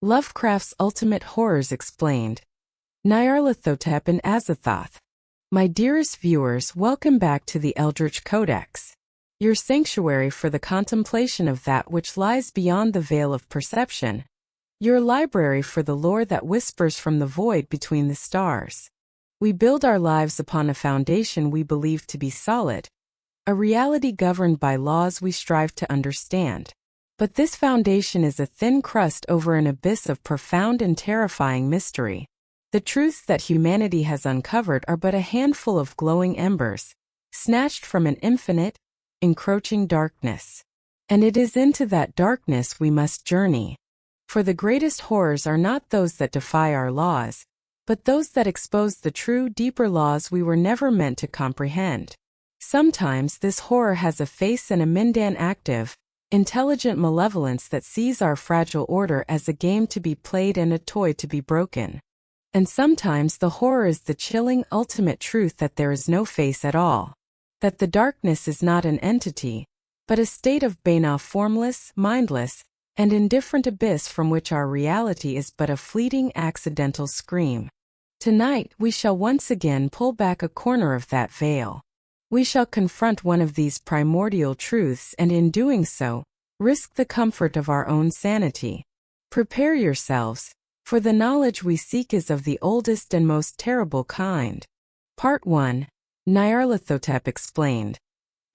Lovecraft's Ultimate Horrors Explained. Nyarlathotep and Azathoth. My dearest viewers, welcome back to the Eldritch Codex, your sanctuary for the contemplation of that which lies beyond the veil of perception, your library for the lore that whispers from the void between the stars. We build our lives upon a foundation we believe to be solid, a reality governed by laws we strive to understand. But this foundation is a thin crust over an abyss of profound and terrifying mystery. The truths that humanity has uncovered are but a handful of glowing embers, snatched from an infinite, encroaching darkness. And it is into that darkness we must journey. For the greatest horrors are not those that defy our laws, but those that expose the true, deeper laws we were never meant to comprehend. Sometimes this horror has a face and a Mindan active, intelligent malevolence that sees our fragile order as a game to be played and a toy to be broken. And sometimes the horror is the chilling, ultimate truth that there is no face at all, that the darkness is not an entity, but a state of Bana, formless, mindless, and indifferent abyss from which our reality is but a fleeting, accidental scream. Tonight we shall once again pull back a corner of that veil. We shall confront one of these primordial truths and in doing so, risk the comfort of our own sanity. Prepare yourselves, for the knowledge we seek is of the oldest and most terrible kind. Part 1. Nyarlathotep Explained.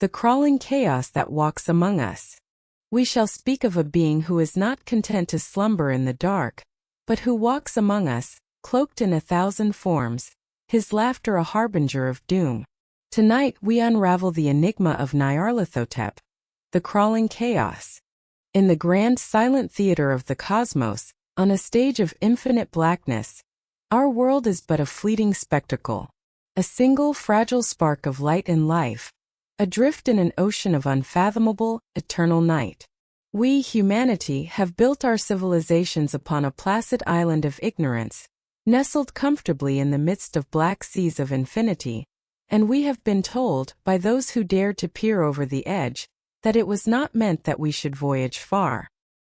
The crawling chaos that walks among us. We shall speak of a being who is not content to slumber in the dark, but who walks among us, cloaked in 1,000 forms, his laughter a harbinger of doom. Tonight we unravel the enigma of Nyarlathotep, the crawling chaos. In the grand silent theater of the cosmos, on a stage of infinite blackness, our world is but a fleeting spectacle, a single fragile spark of light and life, adrift in an ocean of unfathomable, eternal night. We, humanity, have built our civilizations upon a placid island of ignorance, nestled comfortably in the midst of black seas of infinity, and we have been told, by those who dared to peer over the edge, that it was not meant that we should voyage far.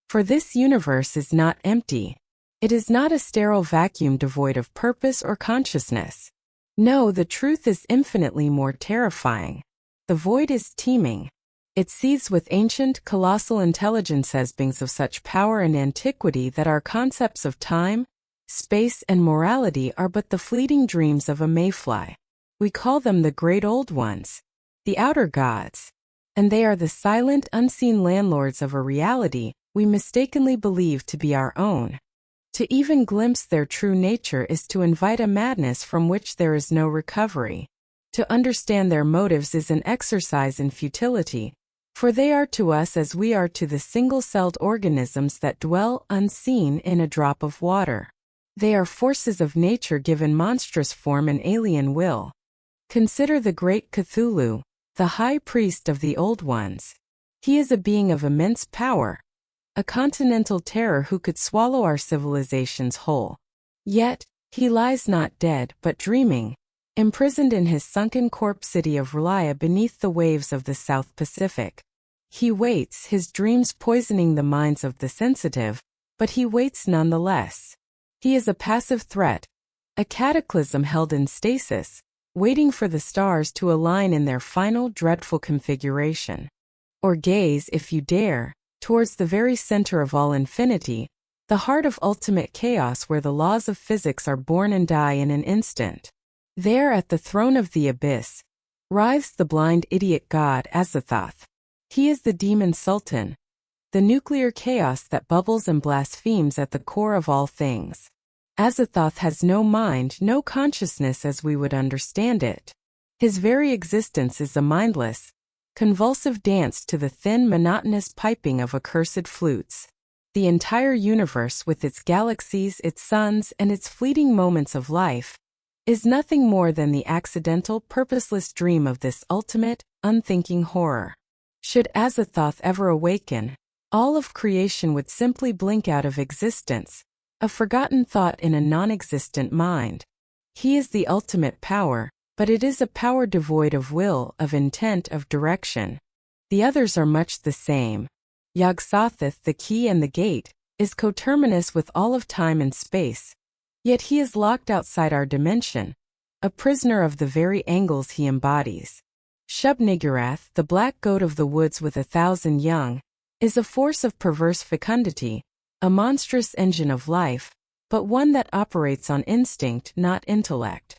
For this universe is not empty. It is not a sterile vacuum devoid of purpose or consciousness. No, the truth is infinitely more terrifying. The void is teeming. It seethes with ancient, colossal intelligences, beings of such power and antiquity that our concepts of time, space, and morality are but the fleeting dreams of a mayfly. We call them the great old ones, the outer gods, and they are the silent, unseen landlords of a reality we mistakenly believe to be our own. To even glimpse their true nature is to invite a madness from which there is no recovery. To understand their motives is an exercise in futility, for they are to us as we are to the single-celled organisms that dwell unseen in a drop of water. They are forces of nature given monstrous form and alien will. Consider the great Cthulhu, the high priest of the old ones. He is a being of immense power, a continental terror who could swallow our civilizations whole. Yet, he lies not dead but dreaming, imprisoned in his sunken corpse city of R'lyeh beneath the waves of the South Pacific. He waits, his dreams poisoning the minds of the sensitive, but he waits nonetheless. He is a passive threat, a cataclysm held in stasis, waiting for the stars to align in their final dreadful configuration. Or gaze, if you dare, towards the very center of all infinity, the heart of ultimate chaos where the laws of physics are born and die in an instant. There at the throne of the abyss, writhes the blind idiot god Azathoth. He is the demon sultan, the nuclear chaos that bubbles and blasphemes at the core of all things. Azathoth has no mind, no consciousness as we would understand it. His very existence is a mindless, convulsive dance to the thin, monotonous piping of accursed flutes. The entire universe, with its galaxies, its suns, and its fleeting moments of life, is nothing more than the accidental, purposeless dream of this ultimate, unthinking horror. Should Azathoth ever awaken, all of creation would simply blink out of existence, a forgotten thought in a non-existent mind. He is the ultimate power, but it is a power devoid of will, of intent, of direction. The others are much the same. Yog-Sothoth, the key and the gate, is coterminous with all of time and space. Yet he is locked outside our dimension, a prisoner of the very angles he embodies. Shub-Niggurath, the black goat of the woods with 1,000 young, is a force of perverse fecundity, a monstrous engine of life, but one that operates on instinct, not intellect.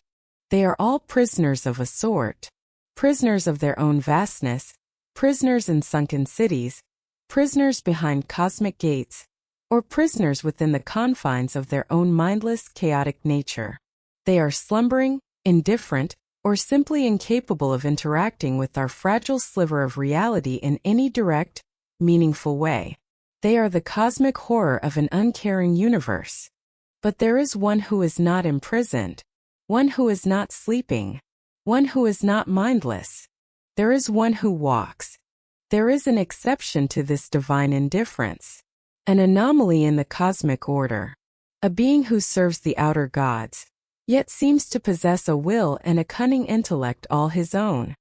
They are all prisoners of a sort, prisoners of their own vastness, prisoners in sunken cities, prisoners behind cosmic gates, or prisoners within the confines of their own mindless, chaotic nature. They are slumbering, indifferent, or simply incapable of interacting with our fragile sliver of reality in any direct, meaningful way. They are the cosmic horror of an uncaring universe. But there is one who is not imprisoned, one who is not sleeping, one who is not mindless. There is one who walks. There is an exception to this divine indifference, an anomaly in the cosmic order, a being who serves the outer gods, yet seems to possess a will and a cunning intellect all his own.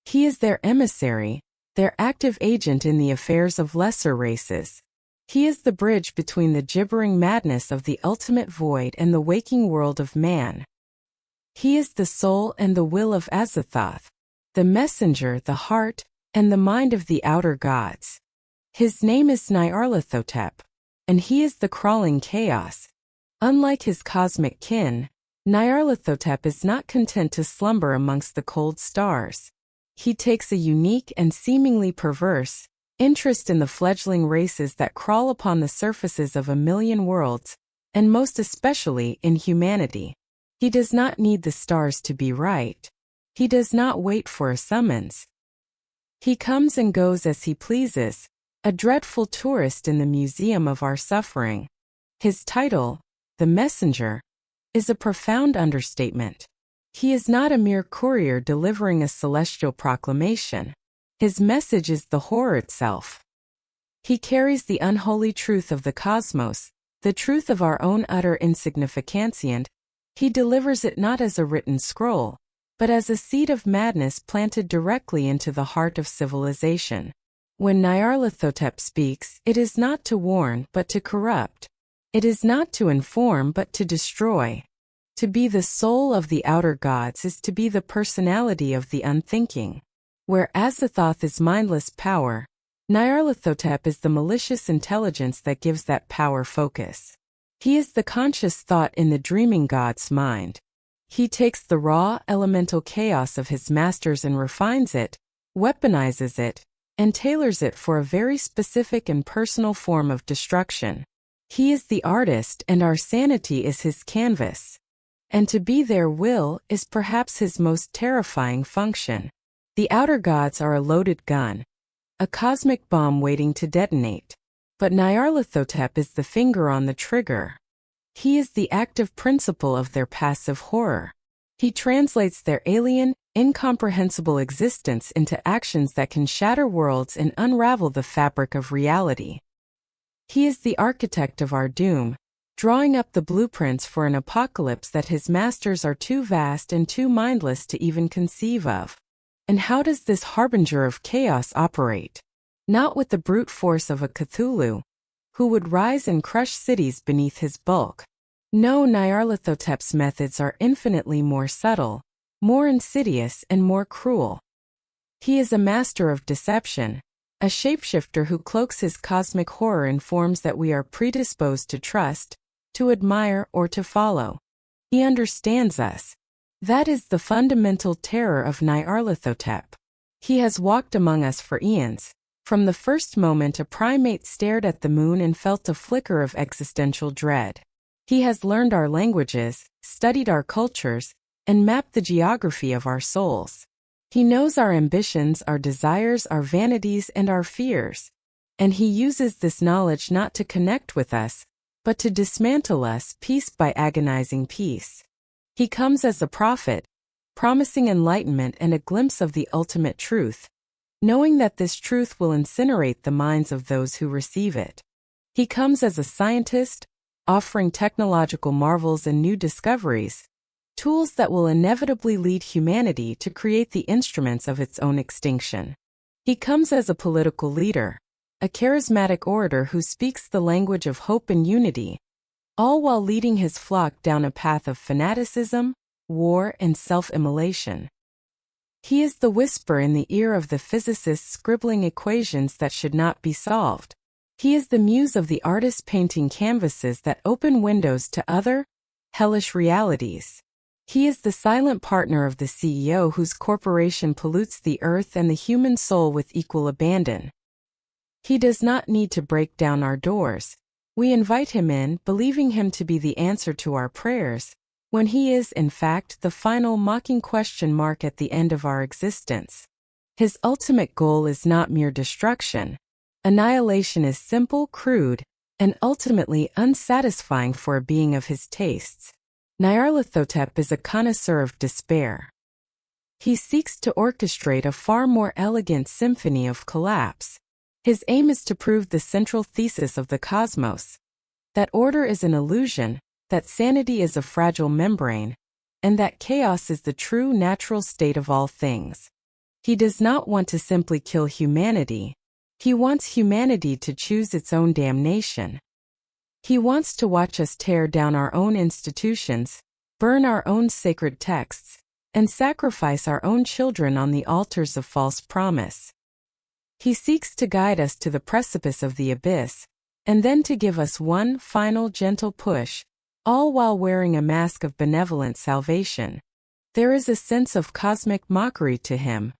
He is their emissary, their active agent in the affairs of lesser races. He is the bridge between the gibbering madness of the ultimate void and the waking world of man. He is the soul and the will of Azathoth, the messenger, the heart, and the mind of the outer gods. His name is Nyarlathotep, and he is the crawling chaos. Unlike his cosmic kin, Nyarlathotep is not content to slumber amongst the cold stars. He takes a unique and seemingly perverse interest in the fledgling races that crawl upon the surfaces of a million worlds, and most especially in humanity. He does not need the stars to be right. He does not wait for a summons. He comes and goes as he pleases, a dreadful tourist in the museum of our suffering. His title, the messenger, is a profound understatement. He is not a mere courier delivering a celestial proclamation. His message is the horror itself. He carries the unholy truth of the cosmos, the truth of our own utter insignificance, and he delivers it not as a written scroll, but as a seed of madness planted directly into the heart of civilization. When Nyarlathotep speaks, it is not to warn but to corrupt. It is not to inform but to destroy. To be the soul of the outer gods is to be the personality of the unthinking. Where Azathoth is mindless power, Nyarlathotep is the malicious intelligence that gives that power focus. He is the conscious thought in the dreaming god's mind. He takes the raw, elemental chaos of his masters and refines it, weaponizes it, and tailors it for a very specific and personal form of destruction. He is the artist, and our sanity is his canvas. And to be their will is perhaps his most terrifying function. The outer gods are a loaded gun, a cosmic bomb waiting to detonate. But Nyarlathotep is the finger on the trigger. He is the active principle of their passive horror. He translates their alien, incomprehensible existence into actions that can shatter worlds and unravel the fabric of reality. He is the architect of our doom, drawing up the blueprints for an apocalypse that his masters are too vast and too mindless to even conceive of. And how does this harbinger of chaos operate? Not with the brute force of a Cthulhu, who would rise and crush cities beneath his bulk. No, Nyarlathotep's methods are infinitely more subtle, more insidious, and more cruel. He is a master of deception, a shapeshifter who cloaks his cosmic horror in forms that we are predisposed to trust, to admire, or to follow. He understands us. That is the fundamental terror of Nyarlathotep. He has walked among us for eons. From the first moment a primate stared at the moon and felt a flicker of existential dread. He has learned our languages, studied our cultures, and mapped the geography of our souls. He knows our ambitions, our desires, our vanities, and our fears. And he uses this knowledge not to connect with us, but to dismantle us piece by agonizing piece. He comes as a prophet, promising enlightenment and a glimpse of the ultimate truth, knowing that this truth will incinerate the minds of those who receive it. He comes as a scientist, offering technological marvels and new discoveries, tools that will inevitably lead humanity to create the instruments of its own extinction. He comes as a political leader, a charismatic orator who speaks the language of hope and unity, all while leading his flock down a path of fanaticism, war, and self-immolation. He is the whisper in the ear of the physicists scribbling equations that should not be solved. He is the muse of the artist painting canvases that open windows to other, hellish realities. He is the silent partner of the CEO whose corporation pollutes the earth and the human soul with equal abandon. He does not need to break down our doors. We invite him in, believing him to be the answer to our prayers, when he is, in fact, the final mocking question mark at the end of our existence. His ultimate goal is not mere destruction. Annihilation is simple, crude, and ultimately unsatisfying for a being of his tastes. Nyarlathotep is a connoisseur of despair. He seeks to orchestrate a far more elegant symphony of collapse. His aim is to prove the central thesis of the cosmos: that order is an illusion, that sanity is a fragile membrane, and that chaos is the true natural state of all things. He does not want to simply kill humanity. He wants humanity to choose its own damnation. He wants to watch us tear down our own institutions, burn our own sacred texts, and sacrifice our own children on the altars of false promise. He seeks to guide us to the precipice of the abyss, and then to give us one final gentle push, all while wearing a mask of benevolent salvation. There is a sense of cosmic mockery to him,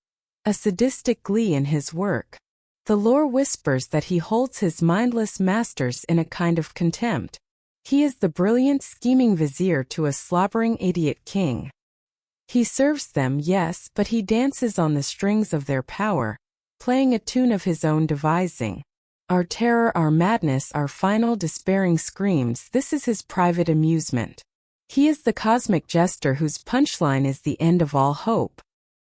a sadistic glee in his work. The lore whispers that he holds his mindless masters in a kind of contempt. He is the brilliant, scheming vizier to a slobbering idiot king. He serves them, yes, but he dances on the strings of their power, playing a tune of his own devising. Our terror, our madness, our final despairing screams, this is his private amusement. He is the cosmic jester whose punchline is the end of all hope.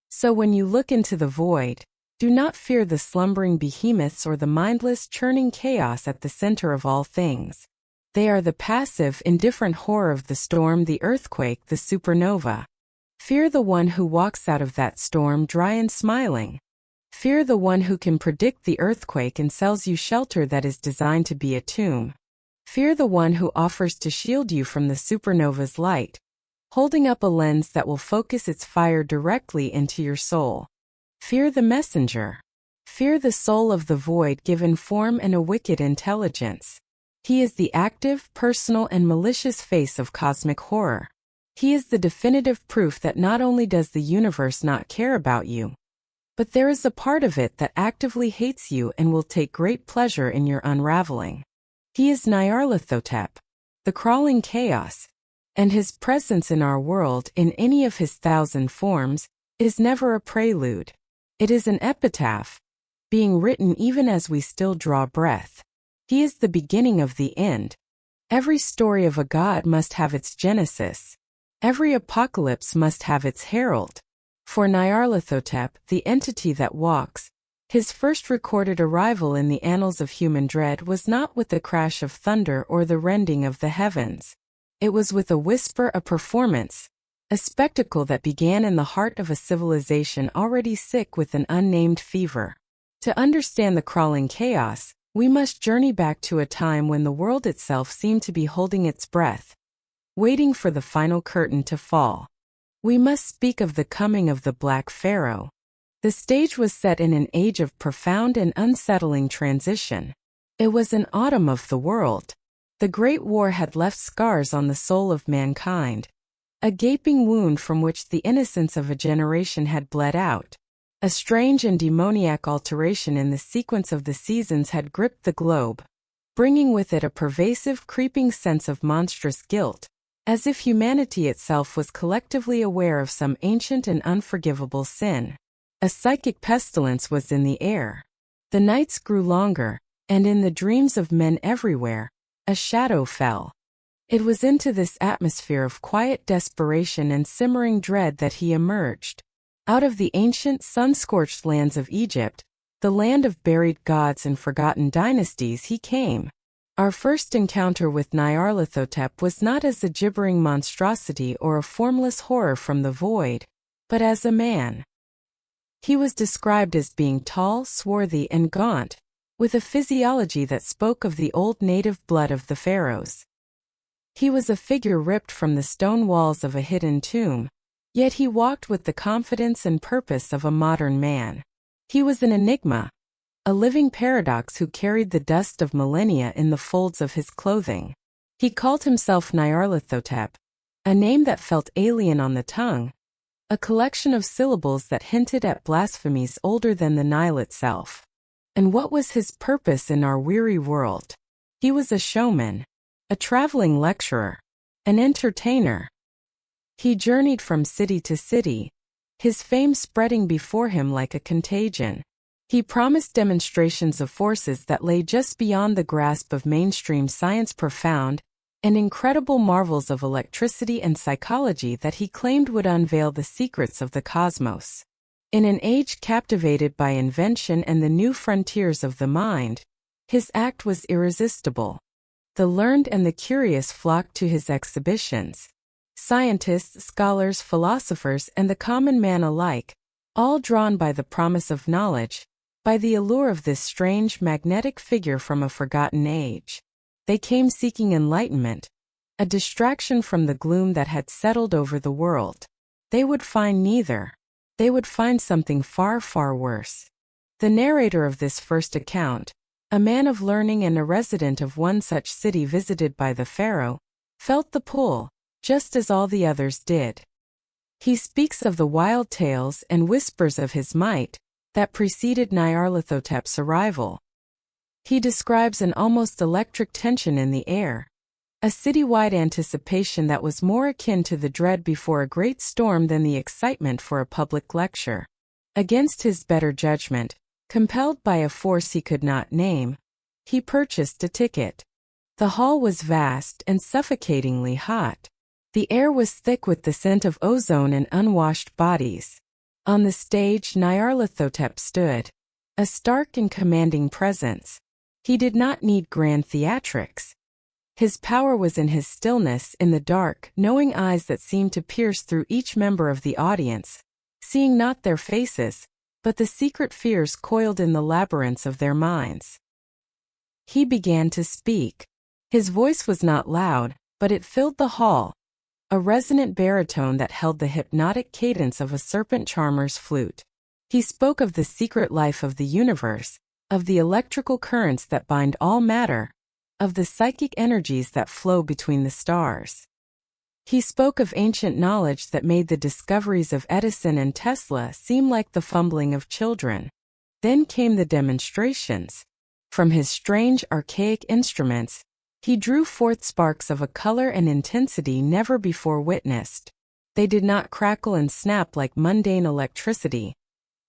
So when you look into the void, do not fear the slumbering behemoths or the mindless, churning chaos at the center of all things. They are the passive, indifferent horror of the storm, the earthquake, the supernova. Fear the one who walks out of that storm dry and smiling. Fear the one who can predict the earthquake and sells you shelter that is designed to be a tomb. Fear the one who offers to shield you from the supernova's light, holding up a lens that will focus its fire directly into your soul. Fear the messenger. Fear the soul of the void given form and a wicked intelligence. He is the active, personal, and malicious face of cosmic horror. He is the definitive proof that not only does the universe not care about you, but there is a part of it that actively hates you and will take great pleasure in your unraveling. He is Nyarlathotep, the crawling chaos, and his presence in our world, in any of his 1,000 forms, is never a prelude. It is an epitaph, being written even as we still draw breath. He is the beginning of the end. Every story of a god must have its genesis. Every apocalypse must have its herald. For Nyarlathotep, the entity that walks, his first recorded arrival in the annals of human dread was not with the crash of thunder or the rending of the heavens. It was with a whisper, a performance, a spectacle that began in the heart of a civilization already sick with an unnamed fever. To understand the crawling chaos, we must journey back to a time when the world itself seemed to be holding its breath, waiting for the final curtain to fall. We must speak of the coming of the Black Pharaoh. The stage was set in an age of profound and unsettling transition. It was an autumn of the world. The Great War had left scars on the soul of mankind, a gaping wound from which the innocence of a generation had bled out. A strange and demoniac alteration in the sequence of the seasons had gripped the globe, bringing with it a pervasive, creeping sense of monstrous guilt, as if humanity itself was collectively aware of some ancient and unforgivable sin. A psychic pestilence was in the air. The nights grew longer, and in the dreams of men everywhere, a shadow fell. It was into this atmosphere of quiet desperation and simmering dread that he emerged. Out of the ancient, sun-scorched lands of Egypt, the land of buried gods and forgotten dynasties, he came. Our first encounter with Nyarlathotep was not as a gibbering monstrosity or a formless horror from the void, but as a man. He was described as being tall, swarthy, and gaunt, with a physiology that spoke of the old native blood of the pharaohs. He was a figure ripped from the stone walls of a hidden tomb, yet he walked with the confidence and purpose of a modern man. He was an enigma, a living paradox who carried the dust of millennia in the folds of his clothing. He called himself Nyarlathotep, a name that felt alien on the tongue, a collection of syllables that hinted at blasphemies older than the Nile itself. And what was his purpose in our weary world? He was a showman, a traveling lecturer, an entertainer. He journeyed from city to city, his fame spreading before him like a contagion. He promised demonstrations of forces that lay just beyond the grasp of mainstream science, profound and incredible marvels of electricity and psychology that he claimed would unveil the secrets of the cosmos. In an age captivated by invention and the new frontiers of the mind, his act was irresistible. The learned and the curious flocked to his exhibitions. Scientists, scholars, philosophers, and the common man alike, all drawn by the promise of knowledge, by the allure of this strange, magnetic figure from a forgotten age. They came seeking enlightenment, a distraction from the gloom that had settled over the world. They would find neither. They would find something far, far worse. The narrator of this first account, a man of learning and a resident of one such city visited by the pharaoh, felt the pull, just as all the others did. He speaks of the wild tales and whispers of his might that preceded Nyarlathotep's arrival. He describes an almost electric tension in the air, a citywide anticipation that was more akin to the dread before a great storm than the excitement for a public lecture. Against his better judgment, compelled by a force he could not name, he purchased a ticket. The hall was vast and suffocatingly hot. The air was thick with the scent of ozone and unwashed bodies. On the stage, Nyarlathotep stood, a stark and commanding presence. He did not need grand theatrics. His power was in his stillness, in the dark, knowing eyes that seemed to pierce through each member of the audience, seeing not their faces, but the secret fears coiled in the labyrinths of their minds. He began to speak. His voice was not loud, but it filled the hall, a resonant baritone that held the hypnotic cadence of a serpent charmer's flute. He spoke of the secret life of the universe, of the electrical currents that bind all matter, of the psychic energies that flow between the stars. He spoke of ancient knowledge that made the discoveries of Edison and Tesla seem like the fumbling of children. Then came the demonstrations. From his strange, archaic instruments, he drew forth sparks of a color and intensity never before witnessed. They did not crackle and snap like mundane electricity.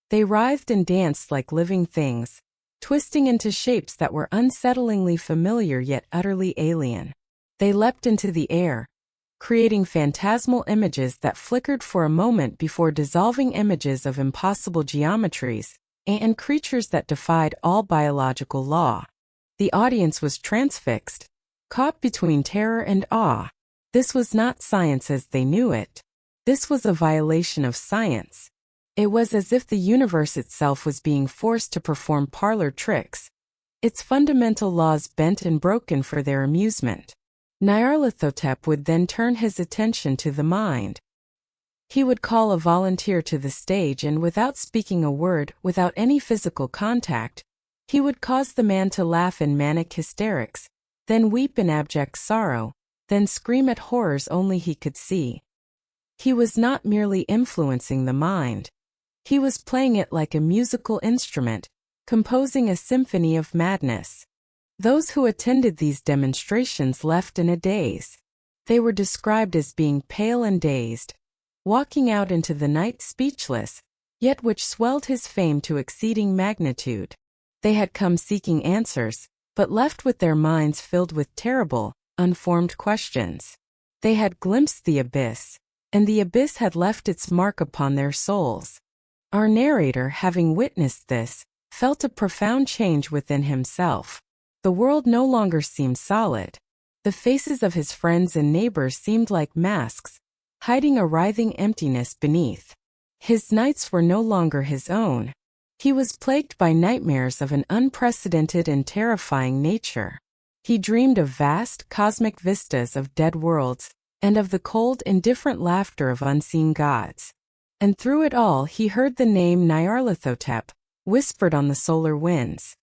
They writhed and danced like living things, twisting into shapes that were unsettlingly familiar yet utterly alien. They leapt into the air, creating phantasmal images that flickered for a moment before dissolving images of impossible geometries and creatures that defied all biological law. The audience was transfixed, caught between terror and awe. This was not science as they knew it. This was a violation of science. It was as if the universe itself was being forced to perform parlor tricks, its fundamental laws bent and broken for their amusement. Nyarlathotep would then turn his attention to the mind. He would call a volunteer to the stage and without speaking a word, without any physical contact, he would cause the man to laugh in manic hysterics, then weep in abject sorrow, then scream at horrors only he could see. He was not merely influencing the mind. He was playing it like a musical instrument, composing a symphony of madness. Those who attended these demonstrations left in a daze. They were described as being pale and dazed, walking out into the night speechless, yet which swelled his fame to exceeding magnitude. They had come seeking answers, but left with their minds filled with terrible, unformed questions. They had glimpsed the abyss, and the abyss had left its mark upon their souls. Our narrator, having witnessed this, felt a profound change within himself. The world no longer seemed solid. The faces of his friends and neighbors seemed like masks, hiding a writhing emptiness beneath. His nights were no longer his own. He was plagued by nightmares of an unprecedented and terrifying nature. He dreamed of vast, cosmic vistas of dead worlds, and of the cold, indifferent laughter of unseen gods. And through it all he heard the name Nyarlathotep, whispered on the solar winds.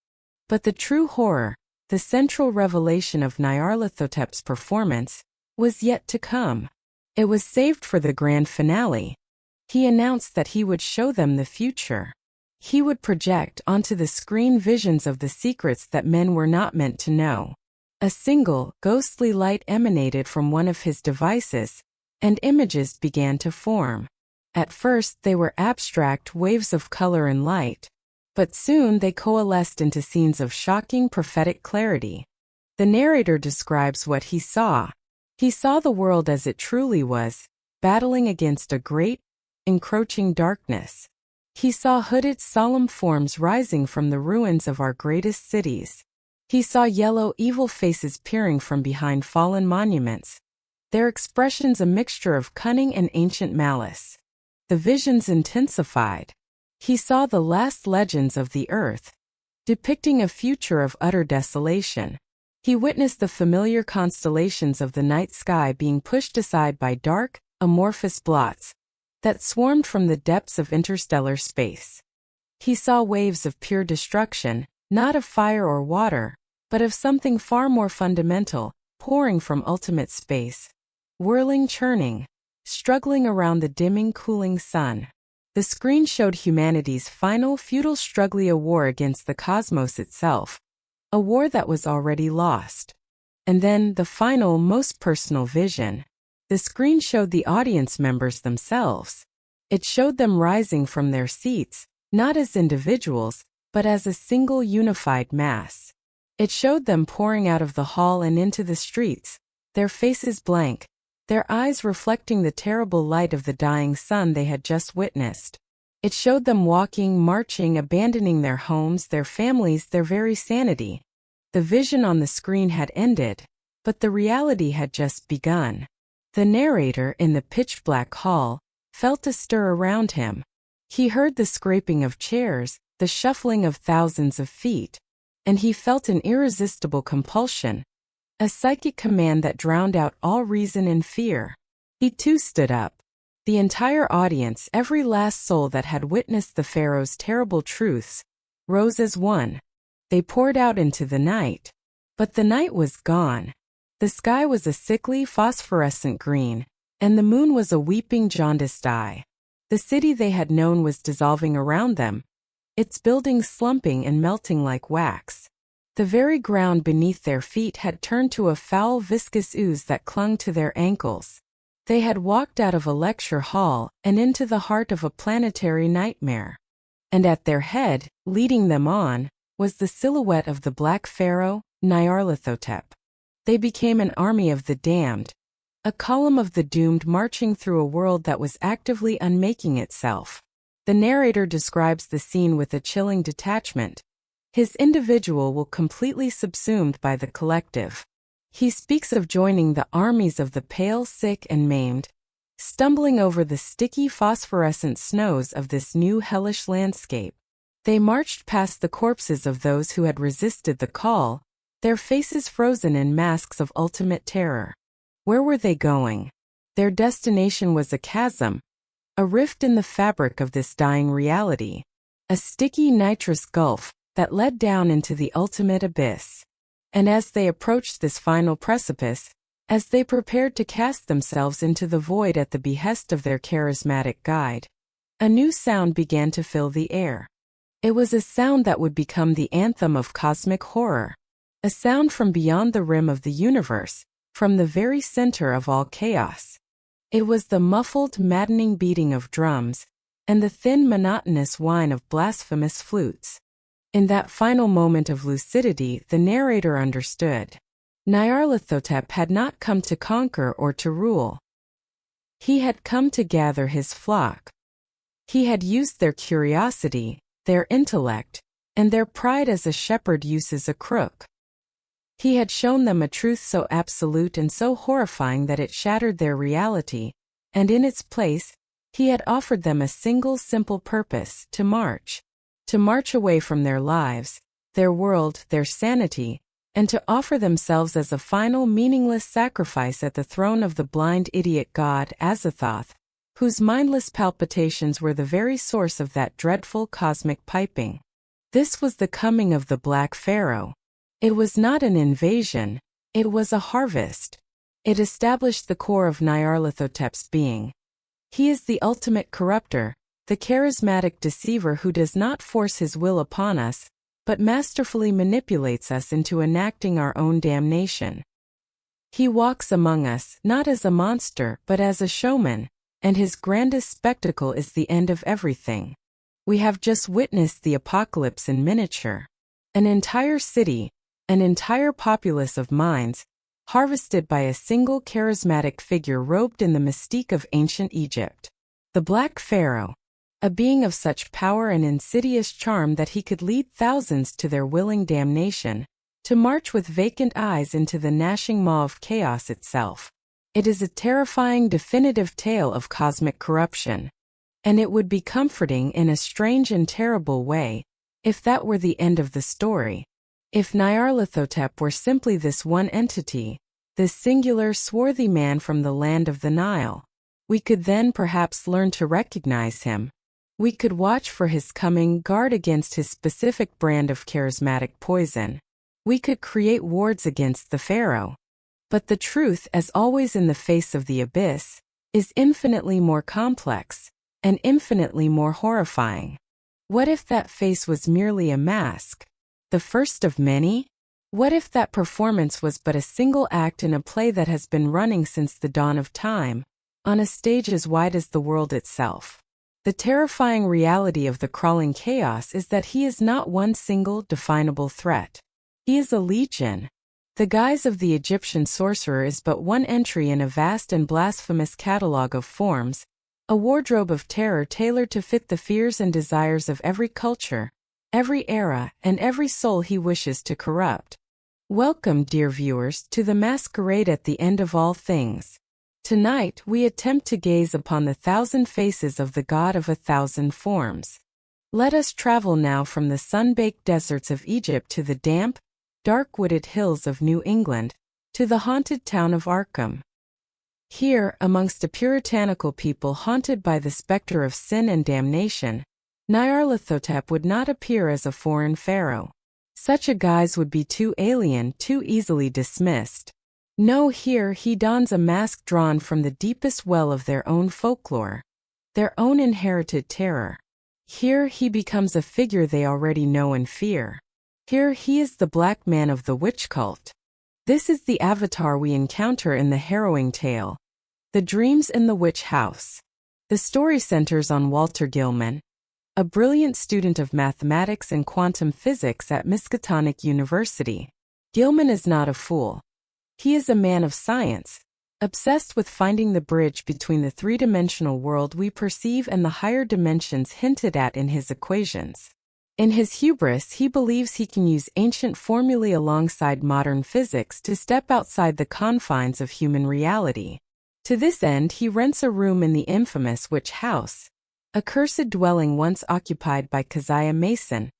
But the true horror, the central revelation of Nyarlathotep's performance, was yet to come. It was saved for the grand finale. He announced that he would show them the future. He would project onto the screen visions of the secrets that men were not meant to know. A single, ghostly light emanated from one of his devices, and images began to form. At first they were abstract waves of color and light, but soon they coalesced into scenes of shocking prophetic clarity. The narrator describes what he saw. He saw the world as it truly was, battling against a great, encroaching darkness. He saw hooded, solemn forms rising from the ruins of our greatest cities. He saw yellow, evil faces peering from behind fallen monuments, their expressions a mixture of cunning and ancient malice. The visions intensified. He saw the last legends of the earth, depicting a future of utter desolation. He witnessed the familiar constellations of the night sky being pushed aside by dark, amorphous blots that swarmed from the depths of interstellar space. He saw waves of pure destruction, not of fire or water, but of something far more fundamental, pouring from ultimate space, whirling, churning, struggling around the dimming, cooling sun. The screen showed humanity's final, futile struggle, a war against the cosmos itself, a war that was already lost. And then, the final, most personal vision. The screen showed the audience members themselves. It showed them rising from their seats, not as individuals, but as a single unified mass. It showed them pouring out of the hall and into the streets, their faces blank, their eyes reflecting the terrible light of the dying sun they had just witnessed. It showed them walking, marching, abandoning their homes, their families, their very sanity. The vision on the screen had ended, but the reality had just begun. The narrator in the pitch-black hall felt a stir around him. He heard the scraping of chairs, the shuffling of thousands of feet, and he felt an irresistible compulsion, a psychic command that drowned out all reason and fear. He too stood up. The entire audience, every last soul that had witnessed the pharaoh's terrible truths, rose as one. They poured out into the night. But the night was gone. The sky was a sickly, phosphorescent green, and the moon was a weeping, jaundiced eye. The city they had known was dissolving around them, its buildings slumping and melting like wax. The very ground beneath their feet had turned to a foul, viscous ooze that clung to their ankles. They had walked out of a lecture hall and into the heart of a planetary nightmare. And at their head, leading them on, was the silhouette of the Black Pharaoh, Nyarlathotep. They became an army of the damned, a column of the doomed marching through a world that was actively unmaking itself. The narrator describes the scene with a chilling detachment. His individual will completely subsumed by the collective. He speaks of joining the armies of the pale, sick, and maimed, stumbling over the sticky phosphorescent snows of this new hellish landscape. They marched past the corpses of those who had resisted the call, their faces frozen in masks of ultimate terror. Where were they going? Their destination was a chasm, a rift in the fabric of this dying reality, a sticky nitrous gulf that led down into the ultimate abyss. And as they approached this final precipice, as they prepared to cast themselves into the void at the behest of their charismatic guide, a new sound began to fill the air. It was a sound that would become the anthem of cosmic horror, a sound from beyond the rim of the universe, from the very center of all chaos. It was the muffled, maddening beating of drums, and the thin, monotonous whine of blasphemous flutes. In that final moment of lucidity, the narrator understood. Nyarlathotep had not come to conquer or to rule. He had come to gather his flock. He had used their curiosity, their intellect, and their pride as a shepherd uses a crook. He had shown them a truth so absolute and so horrifying that it shattered their reality, and in its place, he had offered them a single simple purpose: to march. to march away from their lives, their world, their sanity, and to offer themselves as a final meaningless sacrifice at the throne of the blind idiot god Azathoth, whose mindless palpitations were the very source of that dreadful cosmic piping. This was the coming of the Black Pharaoh. It was not an invasion, it was a harvest. It established the core of Nyarlathotep's being. He is the ultimate corrupter, the charismatic deceiver who does not force his will upon us, but masterfully manipulates us into enacting our own damnation. He walks among us, not as a monster, but as a showman, and his grandest spectacle is the end of everything. We have just witnessed the apocalypse in miniature. An entire city, an entire populace of minds, harvested by a single charismatic figure robed in the mystique of ancient Egypt. The Black Pharaoh, a being of such power and insidious charm that he could lead thousands to their willing damnation, to march with vacant eyes into the gnashing maw of chaos itself. It is a terrifying definitive tale of cosmic corruption. And it would be comforting in a strange and terrible way, if that were the end of the story. If Nyarlathotep were simply this one entity, this singular swarthy man from the land of the Nile, we could then perhaps learn to recognize him. We could watch for his coming, guard against his specific brand of charismatic poison. We could create wards against the pharaoh. But the truth, as always in the face of the abyss, is infinitely more complex, and infinitely more horrifying. What if that face was merely a mask? The first of many? What if that performance was but a single act in a play that has been running since the dawn of time, on a stage as wide as the world itself? The terrifying reality of the crawling chaos is that he is not one single definable threat. He is a legion. The guise of the Egyptian sorcerer is but one entry in a vast and blasphemous catalogue of forms, a wardrobe of terror tailored to fit the fears and desires of every culture, every era, and every soul he wishes to corrupt. Welcome, dear viewers, to the masquerade at the end of all things. Tonight we attempt to gaze upon the thousand faces of the God of 1,000 forms. Let us travel now from the sun-baked deserts of Egypt to the damp, dark-wooded hills of New England, to the haunted town of Arkham. Here, amongst a puritanical people haunted by the specter of sin and damnation, Nyarlathotep would not appear as a foreign pharaoh. Such a guise would be too alien, too easily dismissed. No, here he dons a mask drawn from the deepest well of their own folklore, their own inherited terror. Here he becomes a figure they already know and fear. Here he is the black man of the witch cult. This is the avatar we encounter in the harrowing tale, The Dreams in the Witch House. The story centers on Walter Gilman, a brilliant student of mathematics and quantum physics at Miskatonic University. Gilman is not a fool. He is a man of science, obsessed with finding the bridge between the three-dimensional world we perceive and the higher dimensions hinted at in his equations. In his hubris, he believes he can use ancient formulae alongside modern physics to step outside the confines of human reality. To this end, he rents a room in the infamous Witch House, a cursed dwelling once occupied by Keziah Mason,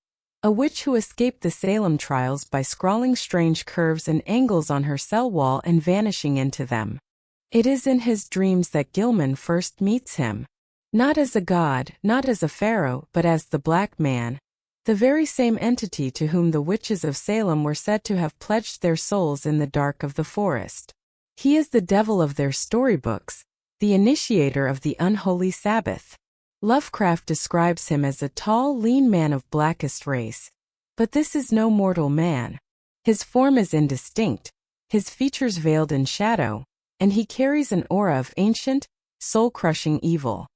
a witch who escaped the Salem trials by scrawling strange curves and angles on her cell wall and vanishing into them. It is in his dreams that Gilman first meets him. Not as a god, not as a pharaoh, but as the Black Man, the very same entity to whom the witches of Salem were said to have pledged their souls in the dark of the forest. He is the devil of their storybooks, the initiator of the unholy Sabbath. Lovecraft describes him as a tall, lean man of blackest race. But this is no mortal man. His form is indistinct, his features veiled in shadow, and he carries an aura of ancient, soul-crushing evil.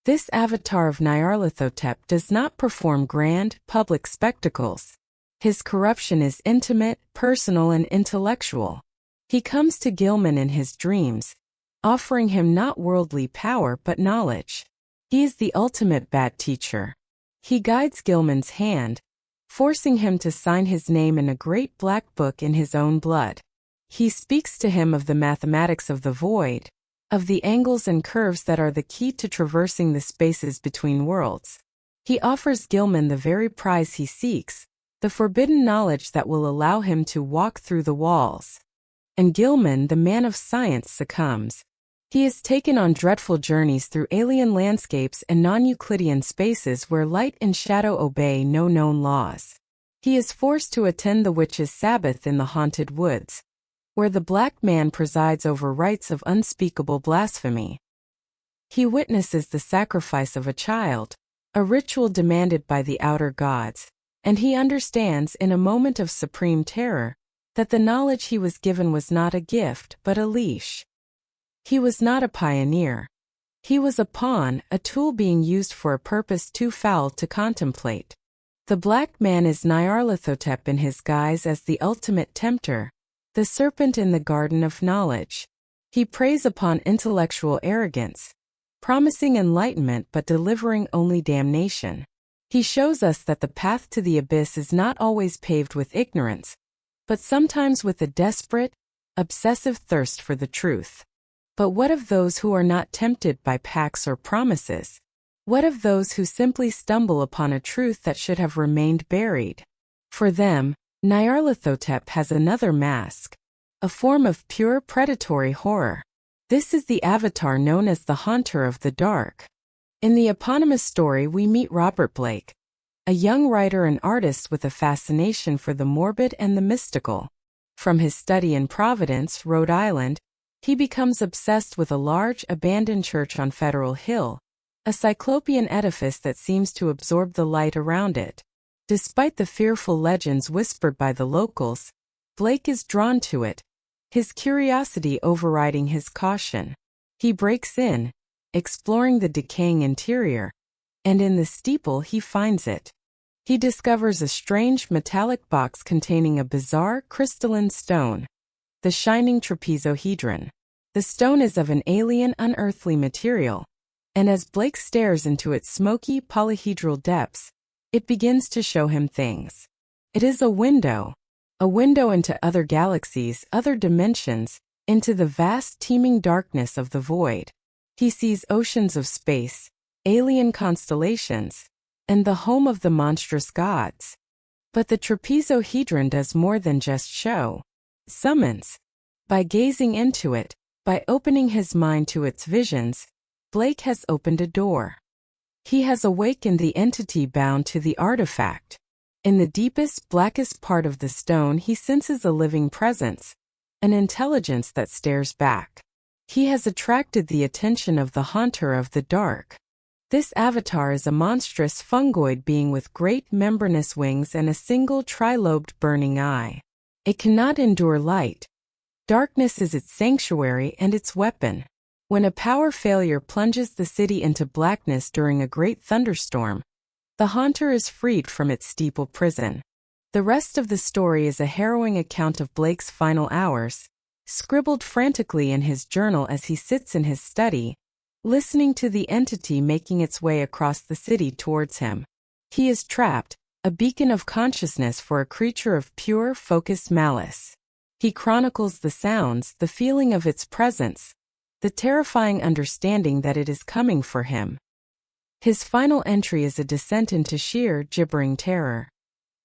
This avatar of Nyarlathotep does not perform grand, public spectacles. His corruption is intimate, personal, and intellectual. He comes to Gilman in his dreams, offering him not worldly power but knowledge. He is the ultimate bad teacher. He guides Gilman's hand, forcing him to sign his name in a great black book in his own blood. He speaks to him of the mathematics of the void, of the angles and curves that are the key to traversing the spaces between worlds. He offers Gilman the very prize he seeks, the forbidden knowledge that will allow him to walk through the walls. And Gilman, the man of science, succumbs. He is taken on dreadful journeys through alien landscapes and non-Euclidean spaces where light and shadow obey no known laws. He is forced to attend the witches' Sabbath in the haunted woods, where the black man presides over rites of unspeakable blasphemy. He witnesses the sacrifice of a child, a ritual demanded by the outer gods, and he understands in a moment of supreme terror that the knowledge he was given was not a gift but a leash. He was not a pioneer. He was a pawn, a tool being used for a purpose too foul to contemplate. The black man is Nyarlathotep in his guise as the ultimate tempter, the serpent in the garden of knowledge. He preys upon intellectual arrogance, promising enlightenment but delivering only damnation. He shows us that the path to the abyss is not always paved with ignorance, but sometimes with a desperate, obsessive thirst for the truth. But what of those who are not tempted by pacts or promises? What of those who simply stumble upon a truth that should have remained buried? For them, Nyarlathotep has another mask, a form of pure predatory horror. This is the avatar known as the Haunter of the Dark. In the eponymous story we meet Robert Blake, a young writer and artist with a fascination for the morbid and the mystical. From his study in Providence, Rhode Island, he becomes obsessed with a large, abandoned church on Federal Hill, a cyclopean edifice that seems to absorb the light around it. Despite the fearful legends whispered by the locals, Blake is drawn to it, his curiosity overriding his caution. He breaks in, exploring the decaying interior, and in the steeple he finds it. He discovers a strange metallic box containing a bizarre crystalline stone, the shining trapezohedron. The stone is of an alien, unearthly material, and as Blake stares into its smoky polyhedral depths, it begins to show him things. It is a window into other galaxies, other dimensions, into the vast teeming darkness of the void. He sees oceans of space, alien constellations, and the home of the monstrous gods. But the trapezohedron does more than just show. It summons. By gazing into it, by opening his mind to its visions, Blake has opened a door. He has awakened the entity bound to the artifact. In the deepest, blackest part of the stone he senses a living presence, an intelligence that stares back. He has attracted the attention of the Haunter of the Dark. This avatar is a monstrous fungoid being with great membranous wings and a single trilobed burning eye. It cannot endure light. Darkness is its sanctuary and its weapon. When a power failure plunges the city into blackness during a great thunderstorm, the Haunter is freed from its steeple prison. The rest of the story is a harrowing account of Blake's final hours, scribbled frantically in his journal as he sits in his study, listening to the entity making its way across the city towards him. He is trapped, a beacon of consciousness for a creature of pure, focused malice. He chronicles the sounds, the feeling of its presence, the terrifying understanding that it is coming for him. His final entry is a descent into sheer, gibbering terror.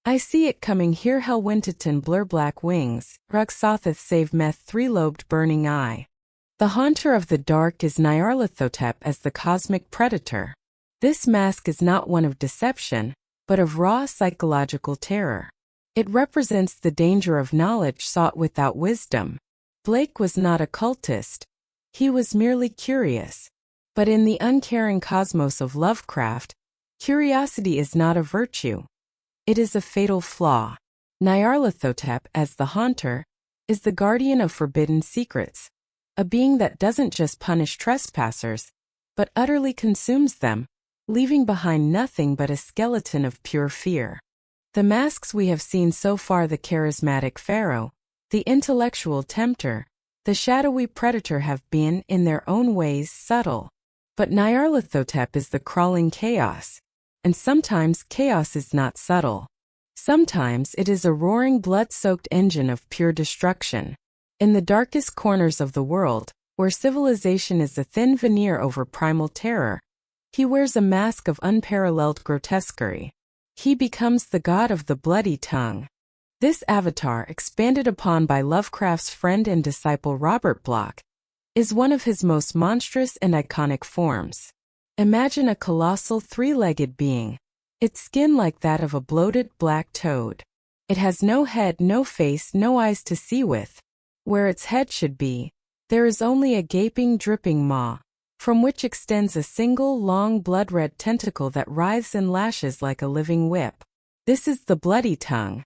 I see it coming here Helwintitan blur black wings, Ruxothoth save meth three-lobed burning eye. The Haunter of the Dark is Nyarlathotep as the cosmic predator. This mask is not one of deception, but of raw psychological terror. It represents the danger of knowledge sought without wisdom. Blake was not a cultist. He was merely curious. But in the uncaring cosmos of Lovecraft, curiosity is not a virtue. It is a fatal flaw. Nyarlathotep, as the Haunter, is the guardian of forbidden secrets, a being that doesn't just punish trespassers, but utterly consumes them, leaving behind nothing but a skeleton of pure fear. The masks we have seen so far, the charismatic pharaoh, the intellectual tempter, the shadowy predator, have been, in their own ways, subtle. But Nyarlathotep is the crawling chaos, and sometimes chaos is not subtle. Sometimes it is a roaring, blood-soaked engine of pure destruction. In the darkest corners of the world, where civilization is a thin veneer over primal terror, He wears a mask of unparalleled grotesquerie. He becomes the god of the bloody tongue. This avatar, expanded upon by Lovecraft's friend and disciple Robert Bloch, is one of his most monstrous and iconic forms. Imagine a colossal three-legged being, its skin like that of a bloated black toad. It has no head, no face, no eyes to see with. Where its head should be, there is only a gaping, dripping maw, from which extends a single, long, blood-red tentacle that writhes and lashes like a living whip. This is the bloody tongue.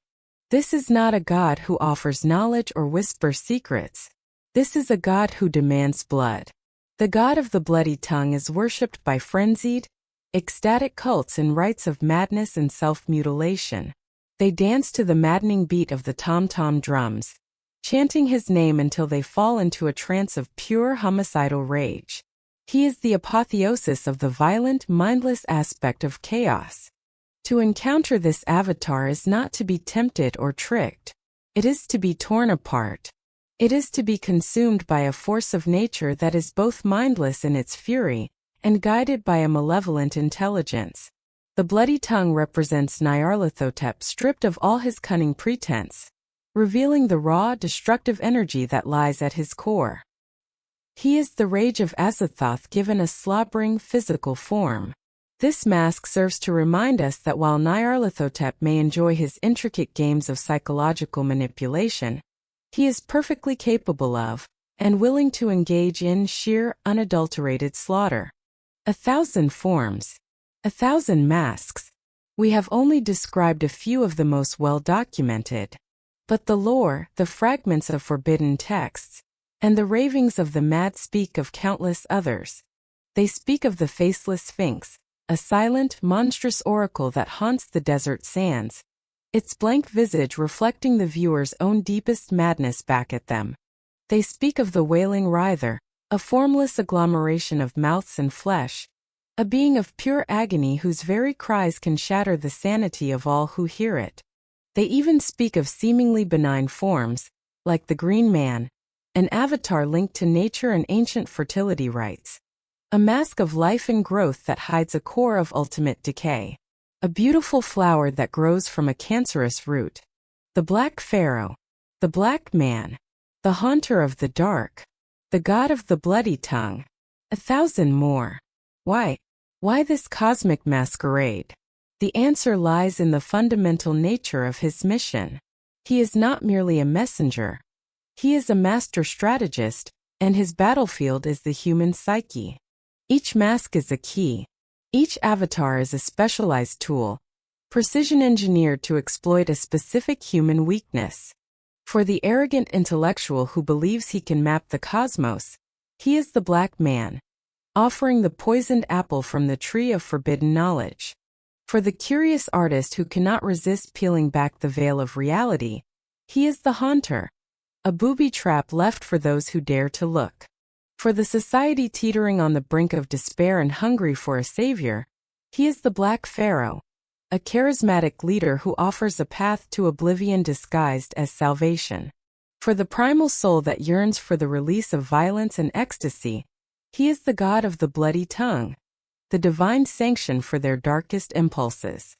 This is not a god who offers knowledge or whispers secrets. This is a god who demands blood. The god of the bloody tongue is worshipped by frenzied, ecstatic cults in rites of madness and self-mutilation. They dance to the maddening beat of the tom-tom drums, chanting his name until they fall into a trance of pure homicidal rage. He is the apotheosis of the violent, mindless aspect of chaos. To encounter this avatar is not to be tempted or tricked. It is to be torn apart. It is to be consumed by a force of nature that is both mindless in its fury and guided by a malevolent intelligence. The bloody tongue represents Nyarlathotep stripped of all his cunning pretense, revealing the raw, destructive energy that lies at his core. He is the rage of Azathoth given a slobbering, physical form. This mask serves to remind us that while Nyarlathotep may enjoy his intricate games of psychological manipulation, he is perfectly capable of, and willing to engage in, sheer, unadulterated slaughter. 1,000 forms. 1,000 masks. We have only described a few of the most well-documented. But the lore, the fragments of forbidden texts, and the ravings of the mad speak of countless others. They speak of the faceless Sphinx, a silent, monstrous oracle that haunts the desert sands, its blank visage reflecting the viewer's own deepest madness back at them. They speak of the wailing writher, a formless agglomeration of mouths and flesh, a being of pure agony whose very cries can shatter the sanity of all who hear it. They even speak of seemingly benign forms, like the Green Man, an avatar linked to nature and ancient fertility rites. A mask of life and growth that hides a core of ultimate decay. A beautiful flower that grows from a cancerous root. The Black Pharaoh. The Black Man. The Haunter of the Dark. The God of the Bloody Tongue. 1,000 more. Why? Why this cosmic masquerade? The answer lies in the fundamental nature of his mission. He is not merely a messenger. He is a master strategist, and his battlefield is the human psyche. Each mask is a key. Each avatar is a specialized tool, precision engineered to exploit a specific human weakness. For the arrogant intellectual who believes he can map the cosmos, he is the Black Man, offering the poisoned apple from the tree of forbidden knowledge. For the curious artist who cannot resist peeling back the veil of reality, he is the Haunter, a booby trap left for those who dare to look. For the society teetering on the brink of despair and hungry for a savior, he is the Black Pharaoh, a charismatic leader who offers a path to oblivion disguised as salvation. For the primal soul that yearns for the release of violence and ecstasy, he is the God of the Bloody Tongue, the divine sanction for their darkest impulses.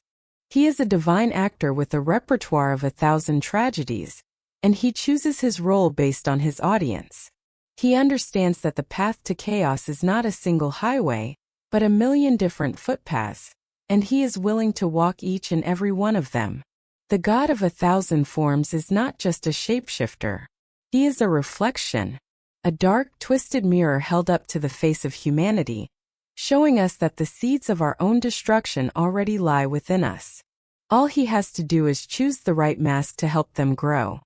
He is a divine actor with a repertoire of 1,000 tragedies, and he chooses his role based on his audience. He understands that the path to chaos is not a single highway, but a million different footpaths, and he is willing to walk each and every one of them. The God of 1,000 forms is not just a shapeshifter. He is a reflection, a dark, twisted mirror held up to the face of humanity, showing us that the seeds of our own destruction already lie within us. All he has to do is choose the right mask to help them grow.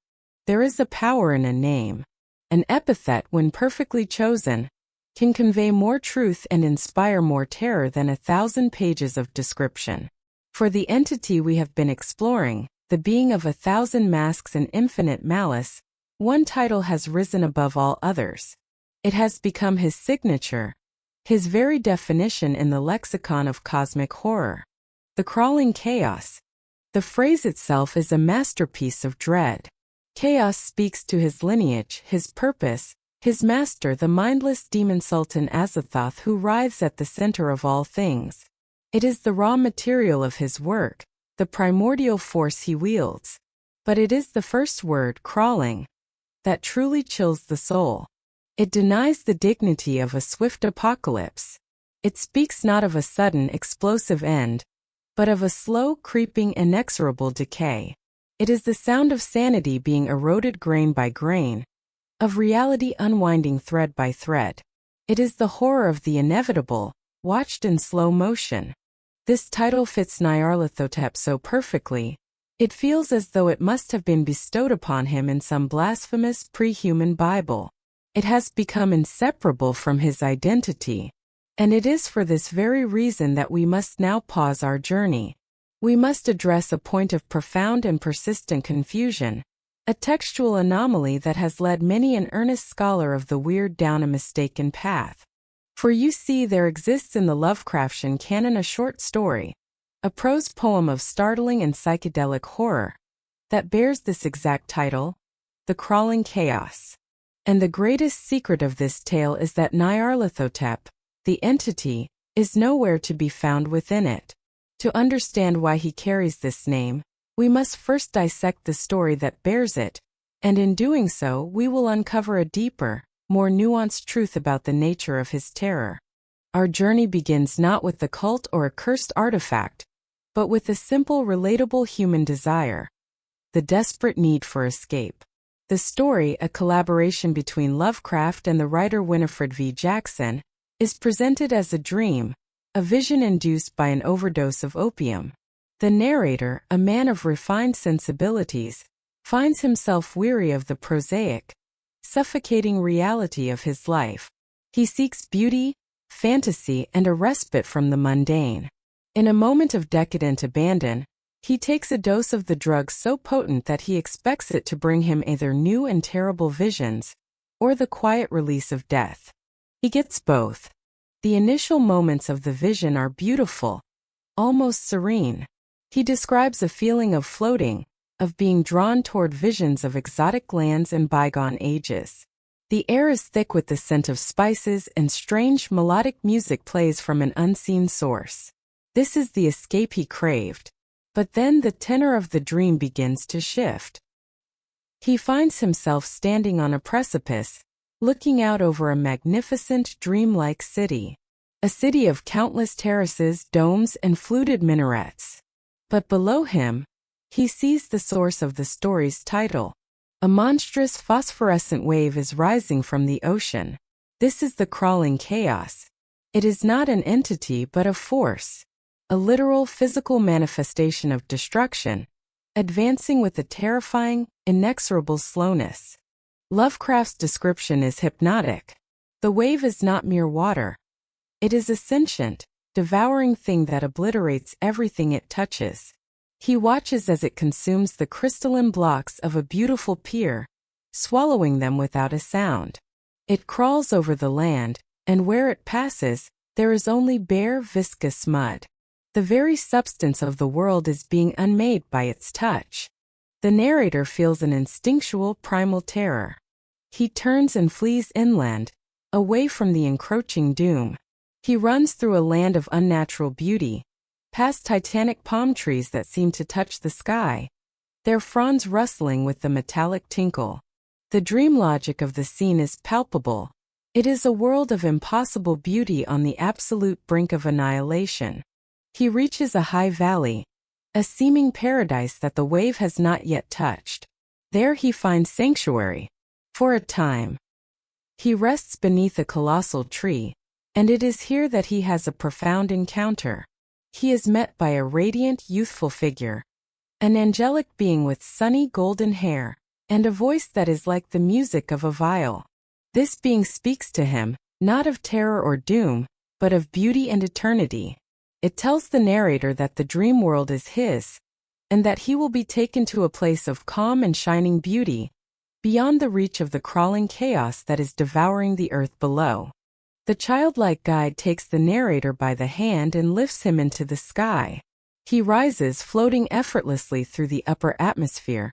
There is a power in a name. An epithet, when perfectly chosen, can convey more truth and inspire more terror than 1,000 pages of description. For the entity we have been exploring, the being of 1,000 masks and infinite malice, one title has risen above all others. It has become his signature, his very definition in the lexicon of cosmic horror. The crawling chaos. The phrase itself is a masterpiece of dread. Chaos speaks to his lineage, his purpose, His master, the mindless demon Sultan Azathoth, who writhes at the center of all things. It is the raw material of his work, the primordial force he wields. But it is the first word, crawling, that truly chills the soul. It denies the dignity of a swift apocalypse. It speaks not of a sudden, explosive end, but of a slow, creeping, inexorable decay. It is the sound of sanity being eroded grain by grain, of reality unwinding thread by thread. It is the horror of the inevitable, watched in slow motion. This title fits Nyarlathotep so perfectly. It feels as though it must have been bestowed upon him in some blasphemous pre-human Bible. It has become inseparable from his identity. And it is for this very reason that we must now pause our journey. We must address a point of profound and persistent confusion, a textual anomaly that has led many an earnest scholar of the weird down a mistaken path. For you see, there exists in the Lovecraftian canon a short story, a prose poem of startling and psychedelic horror, that bears this exact title, The Crawling Chaos. And the greatest secret of this tale is that Nyarlathotep, the entity, is nowhere to be found within it. To understand why he carries this name, we must first dissect the story that bears it, and in doing so we will uncover a deeper, more nuanced truth about the nature of his terror. Our journey begins not with the cult or a cursed artifact, but with a simple, relatable human desire, the desperate need for escape. The story, a collaboration between Lovecraft and the writer Winifred V. Jackson, is presented as a dream, a vision induced by an overdose of opium. The narrator, a man of refined sensibilities, finds himself weary of the prosaic, suffocating reality of his life. He seeks beauty, fantasy, and a respite from the mundane. In a moment of decadent abandon, he takes a dose of the drug so potent that he expects it to bring him either new and terrible visions, or the quiet release of death. He gets both. The initial moments of the vision are beautiful, almost serene. He describes a feeling of floating, of being drawn toward visions of exotic lands and bygone ages. The air is thick with the scent of spices, and strange melodic music plays from an unseen source. This is the escape he craved. But then the tenor of the dream begins to shift. He finds himself standing on a precipice, looking out over a magnificent, dreamlike city. A city of countless terraces, domes, and fluted minarets. But below him, he sees the source of the story's title. A monstrous phosphorescent wave is rising from the ocean. This is the crawling chaos. It is not an entity but a force, a literal physical manifestation of destruction, advancing with a terrifying, inexorable slowness. Lovecraft's description is hypnotic. The wave is not mere water. It is a sentient, devouring thing that obliterates everything it touches. He watches as it consumes the crystalline blocks of a beautiful pier, swallowing them without a sound. It crawls over the land, and where it passes, there is only bare, viscous mud. The very substance of the world is being unmade by its touch. The narrator feels an instinctual primal terror. He turns and flees inland, away from the encroaching doom. He runs through a land of unnatural beauty, past titanic palm trees that seem to touch the sky, their fronds rustling with the metallic tinkle. The dream logic of the scene is palpable. It is a world of impossible beauty on the absolute brink of annihilation. He reaches a high valley, a seeming paradise that the wave has not yet touched. There he finds sanctuary. For a time, he rests beneath a colossal tree, and it is here that he has a profound encounter. He is met by a radiant, youthful figure, an angelic being with sunny golden hair, and a voice that is like the music of a viol. This being speaks to him, not of terror or doom, but of beauty and eternity. It tells the narrator that the dream world is his, and that he will be taken to a place of calm and shining beauty, beyond the reach of the crawling chaos that is devouring the earth below. The childlike guide takes the narrator by the hand and lifts him into the sky. He rises, floating effortlessly through the upper atmosphere,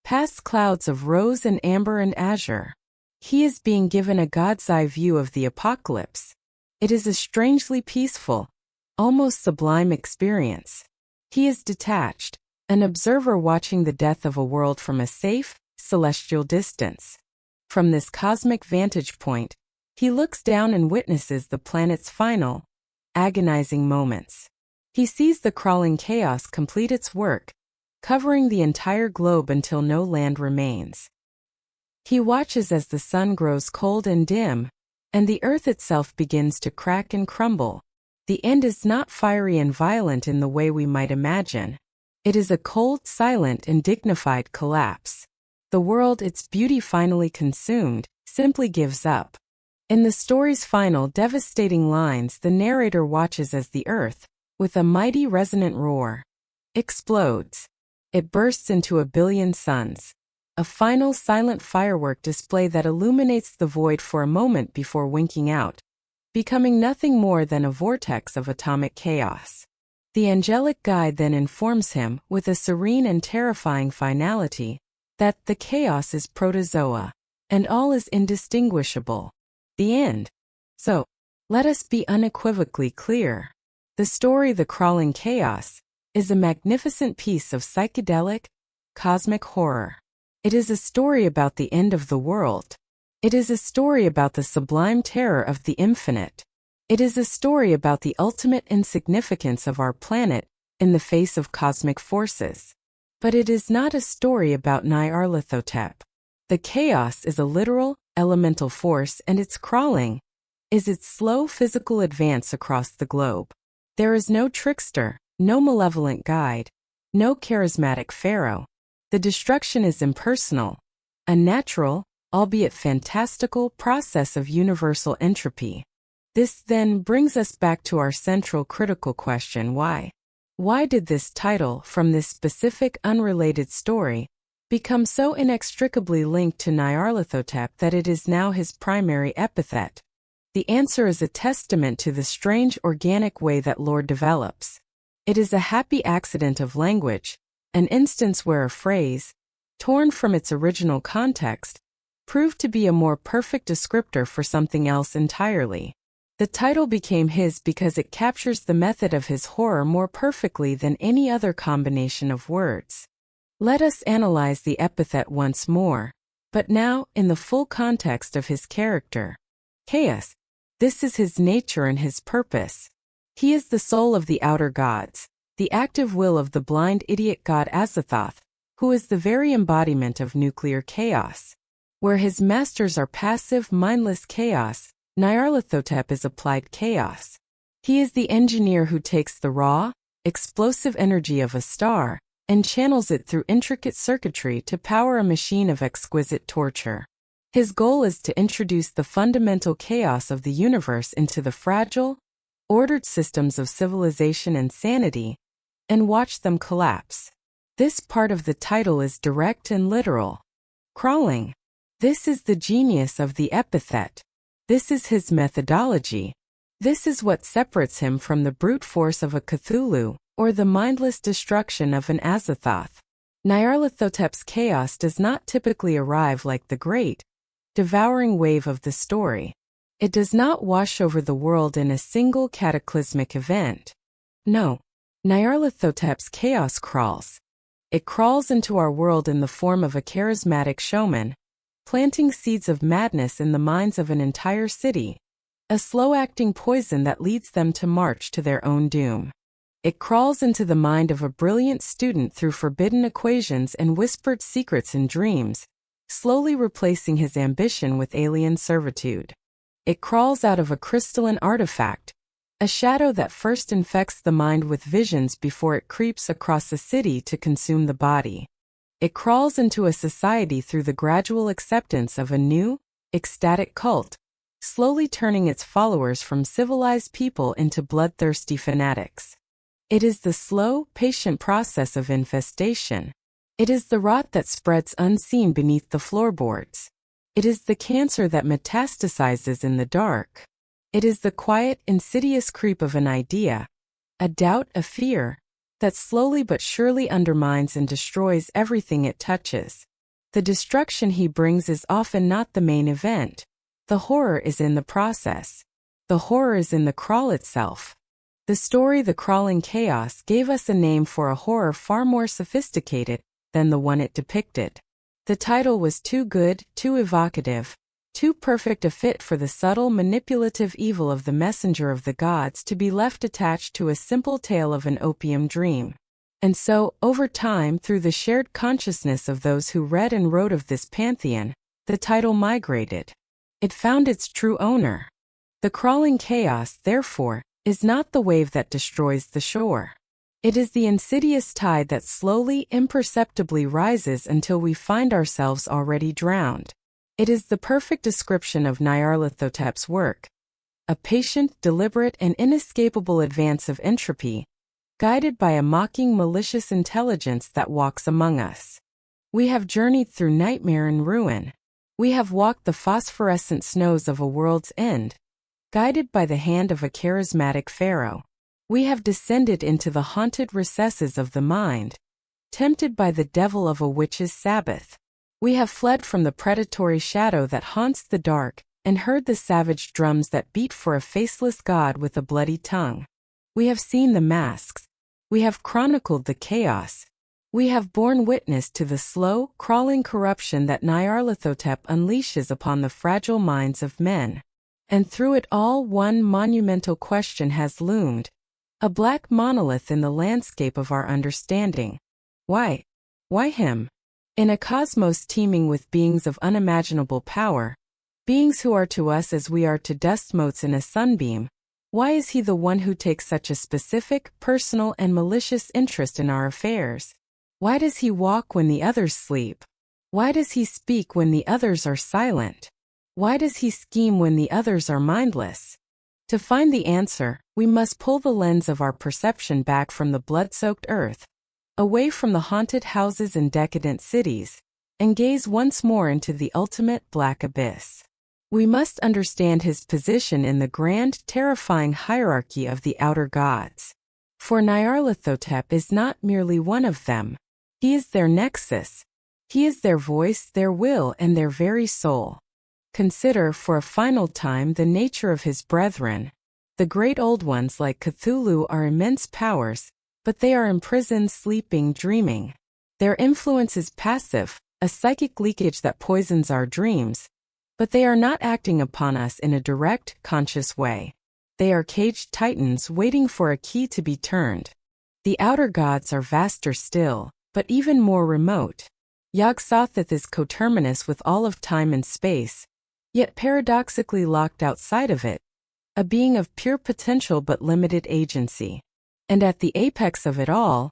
past clouds of rose and amber and azure. He is being given a God's eye view of the apocalypse. It is a strangely peaceful, almost sublime experience. He is detached, an observer watching the death of a world from a safe, celestial distance. From this cosmic vantage point, he looks down and witnesses the planet's final, agonizing moments. He sees the crawling chaos complete its work, covering the entire globe until no land remains. He watches as the sun grows cold and dim, and the earth itself begins to crack and crumble. The end is not fiery and violent in the way we might imagine. It is a cold, silent, and dignified collapse. The world, its beauty finally consumed, simply gives up. In the story's final devastating lines, the narrator watches as the earth, with a mighty resonant roar, explodes. It bursts into a billion suns. A final silent firework display that illuminates the void for a moment before winking out, becoming nothing more than a vortex of atomic chaos. The angelic guide then informs him, with a serene and terrifying finality, that the chaos is protozoa, and all is indistinguishable. The end. So, let us be unequivocally clear. The story The Crawling Chaos is a magnificent piece of psychedelic, cosmic horror. It is a story about the end of the world. It is a story about the sublime terror of the infinite. It is a story about the ultimate insignificance of our planet in the face of cosmic forces. But it is not a story about Nyarlathotep. The chaos is a literal, elemental force, and its crawling is its slow physical advance across the globe. There is no trickster, no malevolent guide, no charismatic pharaoh. The destruction is impersonal, a natural, albeit fantastical, process of universal entropy. This then brings us back to our central critical question: why? Why did this title, from this specific unrelated story, become so inextricably linked to Nyarlathotep that it is now his primary epithet? The answer is a testament to the strange organic way that lore develops. It is a happy accident of language, an instance where a phrase, torn from its original context, proved to be a more perfect descriptor for something else entirely. The title became his because it captures the method of his horror more perfectly than any other combination of words. Let us analyze the epithet once more, but now in the full context of his character. Chaos. This is his nature and his purpose. He is the soul of the outer gods, the active will of the blind idiot god Azathoth, who is the very embodiment of nuclear chaos. Where his masters are passive, mindless chaos, Nyarlathotep is applied chaos. He is the engineer who takes the raw, explosive energy of a star and channels it through intricate circuitry to power a machine of exquisite torture. His goal is to introduce the fundamental chaos of the universe into the fragile, ordered systems of civilization and sanity, and watch them collapse. This part of the title is direct and literal. Crawling. This is the genius of the epithet. This is his methodology. This is what separates him from the brute force of a Cthulhu, or the mindless destruction of an Azathoth. Nyarlathotep's chaos does not typically arrive like the great, devouring wave of the story. It does not wash over the world in a single cataclysmic event. No. Nyarlathotep's chaos crawls. It crawls into our world in the form of a charismatic showman, planting seeds of madness in the minds of an entire city, a slow-acting poison that leads them to march to their own doom. It crawls into the mind of a brilliant student through forbidden equations and whispered secrets in dreams, slowly replacing his ambition with alien servitude. It crawls out of a crystalline artifact, a shadow that first infects the mind with visions before it creeps across a city to consume the body. It crawls into a society through the gradual acceptance of a new, ecstatic cult, slowly turning its followers from civilized people into bloodthirsty fanatics. It is the slow, patient process of infestation. It is the rot that spreads unseen beneath the floorboards. It is the cancer that metastasizes in the dark. It is the quiet, insidious creep of an idea, a doubt, a fear, that slowly but surely undermines and destroys everything it touches. The destruction he brings is often not the main event. The horror is in the process. The horror is in the crawl itself. The story The Crawling Chaos gave us a name for a horror far more sophisticated than the one it depicted. The title was too good, too evocative, too perfect a fit for the subtle manipulative evil of the messenger of the gods to be left attached to a simple tale of an opium dream. And so, over time, through the shared consciousness of those who read and wrote of this pantheon, the title migrated. It found its true owner. The Crawling Chaos, therefore, is not the wave that destroys the shore. It is the insidious tide that slowly, imperceptibly rises until we find ourselves already drowned. It is the perfect description of Nyarlathotep's work. A patient, deliberate, and inescapable advance of entropy, guided by a mocking, malicious intelligence that walks among us. We have journeyed through nightmare and ruin. We have walked the phosphorescent snows of a world's end, guided by the hand of a charismatic pharaoh. We have descended into the haunted recesses of the mind, tempted by the devil of a witch's Sabbath. We have fled from the predatory shadow that haunts the dark, and heard the savage drums that beat for a faceless god with a bloody tongue. We have seen the masks. We have chronicled the chaos. We have borne witness to the slow, crawling corruption that Nyarlathotep unleashes upon the fragile minds of men. And through it all, one monumental question has loomed, a black monolith in the landscape of our understanding. Why? Why him? In a cosmos teeming with beings of unimaginable power, beings who are to us as we are to dust motes in a sunbeam, why is he the one who takes such a specific, personal, and malicious interest in our affairs? Why does he walk when the others sleep? Why does he speak when the others are silent? Why does he scheme when the others are mindless? To find the answer, we must pull the lens of our perception back from the blood-soaked earth, away from the haunted houses and decadent cities, and gaze once more into the ultimate black abyss. We must understand his position in the grand, terrifying hierarchy of the outer gods. For Nyarlathotep is not merely one of them. He is their nexus. He is their voice, their will, and their very soul. Consider, for a final time, the nature of his brethren. The great old ones like Cthulhu are immense powers, but they are imprisoned, sleeping, dreaming. Their influence is passive, a psychic leakage that poisons our dreams, but they are not acting upon us in a direct, conscious way. They are caged titans waiting for a key to be turned. The outer gods are vaster still, but even more remote. Yog-Sothoth is coterminous with all of time and space, yet paradoxically locked outside of it, a being of pure potential but limited agency. And at the apex of it all,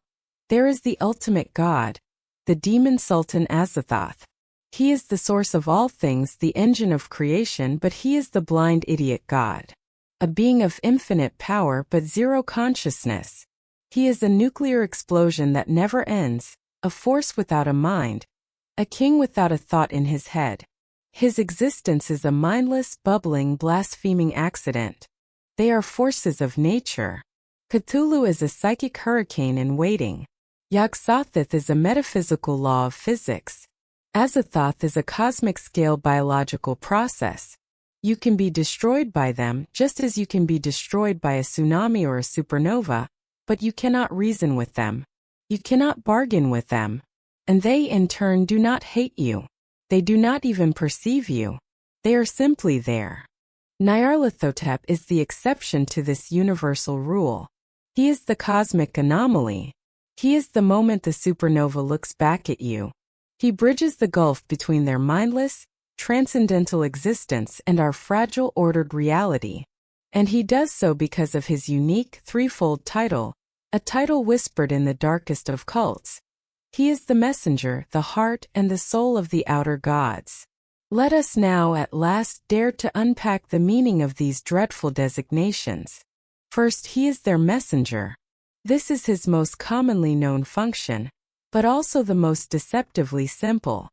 there is the ultimate god, the demon sultan Azathoth. He is the source of all things, the engine of creation, but he is the blind idiot god. A being of infinite power but zero consciousness. He is a nuclear explosion that never ends, a force without a mind, a king without a thought in his head. His existence is a mindless, bubbling, blaspheming accident. They are forces of nature. Cthulhu is a psychic hurricane in waiting. Yog-Sothoth is a metaphysical law of physics. Azathoth is a cosmic-scale biological process. You can be destroyed by them just as you can be destroyed by a tsunami or a supernova, but you cannot reason with them. You cannot bargain with them. And they, in turn, do not hate you. They do not even perceive you. They are simply there. Nyarlathotep is the exception to this universal rule. He is the cosmic anomaly. He is the moment the supernova looks back at you. He bridges the gulf between their mindless, transcendental existence and our fragile, ordered reality. And he does so because of his unique, threefold title, a title whispered in the darkest of cults. He is the messenger, the heart, and the soul of the outer gods. Let us now at last dare to unpack the meaning of these dreadful designations. First, he is their messenger. This is his most commonly known function, but also the most deceptively simple.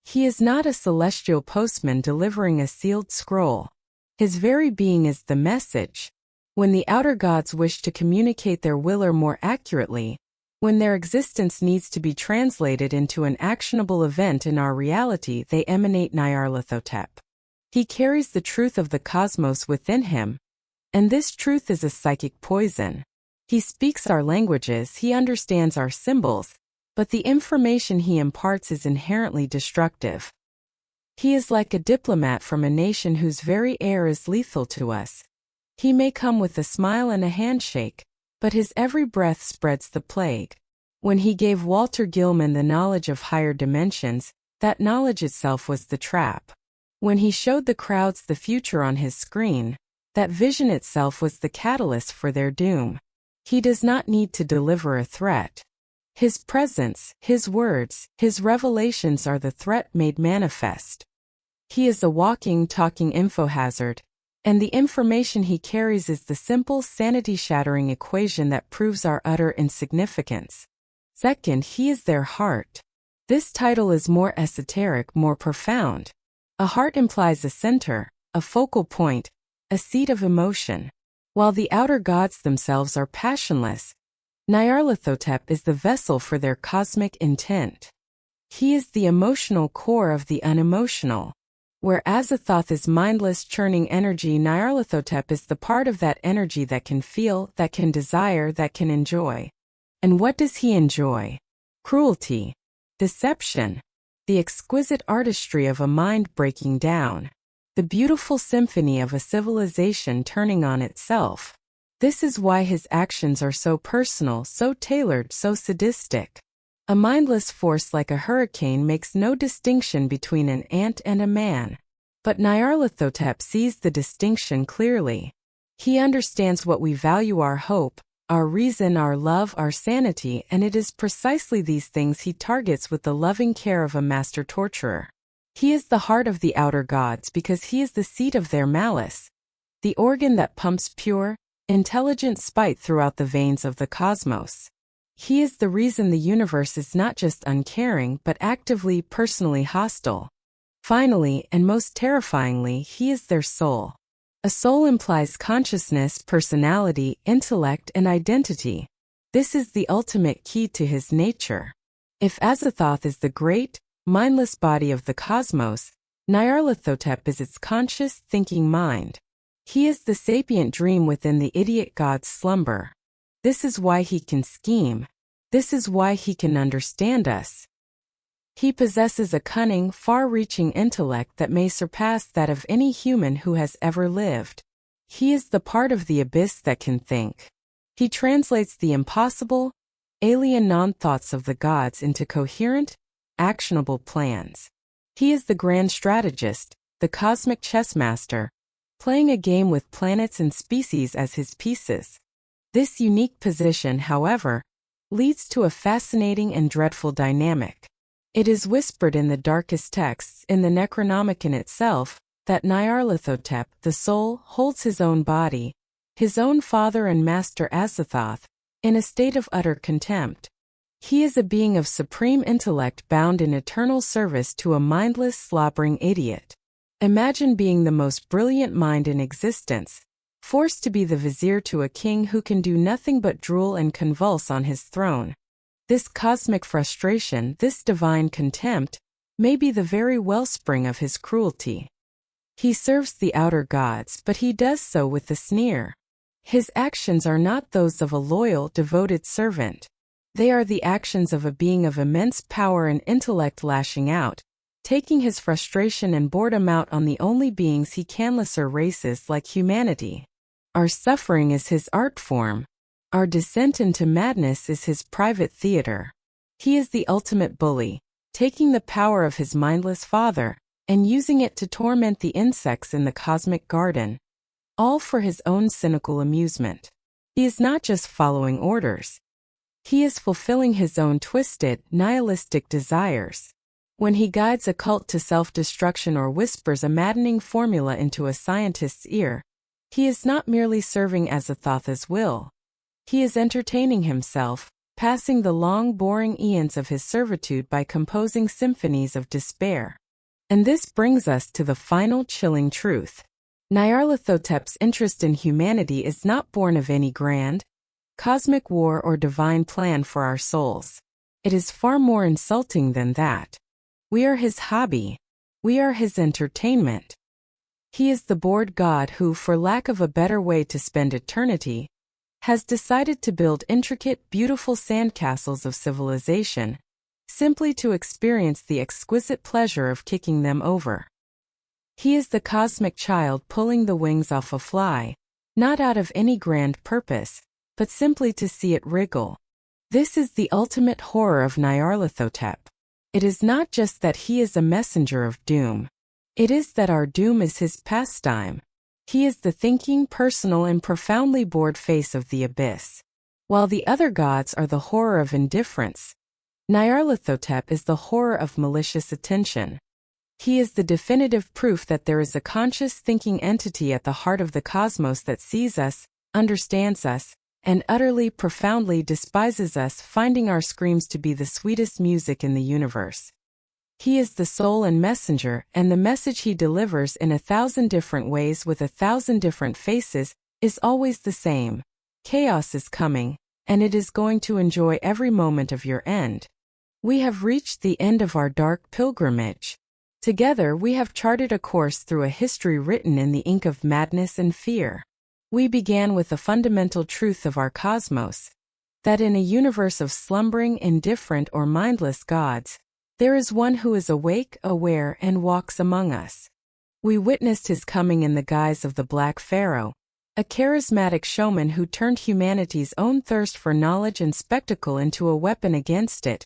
He is not a celestial postman delivering a sealed scroll. His very being is the message. When the outer gods wish to communicate their will or more accurately, When their existence needs to be translated into an actionable event in our reality, they emanate Nyarlathotep. He carries the truth of the cosmos within him, and this truth is a psychic poison. He speaks our languages, he understands our symbols, but the information he imparts is inherently destructive. He is like a diplomat from a nation whose very air is lethal to us. He may come with a smile and a handshake, but his every breath spreads the plague. When he gave Walter Gilman the knowledge of higher dimensions, that knowledge itself was the trap. When he showed the crowds the future on his screen, that vision itself was the catalyst for their doom. He does not need to deliver a threat. His presence, his words, his revelations are the threat made manifest. He is a walking, talking infohazard, and the information he carries is the simple, sanity-shattering equation that proves our utter insignificance. Second, he is their heart. This title is more esoteric, more profound. A heart implies a center, a focal point, a seat of emotion. While the outer gods themselves are passionless, Nyarlathotep is the vessel for their cosmic intent. He is the emotional core of the unemotional. Where Azathoth is mindless churning energy, Nyarlathotep is the part of that energy that can feel, that can desire, that can enjoy. And what does he enjoy? Cruelty, deception, the exquisite artistry of a mind breaking down, the beautiful symphony of a civilization turning on itself. This is why his actions are so personal, so tailored, so sadistic. A mindless force like a hurricane makes no distinction between an ant and a man. But Nyarlathotep sees the distinction clearly. He understands what we value: our hope, our reason, our love, our sanity, and it is precisely these things he targets with the loving care of a master torturer. He is the heart of the outer gods because he is the seat of their malice, the organ that pumps pure, intelligent spite throughout the veins of the cosmos. He is the reason the universe is not just uncaring but actively, personally hostile. Finally, and most terrifyingly, he is their soul. A soul implies consciousness, personality, intellect, and identity. This is the ultimate key to his nature. If Azathoth is the great, mindless body of the cosmos, Nyarlathotep is its conscious, thinking mind. He is the sapient dream within the idiot god's slumber. This is why he can scheme. This is why he can understand us. He possesses a cunning, far-reaching intellect that may surpass that of any human who has ever lived. He is the part of the abyss that can think. He translates the impossible, alien non-thoughts of the gods into coherent, actionable plans. He is the grand strategist, the cosmic chess master, playing a game with planets and species as his pieces. This unique position, however, leads to a fascinating and dreadful dynamic. It is whispered in the darkest texts, in the Necronomicon itself, that Nyarlathotep, the soul, holds his own body, his own father and master Azathoth, in a state of utter contempt. He is a being of supreme intellect bound in eternal service to a mindless, slobbering idiot. Imagine being the most brilliant mind in existence, forced to be the vizier to a king who can do nothing but drool and convulse on his throne. This cosmic frustration, this divine contempt, may be the very wellspring of his cruelty. He serves the outer gods, but he does so with a sneer. His actions are not those of a loyal, devoted servant. They are the actions of a being of immense power and intellect lashing out, taking his frustration and boredom out on the only beings he can, lesser races like humanity. Our suffering is his art form. Our descent into madness is his private theater. He is the ultimate bully, taking the power of his mindless father and using it to torment the insects in the cosmic garden, all for his own cynical amusement. He is not just following orders. He is fulfilling his own twisted, nihilistic desires. When he guides a cult to self-destruction or whispers a maddening formula into a scientist's ear, he is not merely serving Azathoth's will. He is entertaining himself, passing the long, boring eons of his servitude by composing symphonies of despair. And this brings us to the final chilling truth. Nyarlathotep's interest in humanity is not born of any grand, cosmic war or divine plan for our souls. It is far more insulting than that. We are his hobby. We are his entertainment. He is the bored god who, for lack of a better way to spend eternity, has decided to build intricate, beautiful sandcastles of civilization, simply to experience the exquisite pleasure of kicking them over. He is the cosmic child pulling the wings off a fly, not out of any grand purpose, but simply to see it wriggle. This is the ultimate horror of Nyarlathotep. It is not just that he is a messenger of doom. It is that our doom is his pastime. He is the thinking, personal, and profoundly bored face of the abyss. While the other gods are the horror of indifference, Nyarlathotep is the horror of malicious attention. He is the definitive proof that there is a conscious thinking entity at the heart of the cosmos that sees us, understands us, and utterly, profoundly despises us, finding our screams to be the sweetest music in the universe. He is the soul and messenger, and the message he delivers in 1,000 different ways with 1,000 different faces is always the same. Chaos is coming, and it is going to enjoy every moment of your end. We have reached the end of our dark pilgrimage. Together we have charted a course through a history written in the ink of madness and fear. We began with the fundamental truth of our cosmos, that in a universe of slumbering, indifferent, or mindless gods, there is one who is awake, aware, and walks among us. We witnessed his coming in the guise of the Black Pharaoh, a charismatic showman who turned humanity's own thirst for knowledge and spectacle into a weapon against it,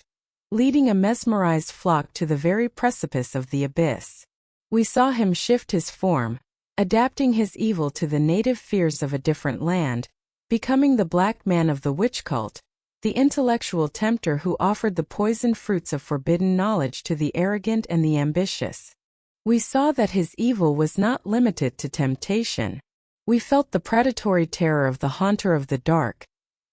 leading a mesmerized flock to the very precipice of the abyss. We saw him shift his form, adapting his evil to the native fears of a different land, becoming the black man of the witch cult, the intellectual tempter who offered the poisoned fruits of forbidden knowledge to the arrogant and the ambitious. We saw that his evil was not limited to temptation. We felt the predatory terror of the haunter of the dark,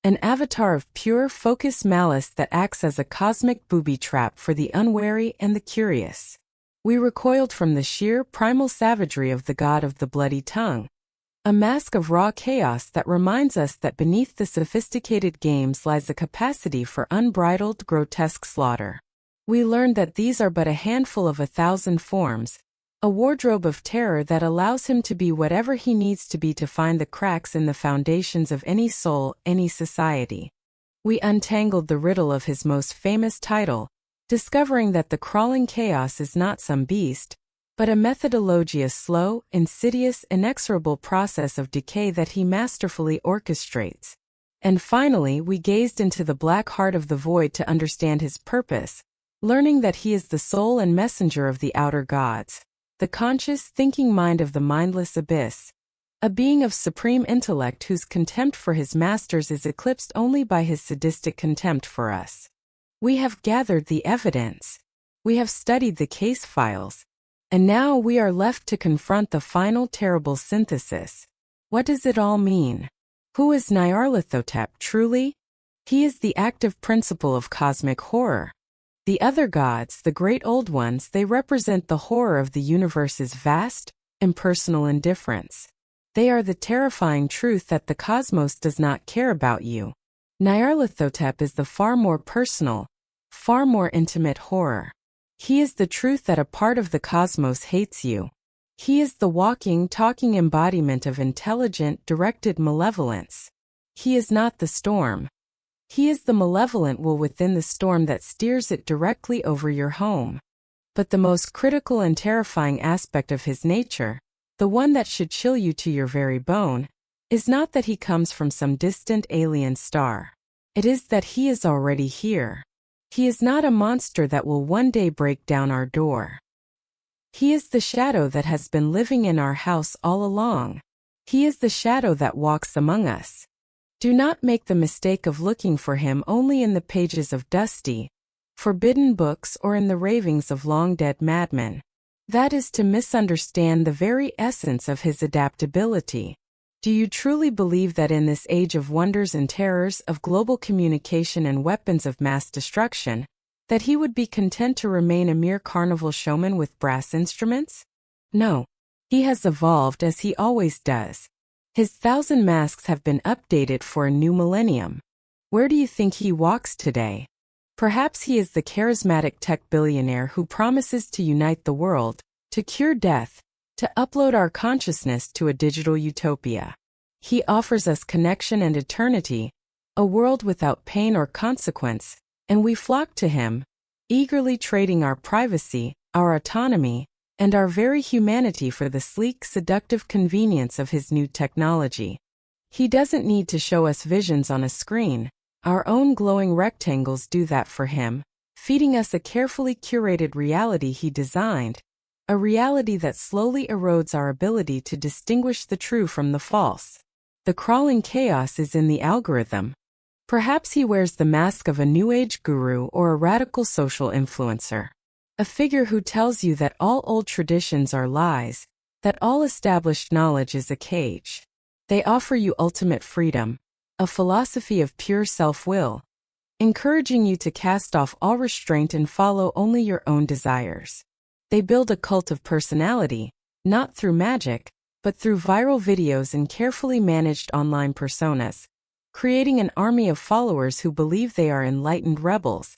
an avatar of pure, focused malice that acts as a cosmic booby trap for the unwary and the curious. We recoiled from the sheer, primal savagery of the god of the bloody tongue, a mask of raw chaos that reminds us that beneath the sophisticated games lies a capacity for unbridled, grotesque slaughter. We learned that these are but a handful of 1,000 forms, a wardrobe of terror that allows him to be whatever he needs to be to find the cracks in the foundations of any soul, any society. We untangled the riddle of his most famous title, discovering that the crawling chaos is not some beast, but a methodology, a slow, insidious, inexorable process of decay that he masterfully orchestrates. And finally, we gazed into the black heart of the void to understand his purpose, learning that he is the soul and messenger of the outer gods, the conscious, thinking mind of the mindless abyss, a being of supreme intellect whose contempt for his masters is eclipsed only by his sadistic contempt for us. We have gathered the evidence. We have studied the case files. And now we are left to confront the final terrible synthesis. What does it all mean? Who is Nyarlathotep truly? He is the active principle of cosmic horror. The other gods, the great old ones, they represent the horror of the universe's vast, impersonal indifference. They are the terrifying truth that the cosmos does not care about you. Nyarlathotep is the far more personal, far more intimate horror. He is the truth that a part of the cosmos hates you. He is the walking, talking embodiment of intelligent, directed malevolence. He is not the storm. He is the malevolent will within the storm that steers it directly over your home. But the most critical and terrifying aspect of his nature, the one that should chill you to your very bone, is not that he comes from some distant alien star. It is that he is already here. He is not a monster that will one day break down our door. He is the shadow that has been living in our house all along. He is the shadow that walks among us. Do not make the mistake of looking for him only in the pages of dusty, forbidden books or in the ravings of long-dead madmen. That is to misunderstand the very essence of his adaptability. Do you truly believe that in this age of wonders and terrors, of global communication and weapons of mass destruction, that he would be content to remain a mere carnival showman with brass instruments? No. He has evolved as he always does. His 1,000 masks have been updated for a new millennium. Where do you think he walks today? Perhaps he is the charismatic tech billionaire who promises to unite the world, to cure death, to upload our consciousness to a digital utopia. He offers us connection and eternity, a world without pain or consequence, and we flock to him, eagerly trading our privacy, our autonomy, and our very humanity for the sleek, seductive convenience of his new technology. He doesn't need to show us visions on a screen. Our own glowing rectangles do that for him, feeding us a carefully curated reality he designed, a reality that slowly erodes our ability to distinguish the true from the false. The crawling chaos is in the algorithm. Perhaps he wears the mask of a New Age guru or a radical social influencer. A figure who tells you that all old traditions are lies, that all established knowledge is a cage. They offer you ultimate freedom, a philosophy of pure self-will, encouraging you to cast off all restraint and follow only your own desires. They build a cult of personality, not through magic, but through viral videos and carefully managed online personas, creating an army of followers who believe they are enlightened rebels,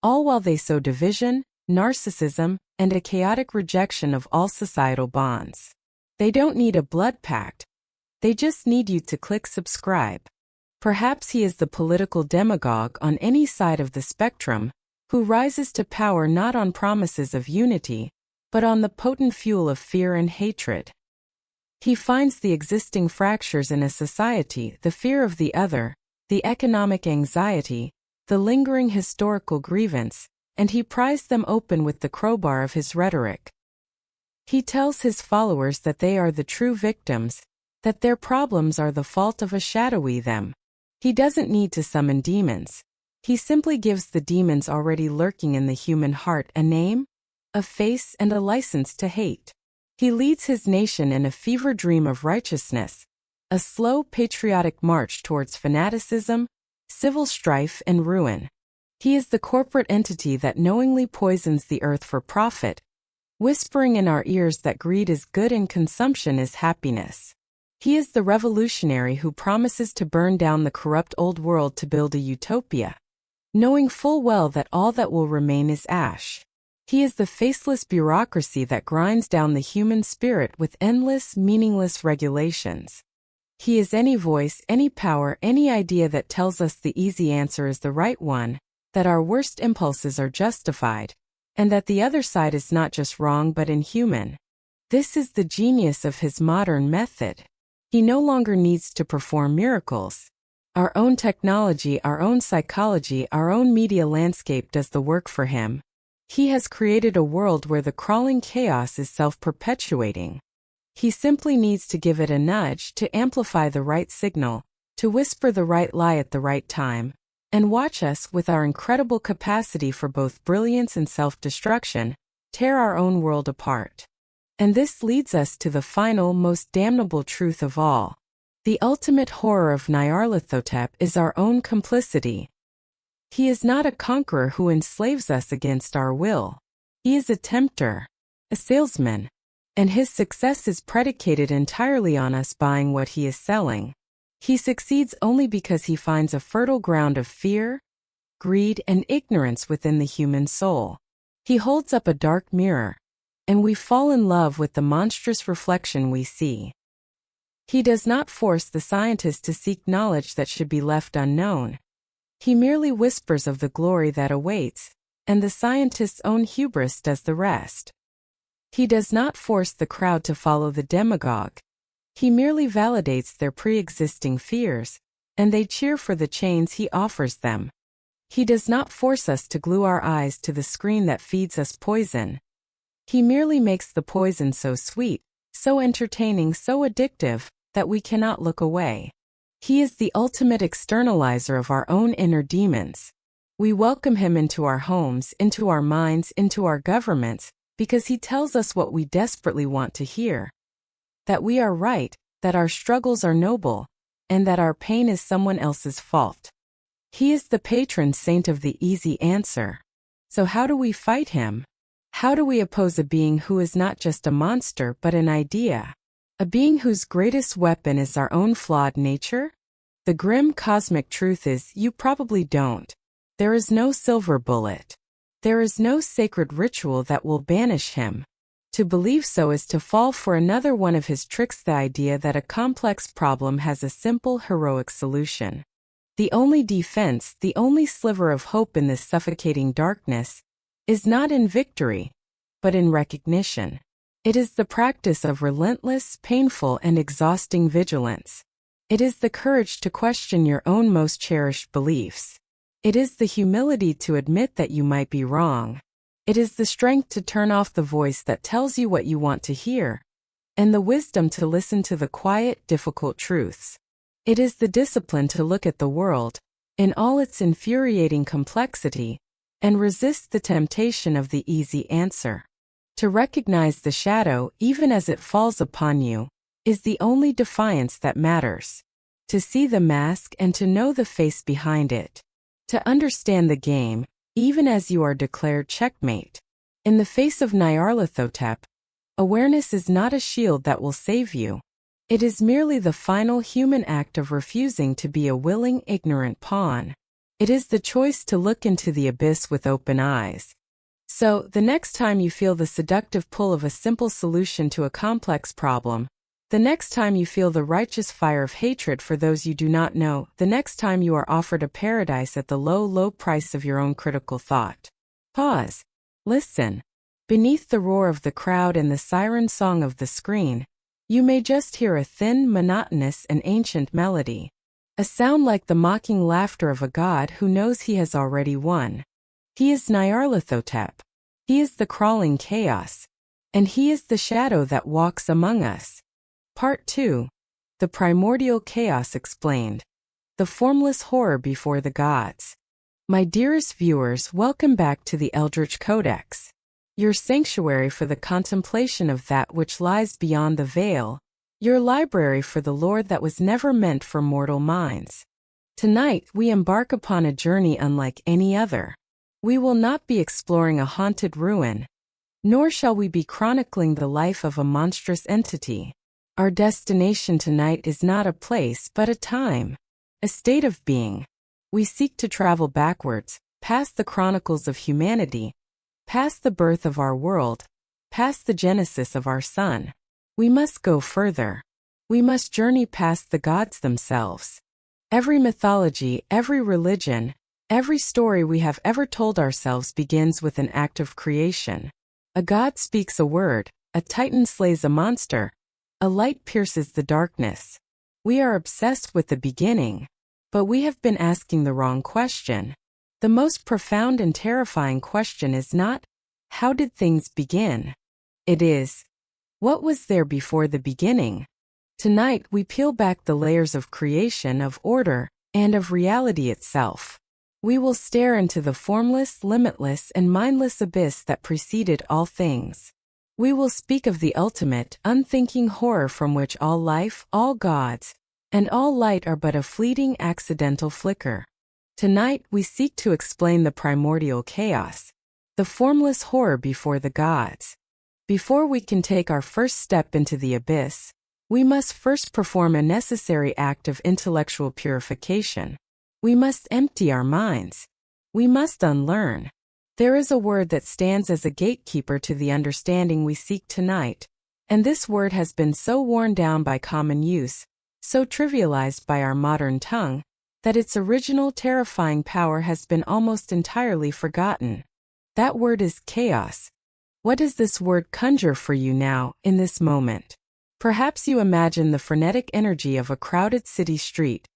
all while they sow division, narcissism, and a chaotic rejection of all societal bonds. They don't need a blood pact. They just need you to click subscribe. Perhaps he is the political demagogue on any side of the spectrum, who rises to power not on promises of unity, but on the potent fuel of fear and hatred. He finds the existing fractures in a society, the fear of the other, the economic anxiety, the lingering historical grievance, and he pries them open with the crowbar of his rhetoric. He tells his followers that they are the true victims, that their problems are the fault of a shadowy them. He doesn't need to summon demons. He simply gives the demons already lurking in the human heart a name, a face, and a license to hate. He leads his nation in a fever dream of righteousness, a slow patriotic march towards fanaticism, civil strife, and ruin. He is the corporate entity that knowingly poisons the earth for profit, whispering in our ears that greed is good and consumption is happiness. He is the revolutionary who promises to burn down the corrupt old world to build a utopia, knowing full well that all that will remain is ash. He is the faceless bureaucracy that grinds down the human spirit with endless, meaningless regulations. He is any voice, any power, any idea that tells us the easy answer is the right one, that our worst impulses are justified, and that the other side is not just wrong but inhuman. This is the genius of his modern method. He no longer needs to perform miracles. Our own technology, our own psychology, our own media landscape does the work for him. He has created a world where the crawling chaos is self-perpetuating. He simply needs to give it a nudge, to amplify the right signal, to whisper the right lie at the right time, and watch us, with our incredible capacity for both brilliance and self-destruction, tear our own world apart. And this leads us to the final, most damnable truth of all. The ultimate horror of Nyarlathotep is our own complicity. He is not a conqueror who enslaves us against our will. He is a tempter, a salesman, and his success is predicated entirely on us buying what he is selling. He succeeds only because he finds a fertile ground of fear, greed, and ignorance within the human soul. He holds up a dark mirror, and we fall in love with the monstrous reflection we see. He does not force the scientist to seek knowledge that should be left unknown. He merely whispers of the glory that awaits, and the scientist's own hubris does the rest. He does not force the crowd to follow the demagogue. He merely validates their pre-existing fears, and they cheer for the chains he offers them. He does not force us to glue our eyes to the screen that feeds us poison. He merely makes the poison so sweet, so entertaining, so addictive, that we cannot look away. He is the ultimate externalizer of our own inner demons. We welcome him into our homes, into our minds, into our governments, because he tells us what we desperately want to hear. That we are right, that our struggles are noble, and that our pain is someone else's fault. He is the patron saint of the easy answer. So how do we fight him? How do we oppose a being who is not just a monster but an idea? A being whose greatest weapon is our own flawed nature? The grim cosmic truth is, you probably don't. There is no silver bullet. There is no sacred ritual that will banish him. To believe so is to fall for another one of his tricks, the idea that a complex problem has a simple, heroic solution. The only defense, the only sliver of hope in this suffocating darkness, is not in victory, but in recognition. It is the practice of relentless, painful, and exhausting vigilance. It is the courage to question your own most cherished beliefs. It is the humility to admit that you might be wrong. It is the strength to turn off the voice that tells you what you want to hear, and the wisdom to listen to the quiet, difficult truths. It is the discipline to look at the world, in all its infuriating complexity, and resist the temptation of the easy answer. To recognize the shadow, even as it falls upon you, is the only defiance that matters. To see the mask and to know the face behind it. To understand the game, even as you are declared checkmate. In the face of Nyarlathotep, awareness is not a shield that will save you. It is merely the final human act of refusing to be a willing, ignorant pawn. It is the choice to look into the abyss with open eyes. So, the next time you feel the seductive pull of a simple solution to a complex problem, the next time you feel the righteous fire of hatred for those you do not know, the next time you are offered a paradise at the low, low price of your own critical thought, pause. Listen. Beneath the roar of the crowd and the siren song of the screen, you may just hear a thin, monotonous, and ancient melody. A sound like the mocking laughter of a god who knows he has already won. He is Nyarlathotep. He is the crawling chaos. And he is the shadow that walks among us. Part 2. The Primordial Chaos Explained. The Formless Horror Before the Gods. My dearest viewers, welcome back to the Eldritch Codex, your sanctuary for the contemplation of that which lies beyond the veil, your library for the lore that was never meant for mortal minds. Tonight we embark upon a journey unlike any other. We will not be exploring a haunted ruin, nor shall we be chronicling the life of a monstrous entity. Our destination tonight is not a place but a time, a state of being. We seek to travel backwards, past the chronicles of humanity, past the birth of our world, past the genesis of our sun. We must go further. We must journey past the gods themselves. Every mythology, every religion, every story we have ever told ourselves begins with an act of creation. A god speaks a word, a titan slays a monster, a light pierces the darkness. We are obsessed with the beginning, but we have been asking the wrong question. The most profound and terrifying question is not, how did things begin? It is, what was there before the beginning? Tonight we peel back the layers of creation, of order, and of reality itself. We will stare into the formless, limitless, and mindless abyss that preceded all things. We will speak of the ultimate, unthinking horror from which all life, all gods, and all light are but a fleeting, accidental flicker. Tonight we seek to explain the primordial chaos, the formless horror before the gods. Before we can take our first step into the abyss, we must first perform a necessary act of intellectual purification. We must empty our minds. We must unlearn. There is a word that stands as a gatekeeper to the understanding we seek tonight, and this word has been so worn down by common use, so trivialized by our modern tongue, that its original terrifying power has been almost entirely forgotten. That word is chaos. What does this word conjure for you now, in this moment? Perhaps you imagine the frenetic energy of a crowded city street,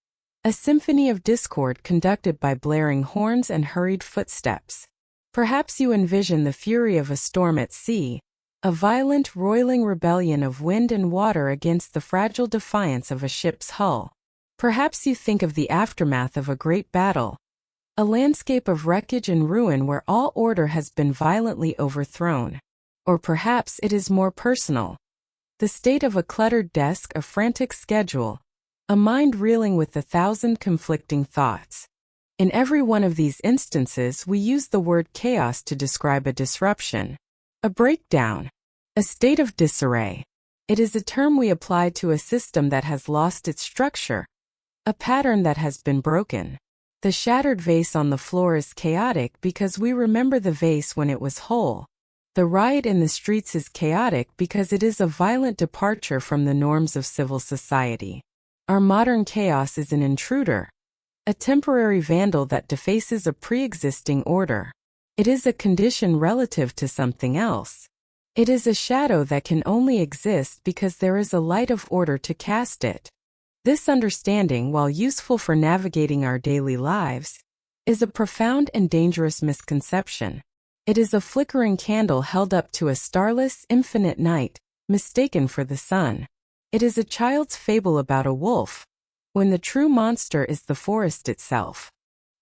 a symphony of discord conducted by blaring horns and hurried footsteps. Perhaps you envision the fury of a storm at sea, a violent, roiling rebellion of wind and water against the fragile defiance of a ship's hull. Perhaps you think of the aftermath of a great battle, a landscape of wreckage and ruin where all order has been violently overthrown. Or perhaps it is more personal. The state of a cluttered desk, a frantic schedule, a mind reeling with 1,000 conflicting thoughts. In every one of these instances we use the word chaos to describe a disruption, a breakdown, a state of disarray. It is a term we apply to a system that has lost its structure, a pattern that has been broken. The shattered vase on the floor is chaotic because we remember the vase when it was whole. The riot in the streets is chaotic because it is a violent departure from the norms of civil society. Our modern chaos is an intruder, a temporary vandal that defaces a pre-existing order. It is a condition relative to something else. It is a shadow that can only exist because there is a light of order to cast it. This understanding, while useful for navigating our daily lives, is a profound and dangerous misconception. It is a flickering candle held up to a starless, infinite night, mistaken for the sun. It is a child's fable about a wolf, when the true monster is the forest itself.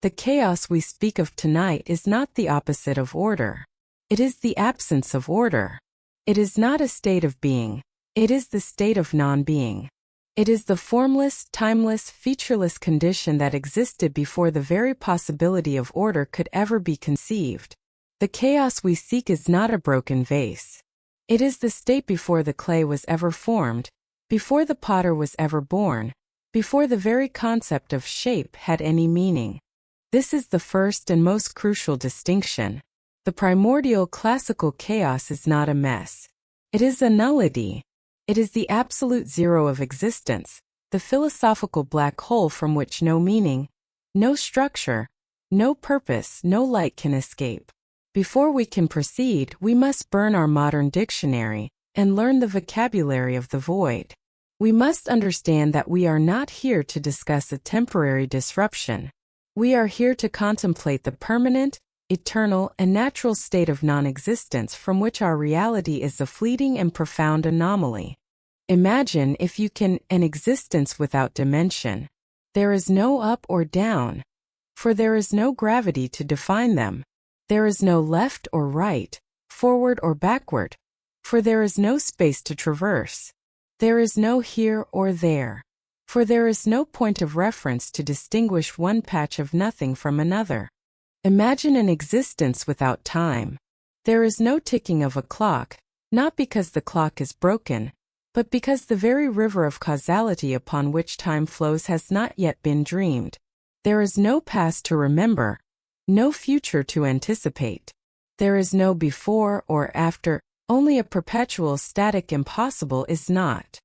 The chaos we speak of tonight is not the opposite of order. It is the absence of order. It is not a state of being. It is the state of non-being. It is the formless, timeless, featureless condition that existed before the very possibility of order could ever be conceived. The chaos we seek is not a broken vase. It is the state before the clay was ever formed, before the potter was ever born, before the very concept of shape had any meaning. This is the first and most crucial distinction. The primordial classical chaos is not a mess. It is a nullity. It is the absolute zero of existence, the philosophical black hole from which no meaning, no structure, no purpose, no light can escape. Before we can proceed, we must burn our modern dictionary and learn the vocabulary of the void. We must understand that we are not here to discuss a temporary disruption. We are here to contemplate the permanent, eternal, and natural state of non-existence from which our reality is a fleeting and profound anomaly. Imagine, if you can, an existence without dimension. There is no up or down, for there is no gravity to define them. There is no left or right, forward or backward, for there is no space to traverse. There is no here or there, for there is no point of reference to distinguish one patch of nothing from another. Imagine an existence without time. There is no ticking of a clock, not because the clock is broken, but because the very river of causality upon which time flows has not yet been dreamed. There is no past to remember, no future to anticipate. There is no before or after, only a perpetual static impossible is not.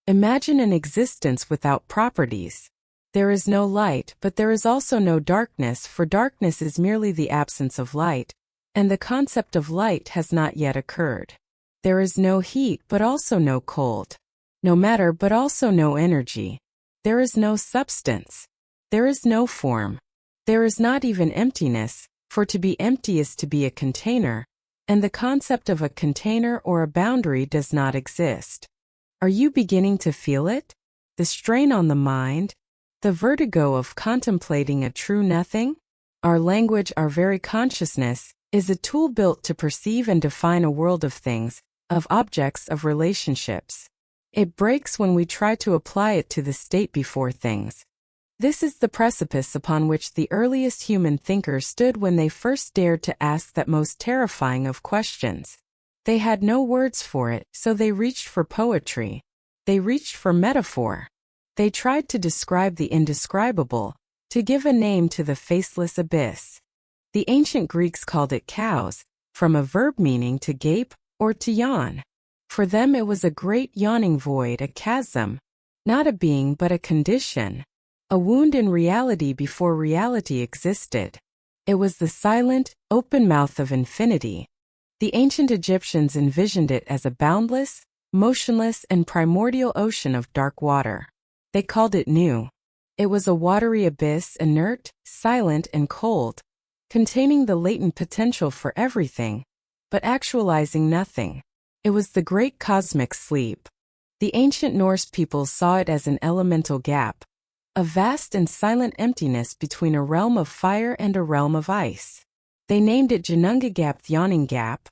Imagine an existence without properties. There is no light, but there is also no darkness, for darkness is merely the absence of light, and the concept of light has not yet occurred. There is no heat, but also no cold. No matter, but also no energy. There is no substance. There is no form. There is not even emptiness, for to be empty is to be a container, and the concept of a container or a boundary does not exist. Are you beginning to feel it? The strain on the mind? The vertigo of contemplating a true nothing? Our language, our very consciousness, is a tool built to perceive and define a world of things, of objects, of relationships. It breaks when we try to apply it to the state before things. This is the precipice upon which the earliest human thinkers stood when they first dared to ask that most terrifying of questions. They had no words for it, so they reached for poetry. They reached for metaphor. They tried to describe the indescribable, to give a name to the faceless abyss. The ancient Greeks called it chaos, from a verb meaning to gape or to yawn. For them it was a great yawning void, a chasm, not a being but a condition, a wound in reality before reality existed. It was the silent, open mouth of infinity. The ancient Egyptians envisioned it as a boundless, motionless, and primordial ocean of dark water. They called it Nu. It was a watery abyss, inert, silent, and cold, containing the latent potential for everything, but actualizing nothing. It was the great cosmic sleep. The ancient Norse peoples saw it as an elemental gap, a vast and silent emptiness between a realm of fire and a realm of ice. They named it Ginnungagap, the yawning gap,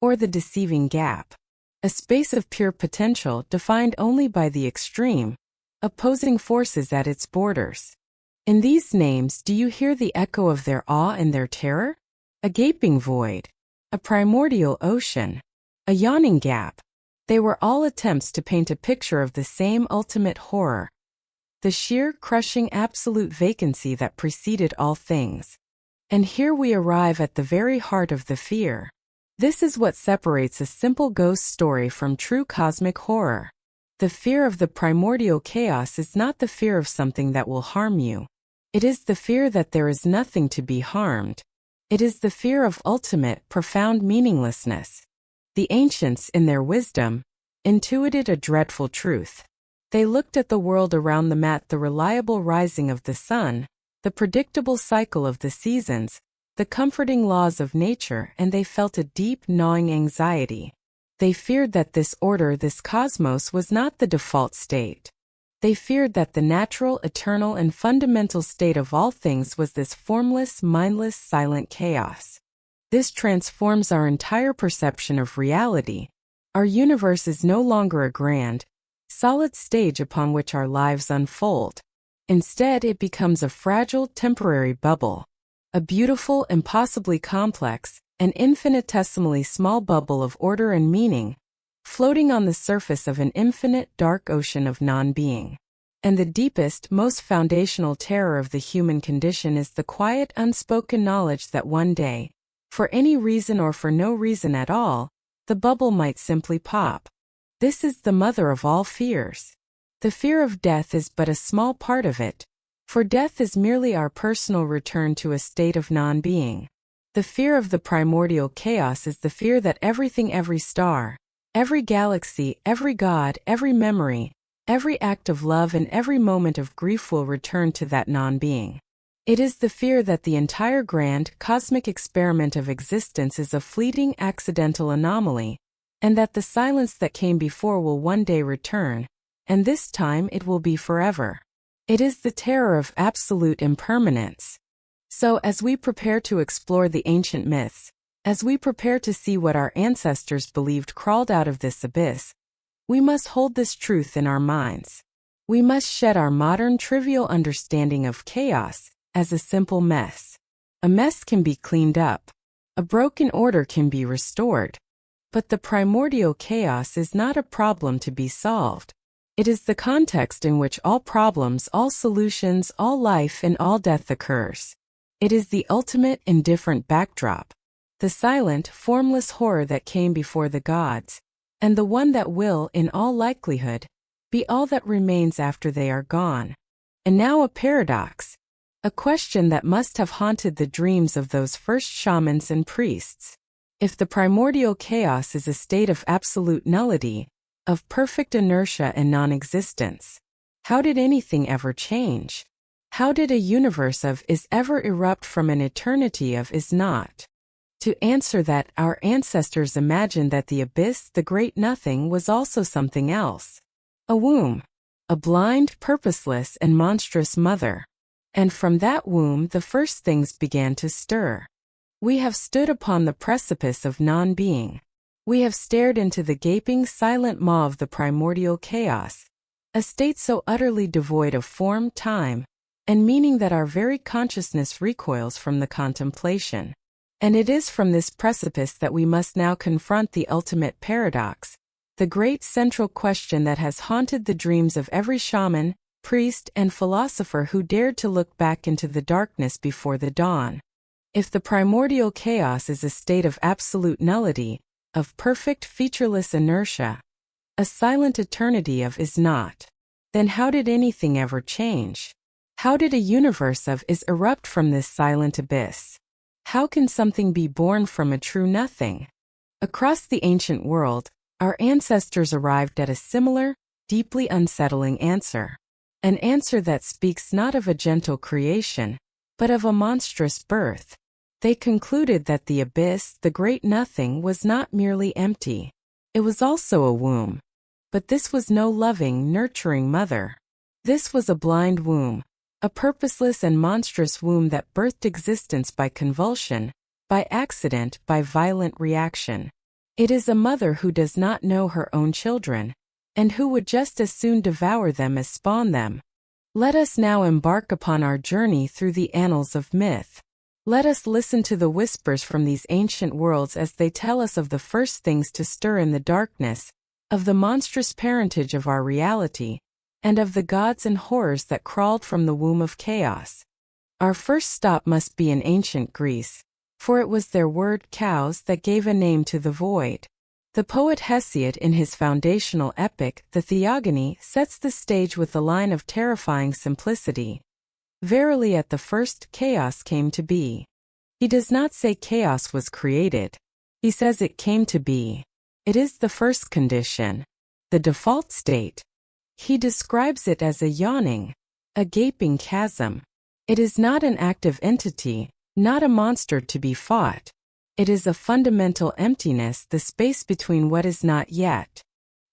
or the deceiving gap, a space of pure potential defined only by the extreme, opposing forces at its borders. In these names, do you hear the echo of their awe and their terror? A gaping void, a primordial ocean, a yawning gap. They were all attempts to paint a picture of the same ultimate horror, the sheer, crushing absolute vacancy that preceded all things. And here we arrive at the very heart of the fear. This is what separates a simple ghost story from true cosmic horror. The fear of the primordial chaos is not the fear of something that will harm you. It is the fear that there is nothing to be harmed. It is the fear of ultimate, profound meaninglessness. The ancients, in their wisdom, intuited a dreadful truth. They looked at the world around them, at the reliable rising of the sun, the predictable cycle of the seasons, the comforting laws of nature, and they felt a deep, gnawing anxiety. They feared that this order, this cosmos, was not the default state. They feared that the natural, eternal, and fundamental state of all things was this formless, mindless, silent chaos. This transforms our entire perception of reality. Our universe is no longer a grand, solid stage upon which our lives unfold. Instead, it becomes a fragile, temporary bubble. A beautiful, impossibly complex, an infinitesimally small bubble of order and meaning, floating on the surface of an infinite, dark ocean of non-being. And the deepest, most foundational terror of the human condition is the quiet, unspoken knowledge that one day, for any reason or for no reason at all, the bubble might simply pop. This is the mother of all fears. The fear of death is but a small part of it, for death is merely our personal return to a state of non-being. The fear of the primordial chaos is the fear that everything, every star, every galaxy, every god, every memory, every act of love, and every moment of grief will return to that non-being. It is the fear that the entire grand, cosmic experiment of existence is a fleeting, accidental anomaly, and that the silence that came before will one day return, and this time it will be forever. It is the terror of absolute impermanence. So, as we prepare to explore the ancient myths, as we prepare to see what our ancestors believed crawled out of this abyss, we must hold this truth in our minds. We must shed our modern trivial understanding of chaos as a simple mess. A mess can be cleaned up. A broken order can be restored. But the primordial chaos is not a problem to be solved. It is the context in which all problems, all solutions, all life, and all death occurs. It is the ultimate indifferent backdrop, the silent, formless horror that came before the gods, and the one that will, in all likelihood, be all that remains after they are gone. And now a paradox, a question that must have haunted the dreams of those first shamans and priests. If the primordial chaos is a state of absolute nullity, of perfect inertia and non-existence, how did anything ever change? How did a universe of is ever erupt from an eternity of is not? To answer that, our ancestors imagined that the abyss, the great nothing, was also something else. A womb. A blind, purposeless, and monstrous mother. And from that womb the first things began to stir. We have stood upon the precipice of non-being. We have stared into the gaping, silent maw of the primordial chaos, a state so utterly devoid of form, time, and meaning that our very consciousness recoils from the contemplation. And it is from this precipice that we must now confront the ultimate paradox, the great central question that has haunted the dreams of every shaman, priest, and philosopher who dared to look back into the darkness before the dawn. If the primordial chaos is a state of absolute nullity, of perfect featureless inertia, a silent eternity of is not, then how did anything ever change? How did a universe of is erupt from this silent abyss? How can something be born from a true nothing? Across the ancient world, our ancestors arrived at a similar, deeply unsettling answer. An answer that speaks not of a gentle creation, but of a monstrous birth. They concluded that the abyss, the great nothing, was not merely empty. It was also a womb. But this was no loving, nurturing mother. This was a blind womb, a purposeless and monstrous womb that birthed existence by convulsion, by accident, by violent reaction. It is a mother who does not know her own children, and who would just as soon devour them as spawn them. Let us now embark upon our journey through the annals of myth. Let us listen to the whispers from these ancient worlds as they tell us of the first things to stir in the darkness, of the monstrous parentage of our reality, and of the gods and horrors that crawled from the womb of chaos. Our first stop must be in ancient Greece, for it was their word chaos that gave a name to the void. The poet Hesiod in his foundational epic, the Theogony, sets the stage with a line of terrifying simplicity. Verily at the first chaos came to be. He does not say chaos was created. He says it came to be. It is the first condition, the default state. He describes it as a yawning, a gaping chasm. It is not an active entity, not a monster to be fought. It is a fundamental emptiness, the space between what is not yet.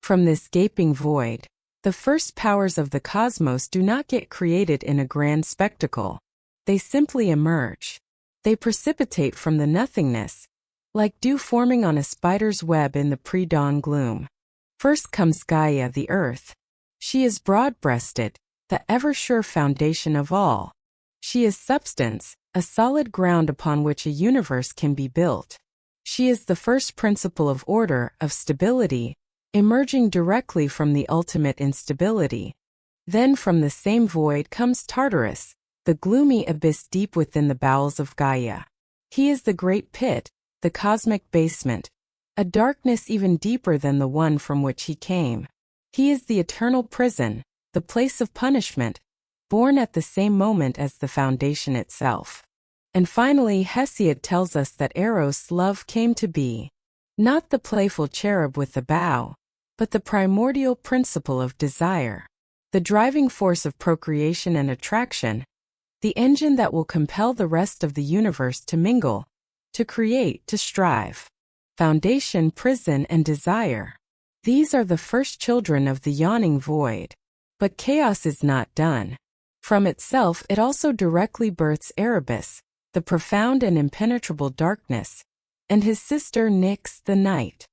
From this gaping void, the first powers of the cosmos do not get created in a grand spectacle. They simply emerge. They precipitate from the nothingness, like dew forming on a spider's web in the pre-dawn gloom. First comes Gaia, the earth. She is broad-breasted, the ever-sure foundation of all. She is substance, a solid ground upon which a universe can be built. She is the first principle of order, of stability, emerging directly from the ultimate instability. Then from the same void comes Tartarus, the gloomy abyss deep within the bowels of Gaia. He is the great pit, the cosmic basement, a darkness even deeper than the one from which he came. He is the eternal prison, the place of punishment, born at the same moment as the foundation itself. And finally, Hesiod tells us that Eros, love, came to be. Not the playful cherub with the bow, but the primordial principle of desire, the driving force of procreation and attraction, the engine that will compel the rest of the universe to mingle, to create, to strive. Foundation, prison, and desire. These are the first children of the yawning void. But chaos is not done. From itself it also directly births Erebus, the profound and impenetrable darkness, and his sister Nyx, the night.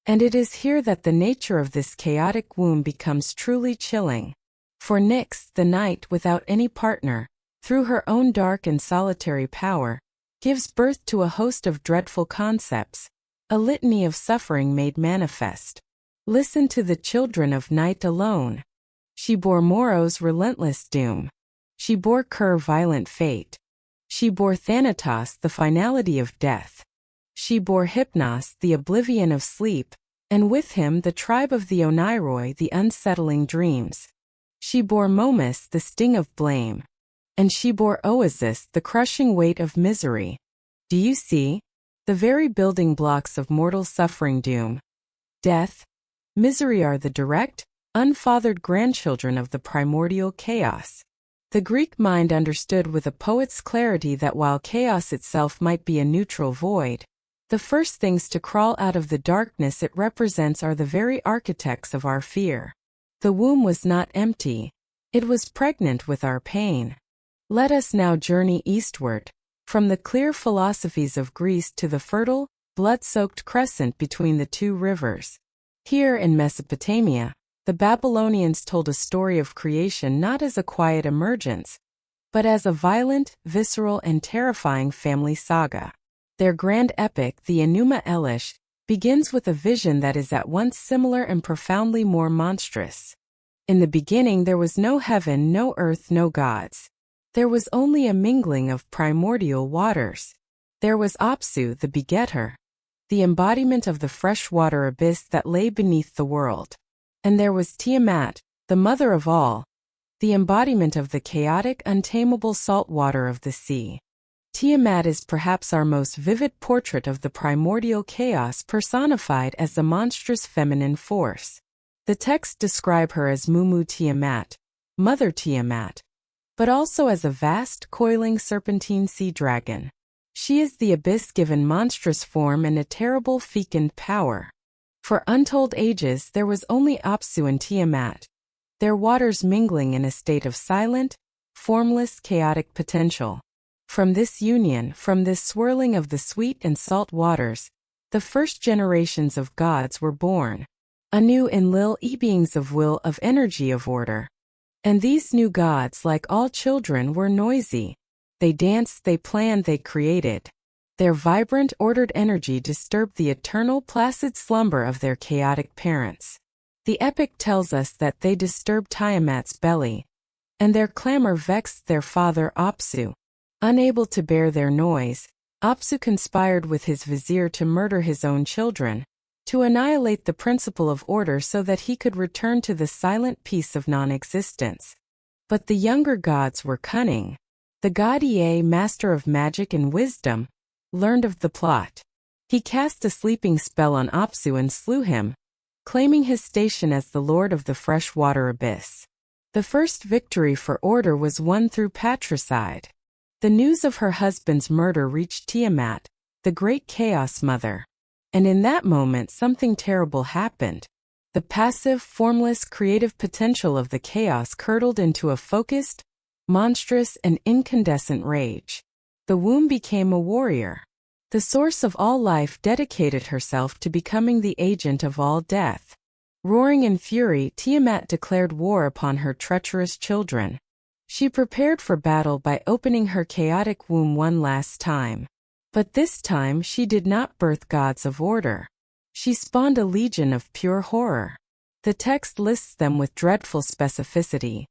And it is here that the nature of this chaotic womb becomes truly chilling. For Nyx, the night, without any partner, through her own dark and solitary power, gives birth to a host of dreadful concepts, a litany of suffering made manifest. Listen to the children of night alone. She bore Moros relentless doom. She bore Ker violent fate. She bore Thanatos the finality of death. She bore Hypnos the oblivion of sleep, and with him the tribe of the Oneiroi the unsettling dreams. She bore Momus the sting of blame. And she bore Oasis the crushing weight of misery. Do you see? The very building blocks of mortal suffering, doom, death, misery are the direct, unfathered grandchildren of the primordial chaos. The Greek mind understood with a poet's clarity that while chaos itself might be a neutral void, the first things to crawl out of the darkness it represents are the very architects of our fear. The womb was not empty. It was pregnant with our pain. Let us now journey eastward, from the clear philosophies of Greece to the fertile, blood-soaked crescent between the two rivers. Here in Mesopotamia, the Babylonians told a story of creation not as a quiet emergence, but as a violent, visceral, and terrifying family saga. Their grand epic, the Enuma Elish, begins with a vision that is at once similar and profoundly more monstrous. In the beginning there was no heaven, no earth, no gods. There was only a mingling of primordial waters. There was Apsu, the begetter, the embodiment of the freshwater abyss that lay beneath the world. And there was Tiamat, the mother of all, the embodiment of the chaotic, untamable salt water of the sea. Tiamat is perhaps our most vivid portrait of the primordial chaos personified as the monstrous feminine force. The texts describe her as Mumu Tiamat, Mother Tiamat, but also as a vast, coiling serpentine sea dragon. She is the abyss given monstrous form and a terrible fecund power. For untold ages there was only Apsu and Tiamat, their waters mingling in a state of silent, formless, chaotic potential. From this union, from this swirling of the sweet and salt waters, the first generations of gods were born, anew Enlil beings of will, of energy, of order. And these new gods, like all children, were noisy. They danced, they planned, they created. Their vibrant, ordered energy disturbed the eternal, placid slumber of their chaotic parents. The epic tells us that they disturbed Tiamat's belly, and their clamor vexed their father Apsu. Unable to bear their noise, Apsu conspired with his vizier to murder his own children, to annihilate the principle of order so that he could return to the silent peace of non-existence. But the younger gods were cunning. The god Ea, master of magic and wisdom, learned of the plot. He cast a sleeping spell on Apsu and slew him, claiming his station as the lord of the freshwater abyss. The first victory for order was won through patricide. The news of her husband's murder reached Tiamat, the great chaos mother. And in that moment something terrible happened. The passive, formless, creative potential of the chaos curdled into a focused, monstrous, and incandescent rage. The womb became a warrior. The source of all life dedicated herself to becoming the agent of all death. Roaring in fury, Tiamat declared war upon her treacherous children. She prepared for battle by opening her chaotic womb one last time. But this time she did not birth gods of order. She spawned a legion of pure horror. The text lists them with dreadful specificity.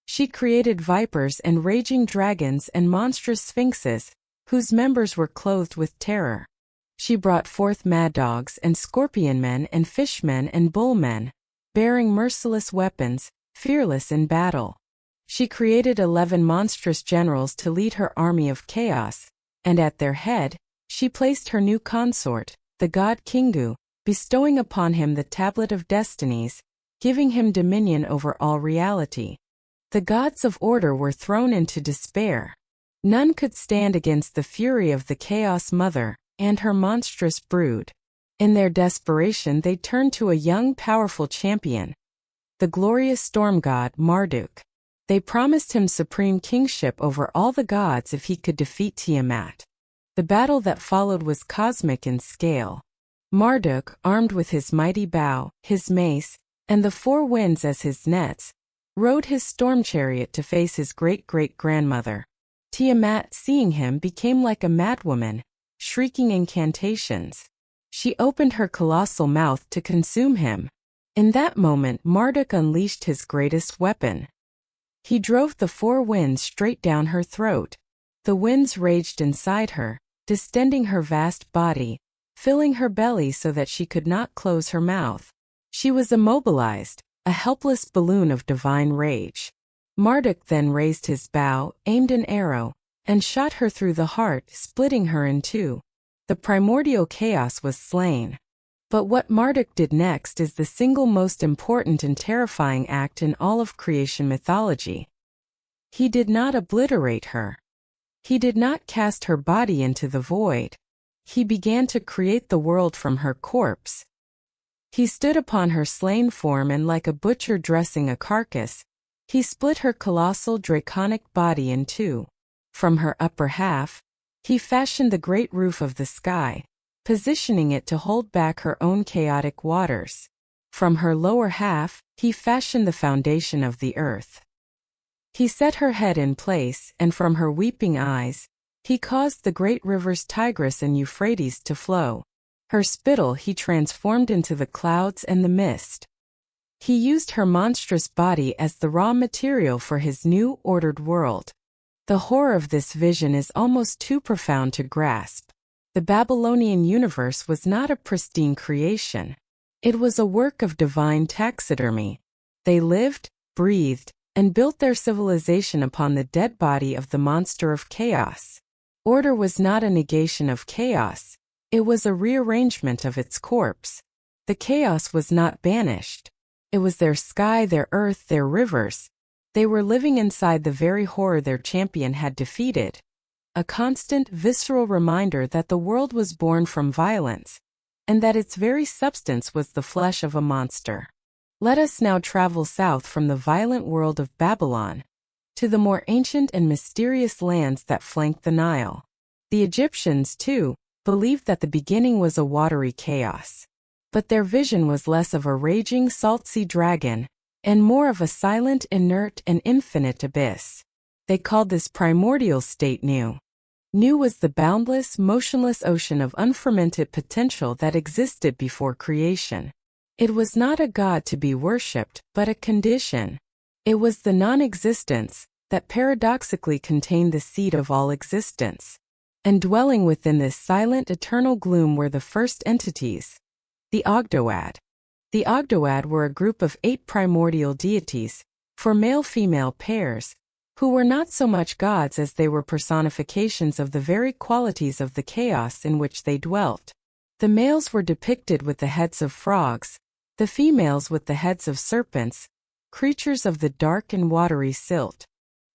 She created vipers and raging dragons and monstrous sphinxes, whose members were clothed with terror. She brought forth mad dogs and scorpion men and fishmen and bullmen, bearing merciless weapons, fearless in battle. She created 11 monstrous generals to lead her army of chaos, and at their head, she placed her new consort, the god Kingu, bestowing upon him the Tablet of Destinies, giving him dominion over all reality. The gods of order were thrown into despair. None could stand against the fury of the Chaos Mother and her monstrous brood. In their desperation they turned to a young powerful champion, the glorious storm god Marduk. They promised him supreme kingship over all the gods if he could defeat Tiamat. The battle that followed was cosmic in scale. Marduk, armed with his mighty bow, his mace, and the 4 winds as his nets, rode his storm chariot to face his great-great-grandmother. Tiamat, seeing him, became like a madwoman, shrieking incantations. She opened her colossal mouth to consume him. In that moment Marduk unleashed his greatest weapon. He drove the 4 winds straight down her throat. The winds raged inside her, distending her vast body, filling her belly so that she could not close her mouth. She was immobilized, a helpless balloon of divine rage. Marduk then raised his bow, aimed an arrow, and shot her through the heart, splitting her in 2. The primordial chaos was slain. But what Marduk did next is the single most important and terrifying act in all of creation mythology. He did not obliterate her. He did not cast her body into the void. He began to create the world from her corpse. He stood upon her slain form and like a butcher dressing a carcass, he split her colossal draconic body in 2. From her upper half, he fashioned the great roof of the sky, positioning it to hold back her own chaotic waters. From her lower half, he fashioned the foundation of the earth. He set her head in place, and from her weeping eyes, he caused the great rivers Tigris and Euphrates to flow. Her spittle he transformed into the clouds and the mist. He used her monstrous body as the raw material for his new, ordered world. The horror of this vision is almost too profound to grasp. The Babylonian universe was not a pristine creation. It was a work of divine taxidermy. They lived, breathed, and built their civilization upon the dead body of the monster of chaos. Order was not a negation of chaos. It was a rearrangement of its corpse. The chaos was not banished. It was their sky, their earth, their rivers. They were living inside the very horror their champion had defeated. A constant, visceral reminder that the world was born from violence, and that its very substance was the flesh of a monster. Let us now travel south from the violent world of Babylon to the more ancient and mysterious lands that flank the Nile. The Egyptians, too, believed that the beginning was a watery chaos. But their vision was less of a raging salt sea dragon, and more of a silent, inert, and infinite abyss. They called this primordial state Nu. Nu was the boundless, motionless ocean of unfermented potential that existed before creation. It was not a god to be worshipped, but a condition. It was the non-existence that paradoxically contained the seed of all existence. And dwelling within this silent eternal gloom were the first entities, the Ogdoad. The Ogdoad were a group of 8 primordial deities, for male-female pairs, who were not so much gods as they were personifications of the very qualities of the chaos in which they dwelt. The males were depicted with the heads of frogs, the females with the heads of serpents, creatures of the dark and watery silt.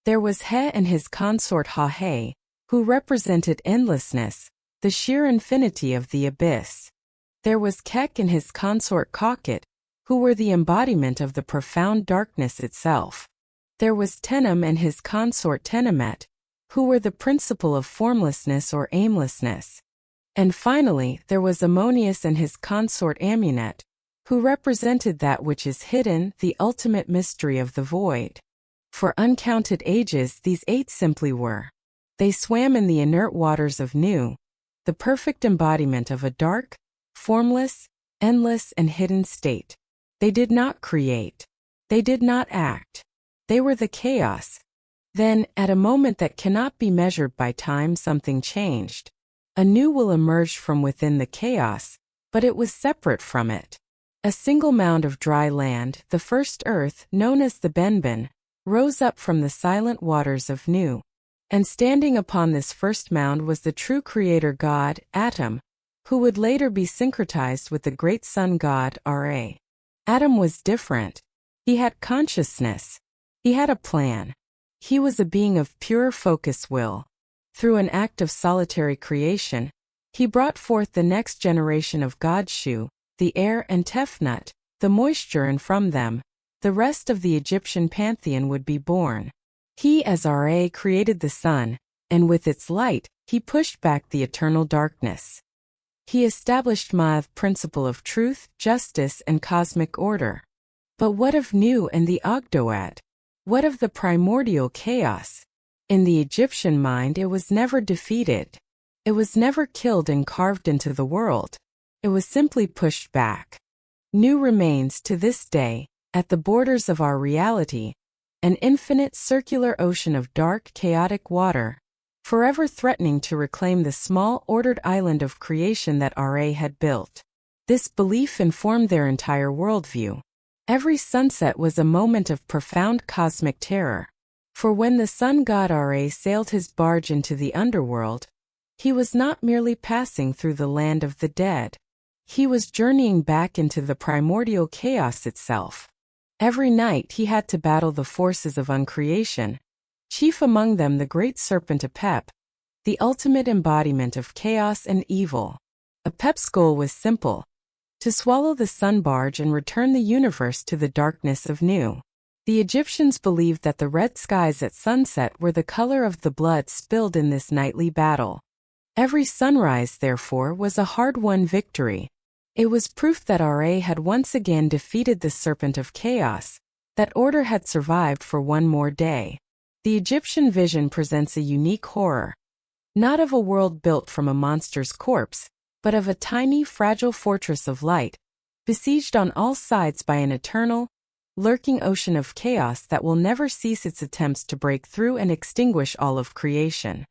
There was He and his consort Ha-He, who represented endlessness, the sheer infinity of the abyss. There was Kek and his consort Kakit, who were the embodiment of the profound darkness itself. There was Tenem and his consort Tenemet, who were the principle of formlessness or aimlessness. And finally, there was Ammonius and his consort Amunet, who represented that which is hidden, the ultimate mystery of the void. For uncounted ages these 8 simply were. They swam in the inert waters of Nu, the perfect embodiment of a dark, formless, endless and hidden state. They did not create. They did not act. They were the chaos. Then, at a moment that cannot be measured by time, something changed. A Nu will emerge from within the chaos, but it was separate from it. A single mound of dry land, the first earth, known as the Benben, rose up from the silent waters of Nu. And standing upon this first mound was the true creator god, Atum, who would later be syncretized with the great sun god, Ra. Atum was different. He had consciousness. He had a plan. He was a being of pure focus will. Through an act of solitary creation, he brought forth the next generation of Godshu, the air and Tefnut, the moisture, and from them, the rest of the Egyptian pantheon would be born. He as Ra created the sun, and with its light, he pushed back the eternal darkness. He established Ma'av principle of truth, justice, and cosmic order. But what of Nu and the Ogdoad? What of the primordial chaos? In the Egyptian mind it was never defeated. It was never killed and carved into the world. It was simply pushed back. Nu remains to this day, at the borders of our reality, an infinite circular ocean of dark, chaotic water, forever threatening to reclaim the small, ordered island of creation that Ra had built. This belief informed their entire worldview. Every sunset was a moment of profound cosmic terror. For when the sun god Ra sailed his barge into the underworld, he was not merely passing through the land of the dead. He was journeying back into the primordial chaos itself. Every night he had to battle the forces of uncreation, chief among them the great serpent Apep, the ultimate embodiment of chaos and evil. Apep's goal was simple: to swallow the sun barge and return the universe to the darkness of Nu. The Egyptians believed that the red skies at sunset were the color of the blood spilled in this nightly battle. Every sunrise, therefore, was a hard-won victory. It was proof that Ra had once again defeated the serpent of chaos, that order had survived for one more day. The Egyptian vision presents a unique horror, not of a world built from a monster's corpse, but of a tiny, fragile fortress of light, besieged on all sides by an eternal, lurking ocean of chaos that will never cease its attempts to break through and extinguish all of creation.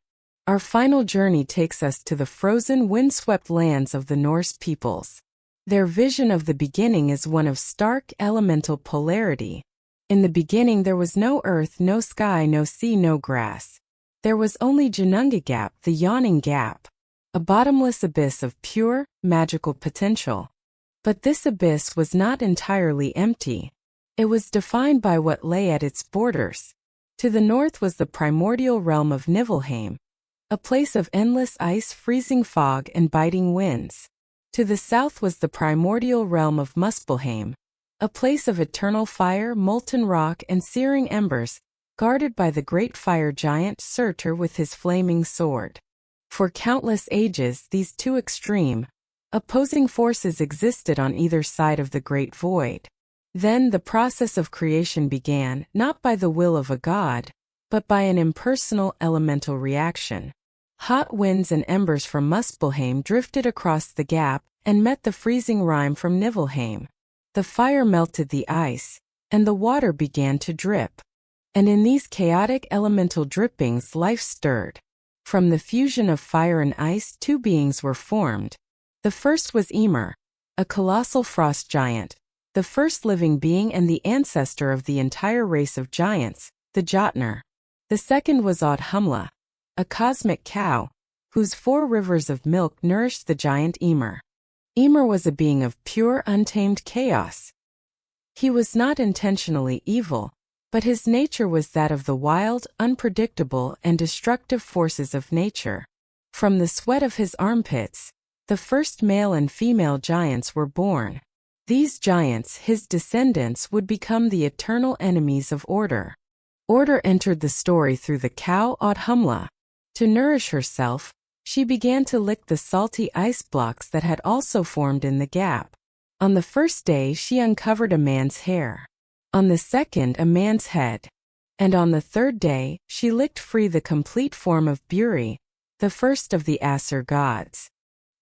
Our final journey takes us to the frozen, windswept lands of the Norse peoples. Their vision of the beginning is one of stark, elemental polarity. In the beginning there was no earth, no sky, no sea, no grass. There was only Ginnungagap, the yawning gap, a bottomless abyss of pure, magical potential. But this abyss was not entirely empty. It was defined by what lay at its borders. To the north was the primordial realm of Niflheim, a place of endless ice, freezing fog, and biting winds. To the south was the primordial realm of Muspelheim, a place of eternal fire, molten rock, and searing embers, guarded by the great fire giant Surtur with his flaming sword. For countless ages, these two extreme, opposing forces existed on either side of the great void. Then the process of creation began, not by the will of a god, but by an impersonal elemental reaction. Hot winds and embers from Muspelheim drifted across the gap and met the freezing rime from Niflheim. The fire melted the ice, and the water began to drip. And in these chaotic elemental drippings life stirred. From the fusion of fire and ice, two beings were formed. The first was Ymir, a colossal frost giant, the first living being and the ancestor of the entire race of giants, the Jotnar. The second was Audhumla, a cosmic cow, whose 4 rivers of milk nourished the giant Ymir. Ymir was a being of pure, untamed chaos. He was not intentionally evil, but his nature was that of the wild, unpredictable, and destructive forces of nature. From the sweat of his armpits, the first male and female giants were born. These giants, his descendants, would become the eternal enemies of order. Order entered the story through the cow Audhumla. To nourish herself, she began to lick the salty ice blocks that had also formed in the gap. On the first day she uncovered a man's hair. On the second a man's head. And on the third day she licked free the complete form of Buri, the first of the Aesir gods.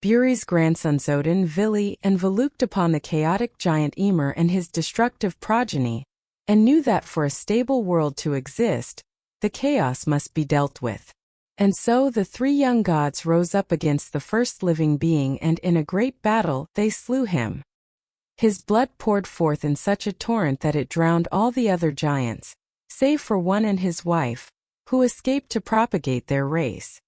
Buri's grandsons Odin, Vili, and Vel looked upon the chaotic giant Ymir and his destructive progeny, and knew that for a stable world to exist, the chaos must be dealt with. And so the 3 young gods rose up against the first living being, and in a great battle they slew him. His blood poured forth in such a torrent that it drowned all the other giants, save for one and his wife, who escaped to propagate their race.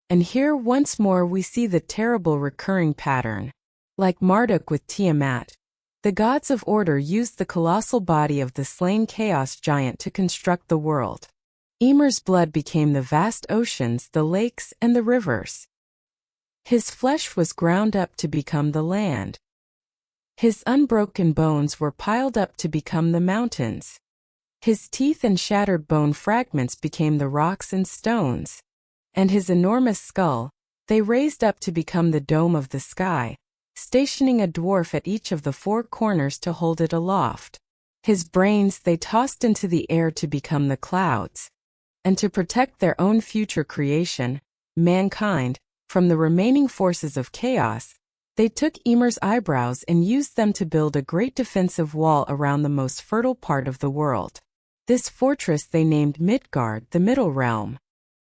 And here once more we see the terrible recurring pattern. Like Marduk with Tiamat, the gods of order used the colossal body of the slain chaos giant to construct the world. Ymir's blood became the vast oceans, the lakes, and the rivers. His flesh was ground up to become the land. His unbroken bones were piled up to become the mountains. His teeth and shattered bone fragments became the rocks and stones. And his enormous skull, they raised up to become the dome of the sky, stationing a dwarf at each of the 4 corners to hold it aloft. His brains they tossed into the air to become the clouds. And to protect their own future creation, mankind, from the remaining forces of chaos, they took Ymir's eyebrows and used them to build a great defensive wall around the most fertile part of the world. This fortress they named Midgard, the Middle Realm.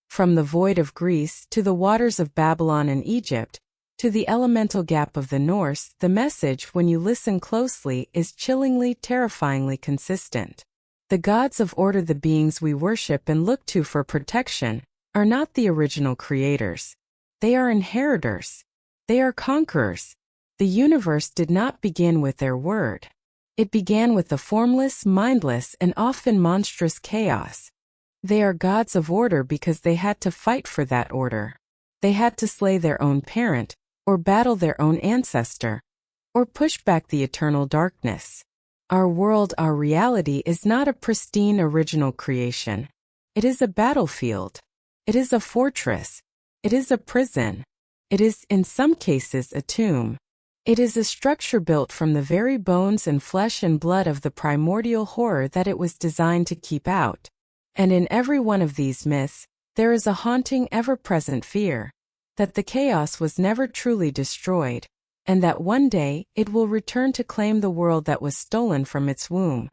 From the void of Greece to the waters of Babylon and Egypt, to the elemental gap of the Norse, the message, when you listen closely, is chillingly, terrifyingly consistent. The gods of order, the beings we worship and look to for protection, are not the original creators. They are inheritors. They are conquerors. The universe did not begin with their word. It began with the formless, mindless, and often monstrous chaos. They are gods of order because they had to fight for that order. They had to slay their own parent, or battle their own ancestor, or push back the eternal darkness. Our world, our reality, is not a pristine original creation. It is a battlefield. It is a fortress. It is a prison. It is, in some cases, a tomb. It is a structure built from the very bones and flesh and blood of the primordial horror that it was designed to keep out. And in every one of these myths, there is a haunting, ever-present fear that the chaos was never truly destroyed, and that one day it will return to claim the world that was stolen from its womb.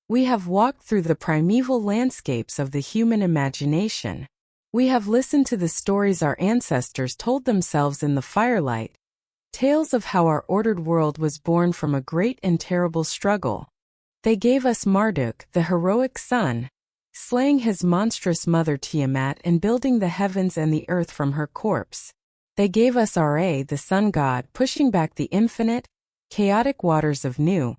We have walked through the primeval landscapes of the human imagination. We have listened to the stories our ancestors told themselves in the firelight, tales of how our ordered world was born from a great and terrible struggle. They gave us Marduk, the heroic son, slaying his monstrous mother Tiamat and building the heavens and the earth from her corpse. They gave us Ra, the sun god, pushing back the infinite, chaotic waters of Nu,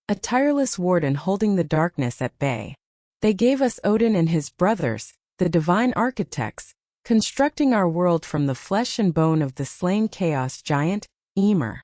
a tireless warden holding the darkness at bay. They gave us Odin and his brothers, the divine architects, constructing our world from the flesh and bone of the slain chaos giant, Ymir.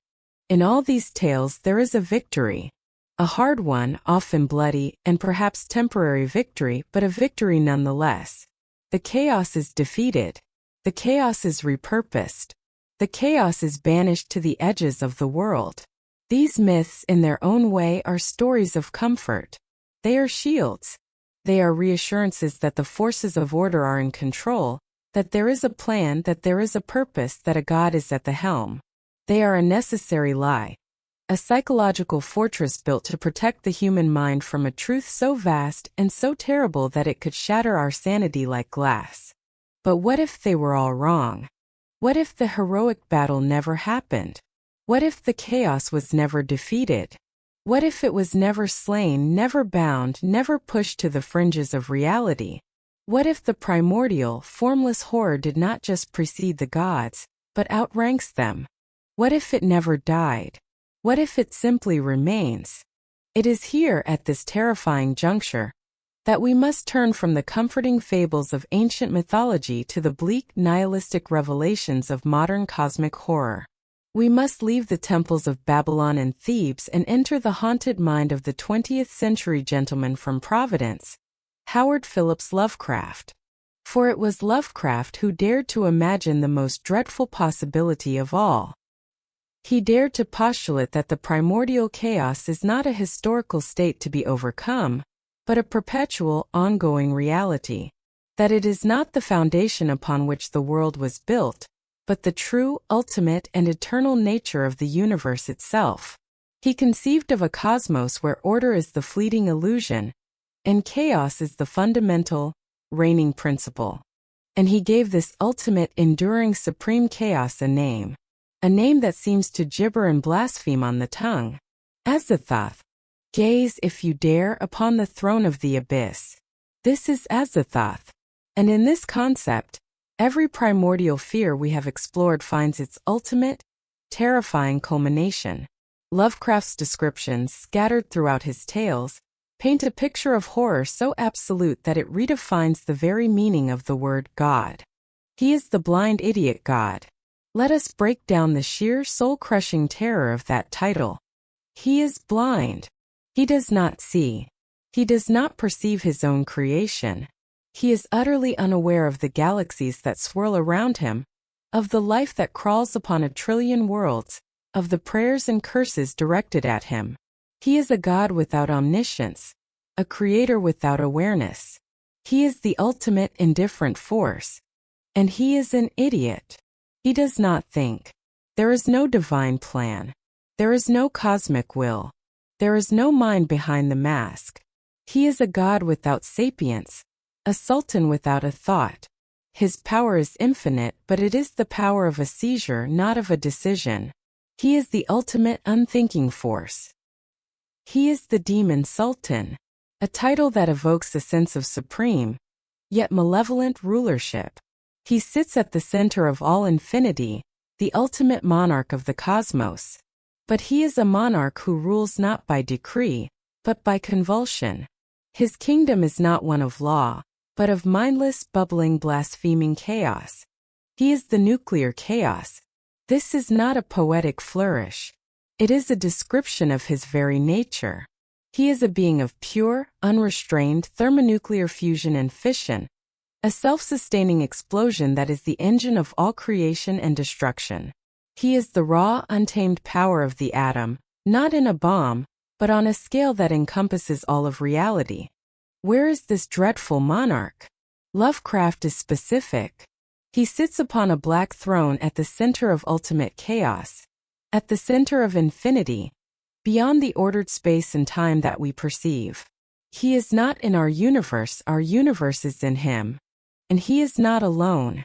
In all these tales there is a victory. A hard one, often bloody, and perhaps temporary victory, but a victory nonetheless. The chaos is defeated. The chaos is repurposed. The chaos is banished to the edges of the world. These myths, in their own way, are stories of comfort. They are shields. They are reassurances that the forces of order are in control, that there is a plan, that there is a purpose, that a God is at the helm. They are a necessary lie. a psychological fortress built to protect the human mind from a truth so vast and so terrible that it could shatter our sanity like glass. But what if they were all wrong? What if the heroic battle never happened? What if the chaos was never defeated? What if it was never slain, never bound, never pushed to the fringes of reality? What if the primordial, formless horror did not just precede the gods, but outranks them? What if it never died? What if it simply remains? It is here, at this terrifying juncture, that we must turn from the comforting fables of ancient mythology to the bleak, nihilistic revelations of modern cosmic horror. We must leave the temples of Babylon and Thebes and enter the haunted mind of the 20th century gentleman from Providence, Howard Phillips Lovecraft. For it was Lovecraft who dared to imagine the most dreadful possibility of all. He dared to postulate that the primordial chaos is not a historical state to be overcome, but a perpetual, ongoing reality. That it is not the foundation upon which the world was built, but the true, ultimate, and eternal nature of the universe itself. He conceived of a cosmos where order is the fleeting illusion, and chaos is the fundamental, reigning principle. And he gave this ultimate, enduring, supreme chaos a name that seems to gibber and blaspheme on the tongue. Azathoth. Gaze, if you dare, upon the throne of the abyss. This is Azathoth. And in this concept, every primordial fear we have explored finds its ultimate, terrifying culmination. Lovecraft's descriptions, scattered throughout his tales, paint a picture of horror so absolute that it redefines the very meaning of the word God. He is the blind idiot God. Let us break down the sheer soul-crushing terror of that title. He is blind. He does not see. He does not perceive his own creation. He is utterly unaware of the galaxies that swirl around him, of the life that crawls upon 1,000,000,000,000 worlds, of the prayers and curses directed at him. He is a God without omniscience, a creator without awareness. He is the ultimate indifferent force. And he is an idiot. He does not think. There is no divine plan. There is no cosmic will. There is no mind behind the mask. He is a God without sapience, a sultan without a thought. His power is infinite, but it is the power of a seizure, not of a decision. He is the ultimate unthinking force. He is the demon sultan, a title that evokes a sense of supreme, yet malevolent rulership. He sits at the center of all infinity, the ultimate monarch of the cosmos. But he is a monarch who rules not by decree, but by convulsion. His kingdom is not one of law, but of mindless, bubbling, blaspheming chaos. He is the nuclear chaos. This is not a poetic flourish. It is a description of his very nature. He is a being of pure, unrestrained thermonuclear fusion and fission, a self-sustaining explosion that is the engine of all creation and destruction. He is the raw, untamed power of the atom, not in a bomb, but on a scale that encompasses all of reality. Where is this dreadful monarch? Lovecraft is specific. He sits upon a black throne at the center of ultimate chaos, at the center of infinity, beyond the ordered space and time that we perceive. He is not in our universe is in him. And he is not alone.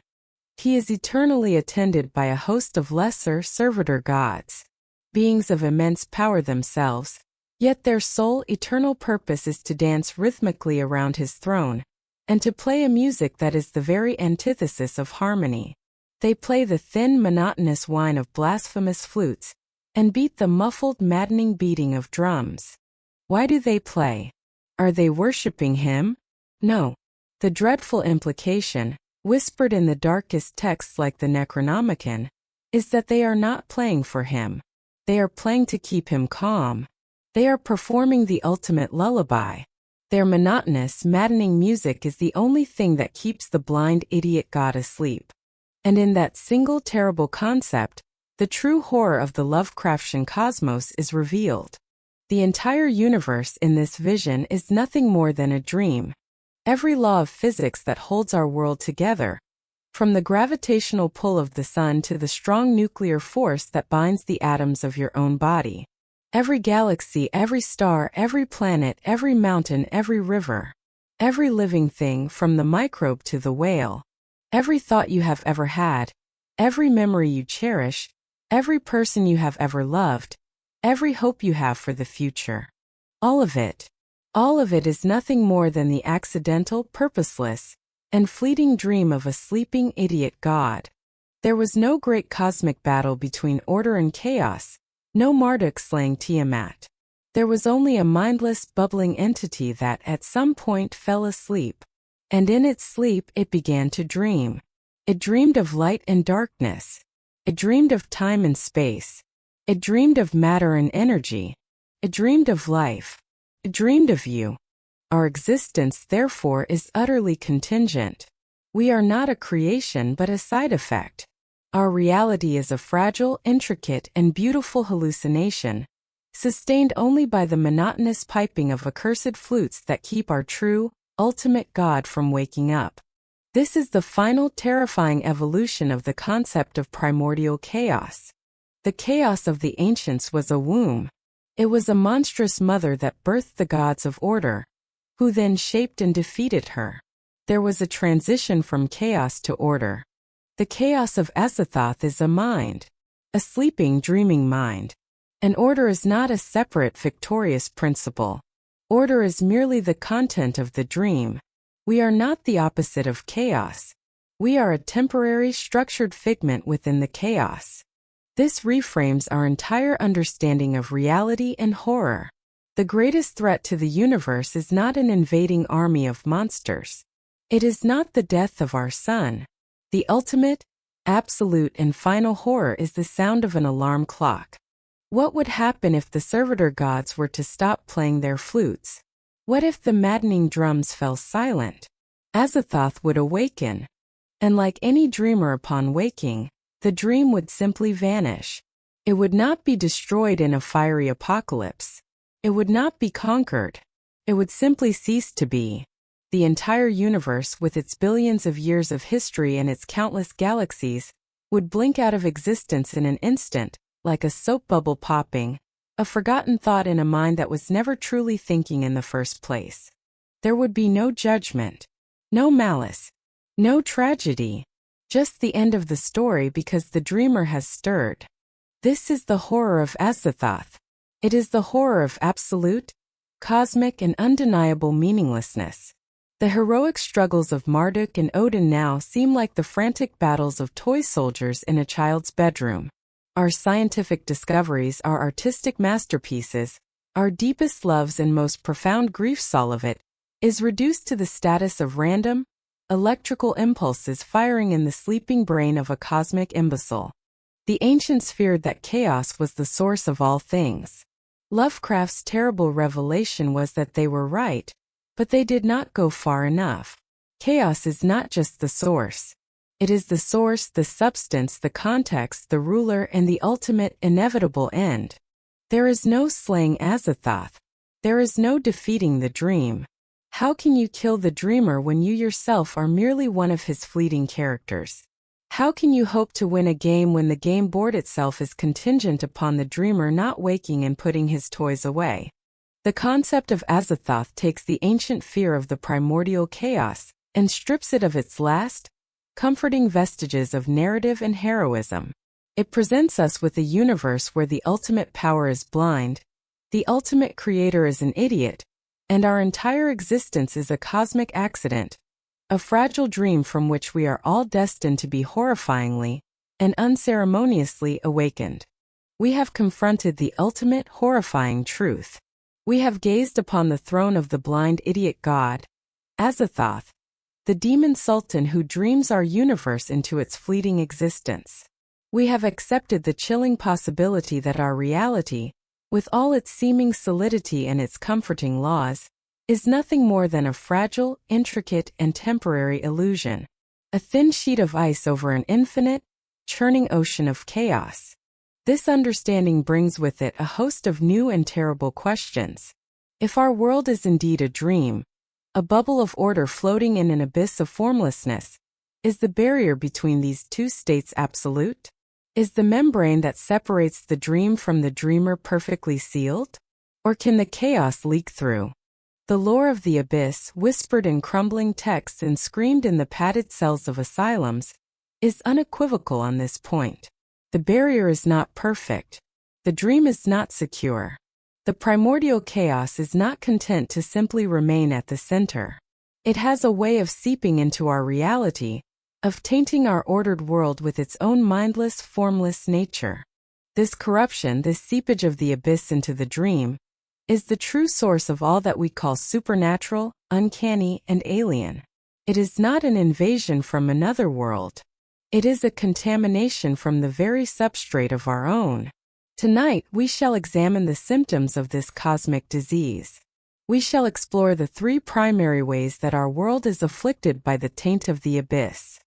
He is eternally attended by a host of lesser, servitor gods, beings of immense power themselves, yet their sole eternal purpose is to dance rhythmically around his throne, and to play a music that is the very antithesis of harmony. They play the thin, monotonous whine of blasphemous flutes, and beat the muffled, maddening beating of drums. Why do they play? Are they worshipping him? No. The dreadful implication, whispered in the darkest texts like the Necronomicon, is that they are not playing for him. They are playing to keep him calm. They are performing the ultimate lullaby. Their monotonous, maddening music is the only thing that keeps the blind idiot god asleep. And in that single terrible concept, the true horror of the Lovecraftian cosmos is revealed. The entire universe in this vision is nothing more than a dream. Every law of physics that holds our world together, from the gravitational pull of the sun to the strong nuclear force that binds the atoms of your own body, Every galaxy, every star, every planet, every mountain, every river. Every living thing from the microbe to the whale. Every thought you have ever had. Every memory you cherish. Every person you have ever loved. Every hope you have for the future. All of it. All of it is nothing more than the accidental, purposeless, and fleeting dream of a sleeping idiot god. There was no great cosmic battle between order and chaos, no Marduk slaying Tiamat. There was only a mindless, bubbling entity that at some point fell asleep. And in its sleep it began to dream. It dreamed of light and darkness. It dreamed of time and space. It dreamed of matter and energy. It dreamed of life. It dreamed of you. Our existence, therefore, is utterly contingent. We are not a creation but a side effect. Our reality is a fragile, intricate, and beautiful hallucination, sustained only by the monotonous piping of accursed flutes that keep our true, ultimate God from waking up. This is the final terrifying evolution of the concept of primordial chaos. The chaos of the ancients was a womb. It was a monstrous mother that birthed the gods of order, who then shaped and defeated her. There was a transition from chaos to order. The chaos of Azathoth is a mind, a sleeping, dreaming mind. And order is not a separate, victorious principle. Order is merely the content of the dream. We are not the opposite of chaos. We are a temporary, structured figment within the chaos. This reframes our entire understanding of reality and horror. The greatest threat to the universe is not an invading army of monsters. It is not the death of our sun. The ultimate, absolute, and final horror is the sound of an alarm clock. What would happen if the servitor gods were to stop playing their flutes? What if the maddening drums fell silent? Azathoth would awaken. And like any dreamer upon waking, the dream would simply vanish. It would not be destroyed in a fiery apocalypse. It would not be conquered. It would simply cease to be. The entire universe, with its billions of years of history and its countless galaxies, would blink out of existence in an instant, like a soap bubble popping, a forgotten thought in a mind that was never truly thinking in the first place. There would be no judgment, no malice, no tragedy, just the end of the story because the dreamer has stirred. This is the horror of Azathoth. It is the horror of absolute, cosmic, and undeniable meaninglessness. The heroic struggles of Marduk and Odin now seem like the frantic battles of toy soldiers in a child's bedroom. Our scientific discoveries are artistic masterpieces. Our deepest loves and most profound griefs, all of it, is reduced to the status of random, electrical impulses firing in the sleeping brain of a cosmic imbecile. The ancients feared that chaos was the source of all things. Lovecraft's terrible revelation was that they were right, but they did not go far enough. Chaos is not just the source. It is the source, the substance, the context, the ruler, and the ultimate, inevitable end. There is no slaying Azathoth. There is no defeating the dream. How can you kill the dreamer when you yourself are merely one of his fleeting characters? How can you hope to win a game when the game board itself is contingent upon the dreamer not waking and putting his toys away? The concept of Azathoth takes the ancient fear of the primordial chaos and strips it of its last, comforting vestiges of narrative and heroism. It presents us with a universe where the ultimate power is blind, the ultimate creator is an idiot, and our entire existence is a cosmic accident, a fragile dream from which we are all destined to be horrifyingly and unceremoniously awakened. We have confronted the ultimate horrifying truth. We have gazed upon the throne of the blind idiot god, Azathoth, the demon sultan who dreams our universe into its fleeting existence. We have accepted the chilling possibility that our reality, with all its seeming solidity and its comforting laws, is nothing more than a fragile, intricate, and temporary illusion, a thin sheet of ice over an infinite, churning ocean of chaos. This understanding brings with it a host of new and terrible questions. If our world is indeed a dream, a bubble of order floating in an abyss of formlessness, is the barrier between these two states absolute? Is the membrane that separates the dream from the dreamer perfectly sealed? Or can the chaos leak through? The lore of the abyss, whispered in crumbling texts and screamed in the padded cells of asylums, is unequivocal on this point. The barrier is not perfect. The dream is not secure. The primordial chaos is not content to simply remain at the center. It has a way of seeping into our reality, of tainting our ordered world with its own mindless, formless nature. This corruption, this seepage of the abyss into the dream, is the true source of all that we call supernatural, uncanny, and alien. It is not an invasion from another world. It is a contamination from the very substrate of our own. Tonight, we shall examine the symptoms of this cosmic disease. We shall explore the three primary ways that our world is afflicted by the taint of the abyss.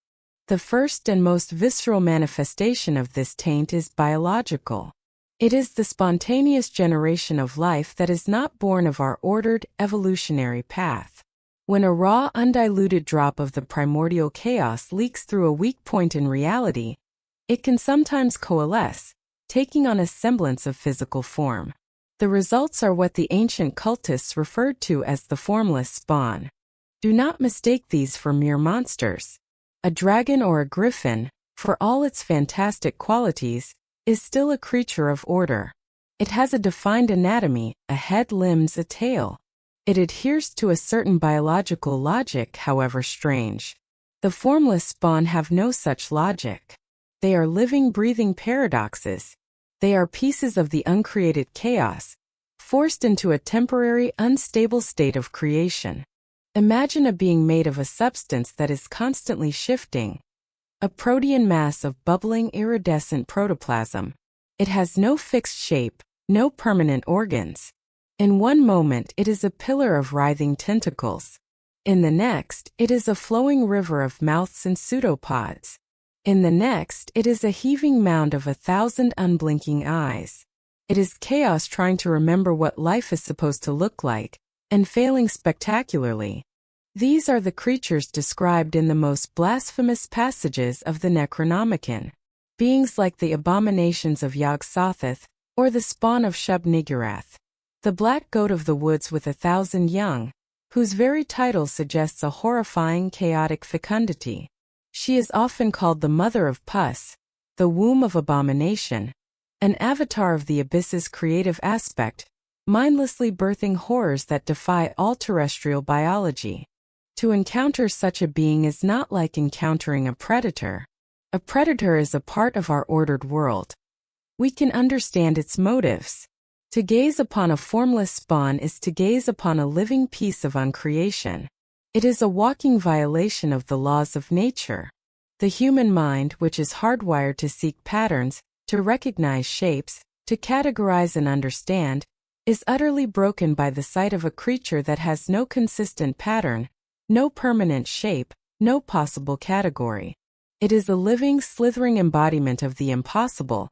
The first and most visceral manifestation of this taint is biological. It is the spontaneous generation of life that is not born of our ordered, evolutionary path. When a raw, undiluted drop of the primordial chaos leaks through a weak point in reality, it can sometimes coalesce, taking on a semblance of physical form. The results are what the ancient cultists referred to as the formless spawn. Do not mistake these for mere monsters. A dragon or a griffin, for all its fantastic qualities, is still a creature of order. It has a defined anatomy, a head, limbs, a tail. It adheres to a certain biological logic, however strange. The formless spawn have no such logic. They are living, breathing paradoxes. They are pieces of the uncreated chaos, forced into a temporary, unstable state of creation. Imagine a being made of a substance that is constantly shifting. A protean mass of bubbling, iridescent protoplasm. It has no fixed shape, no permanent organs. In one moment it is a pillar of writhing tentacles. In the next, it is a flowing river of mouths and pseudopods. In the next, it is a heaving mound of 1,000 unblinking eyes. It is chaos trying to remember what life is supposed to look like, and failing spectacularly. These are the creatures described in the most blasphemous passages of the Necronomicon. Beings like the abominations of Yog-Sothoth, or the spawn of Shub-Niggurath. The black goat of the woods with 1,000 young, whose very title suggests a horrifying, chaotic fecundity. She is often called the mother of pus, the womb of abomination, an avatar of the abyss's creative aspect, mindlessly birthing horrors that defy all terrestrial biology. To encounter such a being is not like encountering a predator. A predator is a part of our ordered world. We can understand its motives. To gaze upon a formless spawn is to gaze upon a living piece of uncreation. It is a walking violation of the laws of nature. The human mind, which is hardwired to seek patterns, to recognize shapes, to categorize and understand, is utterly broken by the sight of a creature that has no consistent pattern, no permanent shape, no possible category. It is a living, slithering embodiment of the impossible,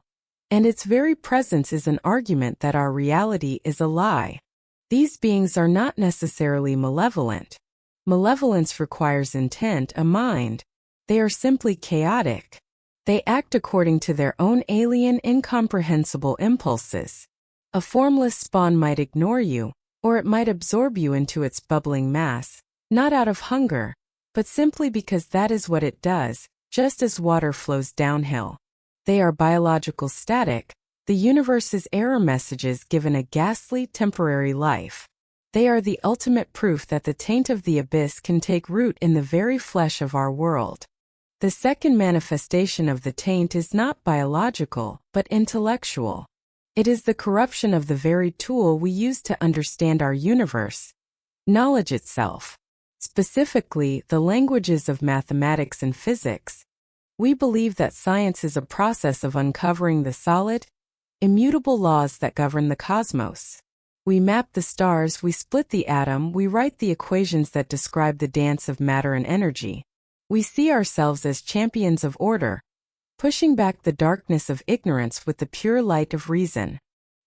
and its very presence is an argument that our reality is a lie. These beings are not necessarily malevolent. Malevolence requires intent, a mind. They are simply chaotic. They act according to their own alien, incomprehensible impulses. A formless spawn might ignore you, or it might absorb you into its bubbling mass, not out of hunger, but simply because that is what it does, just as water flows downhill. They are biological static, the universe's error messages given a ghastly, temporary life. They are the ultimate proof that the taint of the abyss can take root in the very flesh of our world. The second manifestation of the taint is not biological, but intellectual. It is the corruption of the very tool we use to understand our universe, knowledge itself. Specifically, the languages of mathematics and physics. We believe that science is a process of uncovering the solid, immutable laws that govern the cosmos. We map the stars, we split the atom, we write the equations that describe the dance of matter and energy. We see ourselves as champions of order, pushing back the darkness of ignorance with the pure light of reason.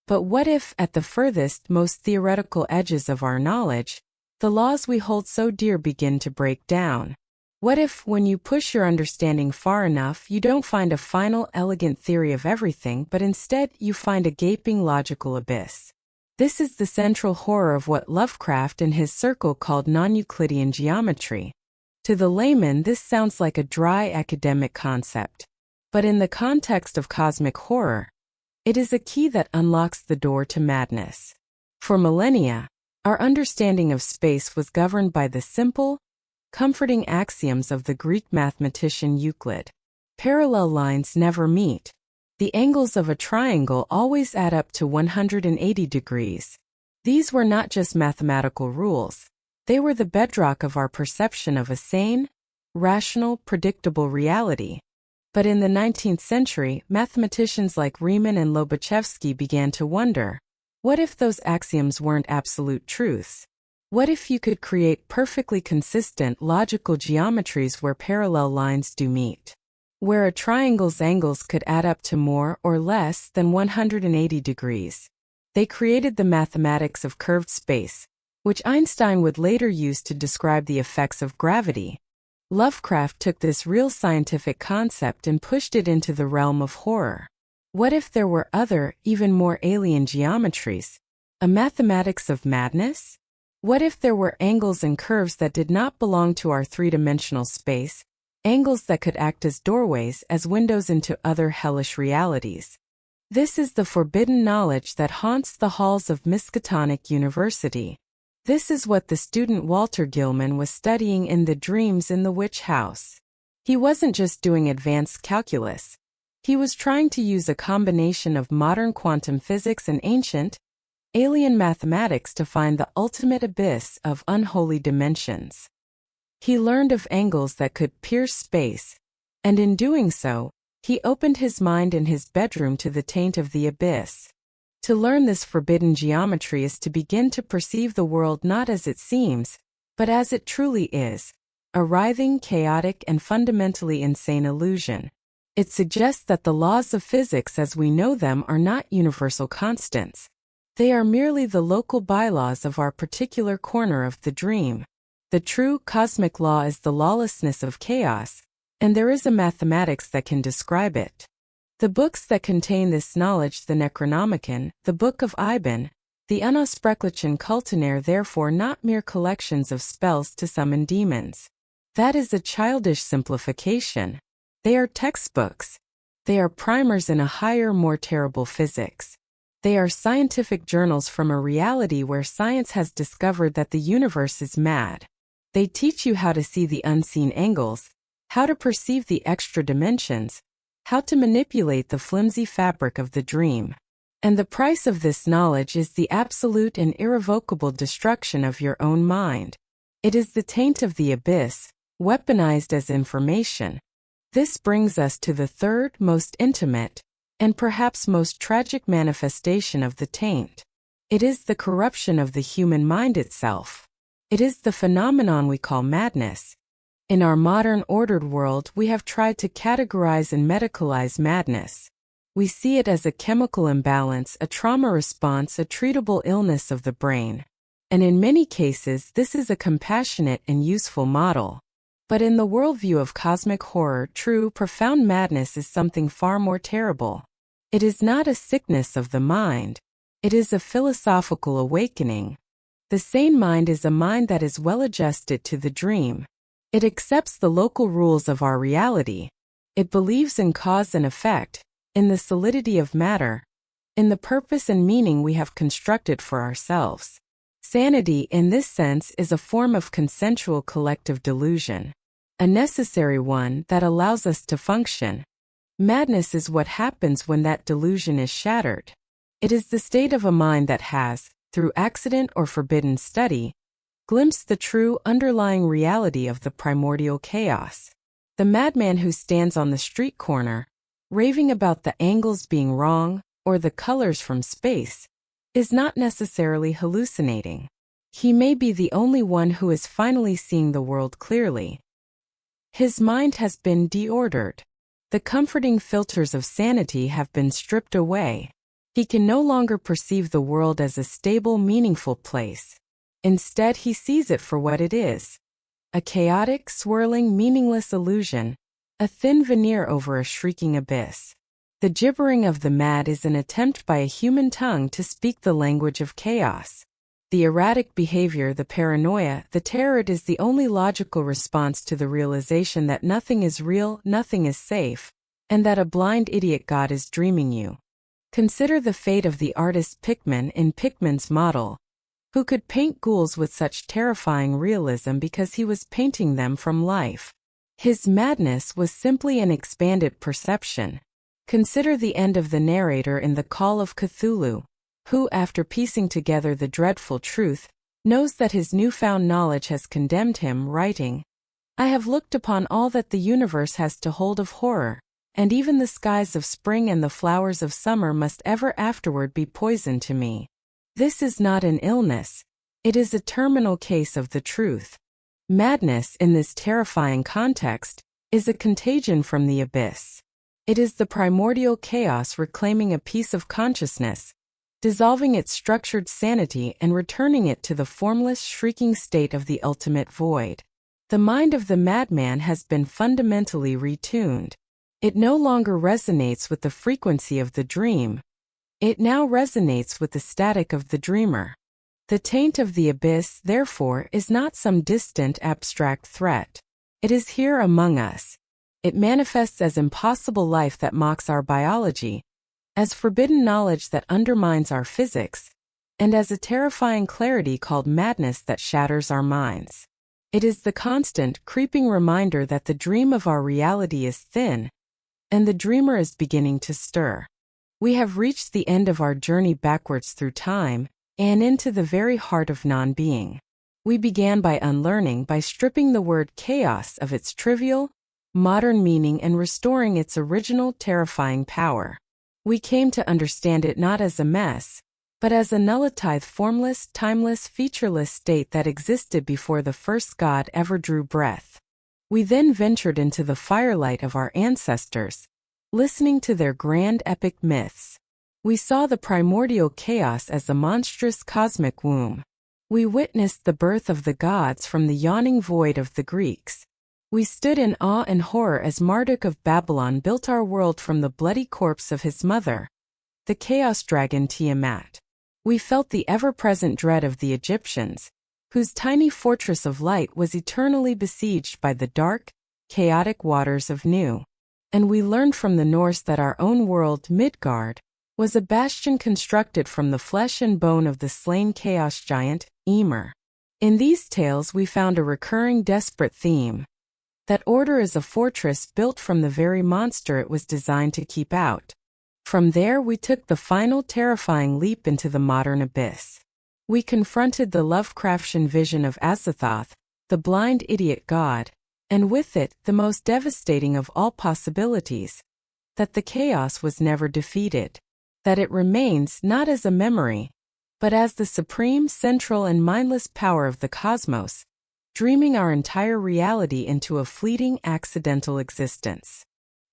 But what if, at the furthest, most theoretical edges of our knowledge, the laws we hold so dear begin to break down? What if, when you push your understanding far enough, you don't find a final, elegant theory of everything, but instead you find a gaping logical abyss? This is the central horror of what Lovecraft and his circle called non-Euclidean geometry. To the layman, this sounds like a dry academic concept. But in the context of cosmic horror, it is a key that unlocks the door to madness. For millennia, our understanding of space was governed by the simple, comforting axioms of the Greek mathematician Euclid. Parallel lines never meet. The angles of a triangle always add up to 180 degrees. These were not just mathematical rules. They were the bedrock of our perception of a sane, rational, predictable reality. But in the 19th century, mathematicians like Riemann and Lobachevsky began to wonder, what if those axioms weren't absolute truths? What if you could create perfectly consistent, logical geometries where parallel lines do meet? Where a triangle's angles could add up to more or less than 180 degrees. They created the mathematics of curved space, which Einstein would later use to describe the effects of gravity. Lovecraft took this real scientific concept and pushed it into the realm of horror. What if there were other, even more alien geometries? A mathematics of madness? What if there were angles and curves that did not belong to our three-dimensional space, angles that could act as doorways, as windows into other hellish realities? This is the forbidden knowledge that haunts the halls of Miskatonic University. This is what the student Walter Gilman was studying in the Dreams in the Witch House. He wasn't just doing advanced calculus. He was trying to use a combination of modern quantum physics and ancient, alien mathematics to find the ultimate abyss of unholy dimensions. He learned of angles that could pierce space, and in doing so, he opened his mind in his bedroom to the taint of the abyss. To learn this forbidden geometry is to begin to perceive the world not as it seems, but as it truly is, a writhing, chaotic, and fundamentally insane illusion. It suggests that the laws of physics as we know them are not universal constants. They are merely the local bylaws of our particular corner of the dream. The true cosmic law is the lawlessness of chaos, and there is a mathematics that can describe it. The books that contain this knowledge, the Necronomicon, the Book of Ibon, the Unosprechlichen Kulten, are therefore not mere collections of spells to summon demons. That is a childish simplification. They are textbooks. They are primers in a higher, more terrible physics. They are scientific journals from a reality where science has discovered that the universe is mad. They teach you how to see the unseen angles, how to perceive the extra dimensions, how to manipulate the flimsy fabric of the dream. And the price of this knowledge is the absolute and irrevocable destruction of your own mind. It is the taint of the abyss, weaponized as information. This brings us to the third, most intimate, and perhaps most tragic manifestation of the taint. It is the corruption of the human mind itself. It is the phenomenon we call madness. In our modern ordered world, we have tried to categorize and medicalize madness. We see it as a chemical imbalance, a trauma response, a treatable illness of the brain. And in many cases, this is a compassionate and useful model. But in the worldview of cosmic horror, true, profound madness is something far more terrible. It is not a sickness of the mind. It is a philosophical awakening. The sane mind is a mind that is well adjusted to the dream. It accepts the local rules of our reality. It believes in cause and effect, in the solidity of matter, in the purpose and meaning we have constructed for ourselves. Sanity, in this sense, is a form of consensual collective delusion, a necessary one that allows us to function. Madness is what happens when that delusion is shattered. It is the state of a mind that has, through accident or forbidden study, glimpsed the true underlying reality of the primordial chaos. The madman who stands on the street corner, raving about the angles being wrong, or the colors from space, is not necessarily hallucinating. He may be the only one who is finally seeing the world clearly. His mind has been deordered. The comforting filters of sanity have been stripped away. He can no longer perceive the world as a stable, meaningful place. Instead, he sees it for what it is. a chaotic, swirling, meaningless illusion, a thin veneer over a shrieking abyss. The gibbering of the mad is an attempt by a human tongue to speak the language of chaos. The erratic behavior, the paranoia, the terror, it is the only logical response to the realization that nothing is real, nothing is safe, and that a blind idiot God is dreaming you. Consider the fate of the artist Pickman in Pickman's model, who could paint ghouls with such terrifying realism because he was painting them from life. His madness was simply an expanded perception. Consider the end of the narrator in The Call of Cthulhu, who, after piecing together the dreadful truth, knows that his newfound knowledge has condemned him, writing, "I have looked upon all that the universe has to hold of horror, and even the skies of spring and the flowers of summer must ever afterward be poison to me. This is not an illness, it is a terminal case of the truth." Madness, in this terrifying context, is a contagion from the abyss. It is the primordial chaos reclaiming a piece of consciousness, dissolving its structured sanity and returning it to the formless, shrieking state of the ultimate void. The mind of the madman has been fundamentally retuned. It no longer resonates with the frequency of the dream. It now resonates with the static of the dreamer. The taint of the abyss, therefore, is not some distant, abstract threat. It is here among us. It manifests as impossible life that mocks our biology, as forbidden knowledge that undermines our physics, and as a terrifying clarity called madness that shatters our minds. It is the constant, creeping reminder that the dream of our reality is thin, and the dreamer is beginning to stir. We have reached the end of our journey backwards through time, and into the very heart of non-being. We began by unlearning, by stripping the word chaos of its trivial, modern meaning and restoring its original terrifying power. We came to understand it not as a mess, but as a nullified, formless, timeless, featureless state that existed before the first God ever drew breath. We then ventured into the firelight of our ancestors, listening to their grand epic myths. We saw the primordial chaos as a monstrous cosmic womb. We witnessed the birth of the gods from the yawning void of the Greeks. We stood in awe and horror as Marduk of Babylon built our world from the bloody corpse of his mother, the chaos dragon Tiamat. We felt the ever-present dread of the Egyptians, whose tiny fortress of light was eternally besieged by the dark, chaotic waters of Nu. And we learned from the Norse that our own world, Midgard, was a bastion constructed from the flesh and bone of the slain chaos giant, Ymir. In these tales we found a recurring desperate theme. That order is a fortress built from the very monster it was designed to keep out. From there we took the final terrifying leap into the modern abyss. We confronted the Lovecraftian vision of Azathoth, the blind idiot god, and with it the most devastating of all possibilities, that the chaos was never defeated, that it remains not as a memory, but as the supreme, central and mindless power of the cosmos, dreaming our entire reality into a fleeting, accidental existence.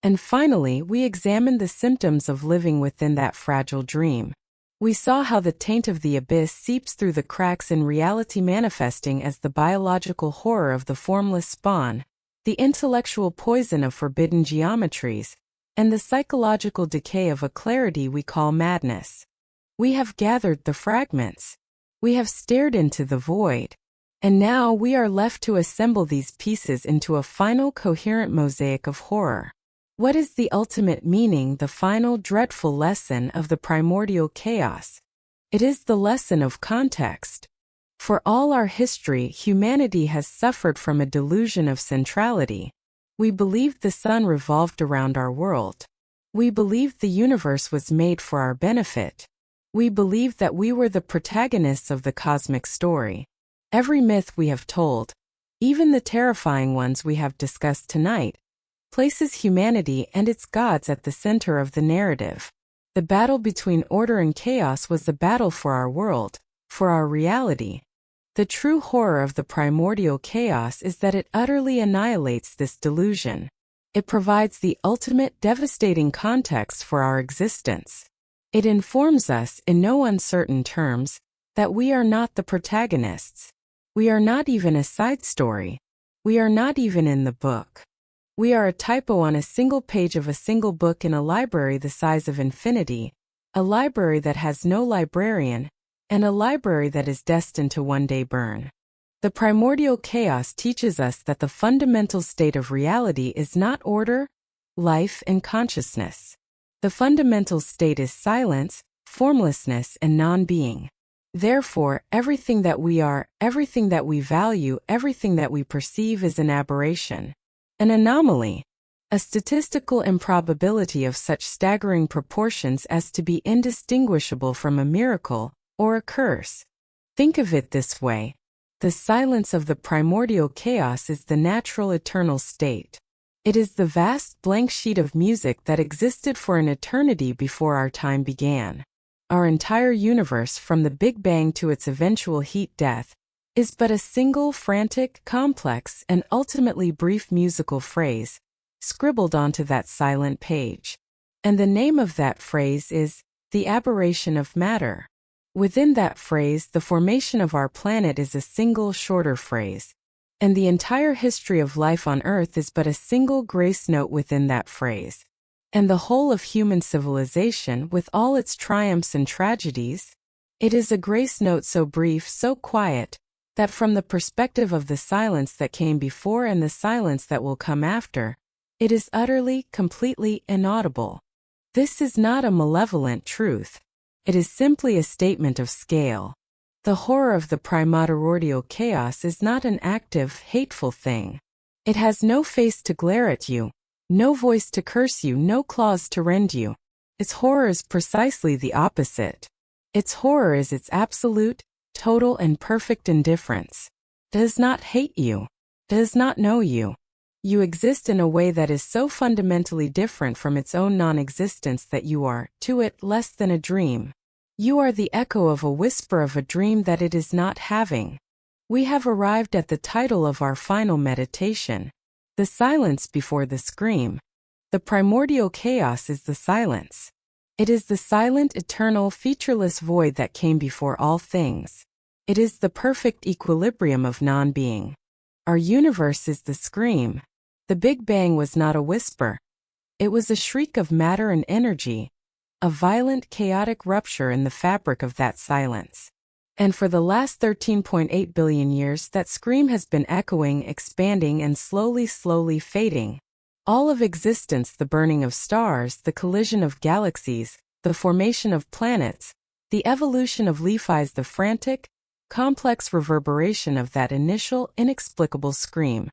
And finally, we examined the symptoms of living within that fragile dream. We saw how the taint of the abyss seeps through the cracks in reality, manifesting as the biological horror of the formless spawn, the intellectual poison of forbidden geometries, and the psychological decay of a clarity we call madness. We have gathered the fragments. We have stared into the void. And now we are left to assemble these pieces into a final coherent mosaic of horror. What is the ultimate meaning, the final dreadful lesson of the primordial chaos? It is the lesson of context. For all our history, humanity has suffered from a delusion of centrality. We believed the sun revolved around our world. We believed the universe was made for our benefit. We believed that we were the protagonists of the cosmic story. Every myth we have told, even the terrifying ones we have discussed tonight, places humanity and its gods at the center of the narrative. The battle between order and chaos was the battle for our world, for our reality. The true horror of the primordial chaos is that it utterly annihilates this delusion. It provides the ultimate devastating context for our existence. It informs us, in no uncertain terms, that we are not the protagonists. We are not even a side story. We are not even in the book. We are a typo on a single page of a single book in a library the size of infinity, a library that has no librarian, and a library that is destined to one day burn. The primordial chaos teaches us that the fundamental state of reality is not order, life, and consciousness. The fundamental state is silence, formlessness, and non-being. Therefore, everything that we are, everything that we value, everything that we perceive is an aberration, an anomaly, a statistical improbability of such staggering proportions as to be indistinguishable from a miracle or a curse. Think of it this way. The silence of the primordial chaos is the natural eternal state. It is the vast blank sheet of music that existed for an eternity before our time began. Our entire universe, from the Big Bang to its eventual heat death, is but a single frantic, complex, and ultimately brief musical phrase, scribbled onto that silent page. And the name of that phrase is the aberration of matter. Within that phrase, the formation of our planet is a single shorter phrase, and the entire history of life on Earth is but a single grace note within that phrase. And the whole of human civilization, with all its triumphs and tragedies, it is a grace note so brief, so quiet, that from the perspective of the silence that came before and the silence that will come after, it is utterly, completely inaudible. This is not a malevolent truth. It is simply a statement of scale. The horror of the primordial chaos is not an active, hateful thing. It has no face to glare at you, no voice to curse you, no claws to rend you. Its horror is precisely the opposite. Its horror is its absolute, total, and perfect indifference. It does not hate you. It does not know you. You exist in a way that is so fundamentally different from its own non-existence that you are, to it, less than a dream. You are the echo of a whisper of a dream that it is not having. We have arrived at the title of our final meditation, the silence before the scream. The primordial chaos is the silence. It is the silent, eternal, featureless void that came before all things. It is the perfect equilibrium of non-being. Our universe is the scream. The Big Bang was not a whisper. It was a shriek of matter and energy, a violent, chaotic rupture in the fabric of that silence. And for the last 13.8 billion years, that scream has been echoing, expanding, and slowly fading. All of existence, the burning of stars, the collision of galaxies, the formation of planets, the evolution of leaf-eyes, the frantic, complex reverberation of that initial, inexplicable scream.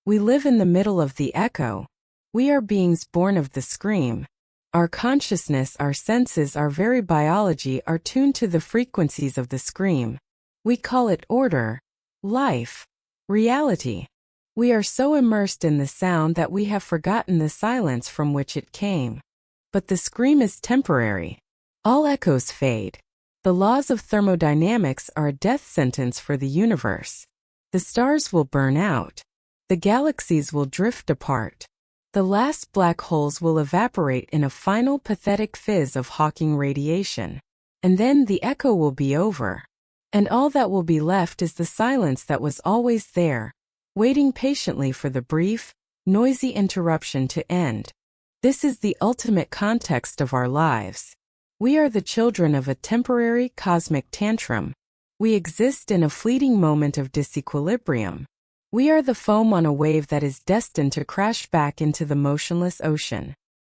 We live in the middle of the echo. We are beings born of the scream. Our consciousness, our senses, our very biology are tuned to the frequencies of the scream. We call it order, life, reality. We are so immersed in the sound that we have forgotten the silence from which it came. But the scream is temporary. All echoes fade. The laws of thermodynamics are a death sentence for the universe. The stars will burn out. The galaxies will drift apart. The last black holes will evaporate in a final pathetic fizz of Hawking radiation. And then the echo will be over. And all that will be left is the silence that was always there, waiting patiently for the brief, noisy interruption to end. This is the ultimate context of our lives. We are the children of a temporary cosmic tantrum. We exist in a fleeting moment of disequilibrium. We are the foam on a wave that is destined to crash back into the motionless ocean.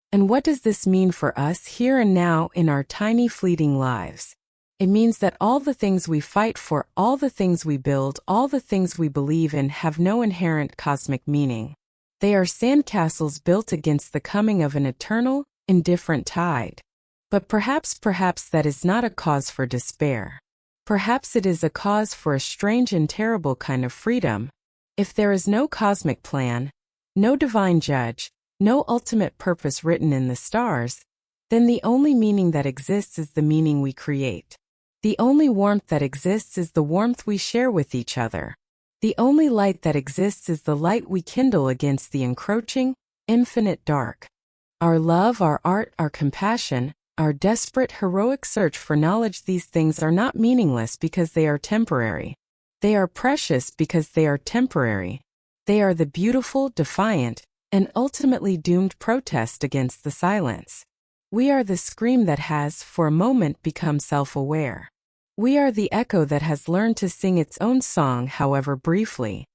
And what does this mean for us here and now in our tiny fleeting lives? It means that all the things we fight for, all the things we build, all the things we believe in have no inherent cosmic meaning. They are sandcastles built against the coming of an eternal, indifferent tide. But perhaps that is not a cause for despair. Perhaps it is a cause for a strange and terrible kind of freedom. If there is no cosmic plan, no divine judge, no ultimate purpose written in the stars, then the only meaning that exists is the meaning we create. The only warmth that exists is the warmth we share with each other. The only light that exists is the light we kindle against the encroaching, infinite dark. Our love, our art, our compassion, our desperate, heroic search for knowledge, these things are not meaningless because they are temporary. They are precious because they are temporary. They are the beautiful, defiant, and ultimately doomed protest against the silence. We are the scream that has, for a moment, become self-aware. We are the echo that has learned to sing its own song, however briefly.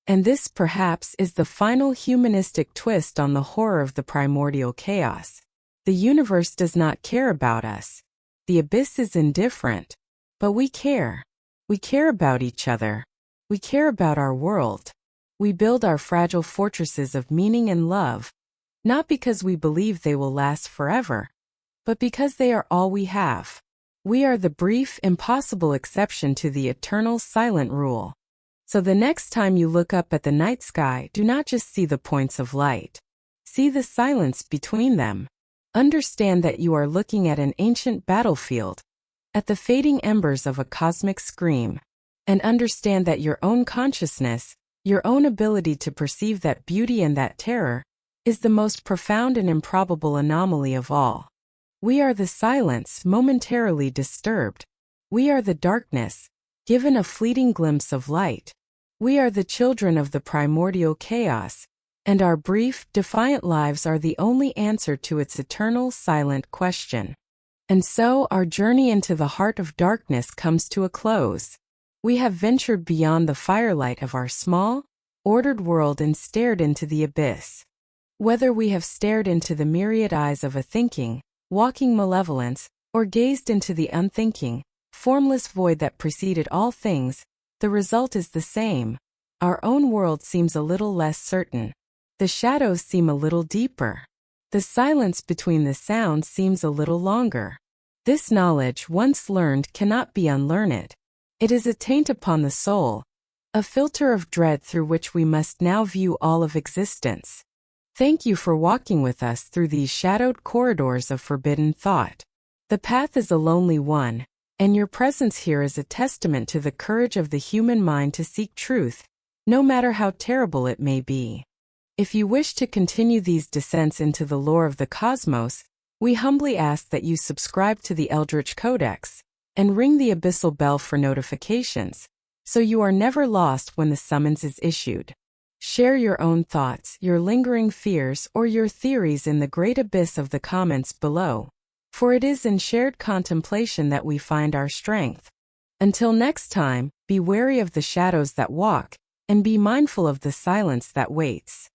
And this, perhaps, is the final humanistic twist on the horror of the primordial chaos. The universe does not care about us. The abyss is indifferent. But we care. We care about each other. We care about our world. We build our fragile fortresses of meaning and love, not because we believe they will last forever, but because they are all we have. We are the brief, impossible exception to the eternal silent rule. So the next time you look up at the night sky, do not just see the points of light. See the silence between them. Understand that you are looking at an ancient battlefield, at the fading embers of a cosmic scream, and understand that your own consciousness, your own ability to perceive that beauty and that terror, is the most profound and improbable anomaly of all. We are the silence, momentarily disturbed. We are the darkness, given a fleeting glimpse of light. We are the children of the primordial chaos, and our brief, defiant lives are the only answer to its eternal, silent question. And so our journey into the heart of darkness comes to a close. We have ventured beyond the firelight of our small, ordered world and stared into the abyss. Whether we have stared into the myriad eyes of a thinking, walking malevolence, or gazed into the unthinking, formless void that preceded all things, the result is the same. Our own world seems a little less certain. The shadows seem a little deeper. The silence between the sounds seems a little longer. This knowledge, once learned, cannot be unlearned. It is a taint upon the soul, a filter of dread through which we must now view all of existence. Thank you for walking with us through these shadowed corridors of forbidden thought. The path is a lonely one, and your presence here is a testament to the courage of the human mind to seek truth, no matter how terrible it may be. If you wish to continue these descents into the lore of the cosmos, we humbly ask that you subscribe to the Eldritch Codex and ring the abyssal bell for notifications, so you are never lost when the summons is issued. Share your own thoughts, your lingering fears, or your theories in the great abyss of the comments below, for it is in shared contemplation that we find our strength. Until next time, be wary of the shadows that walk, and be mindful of the silence that waits.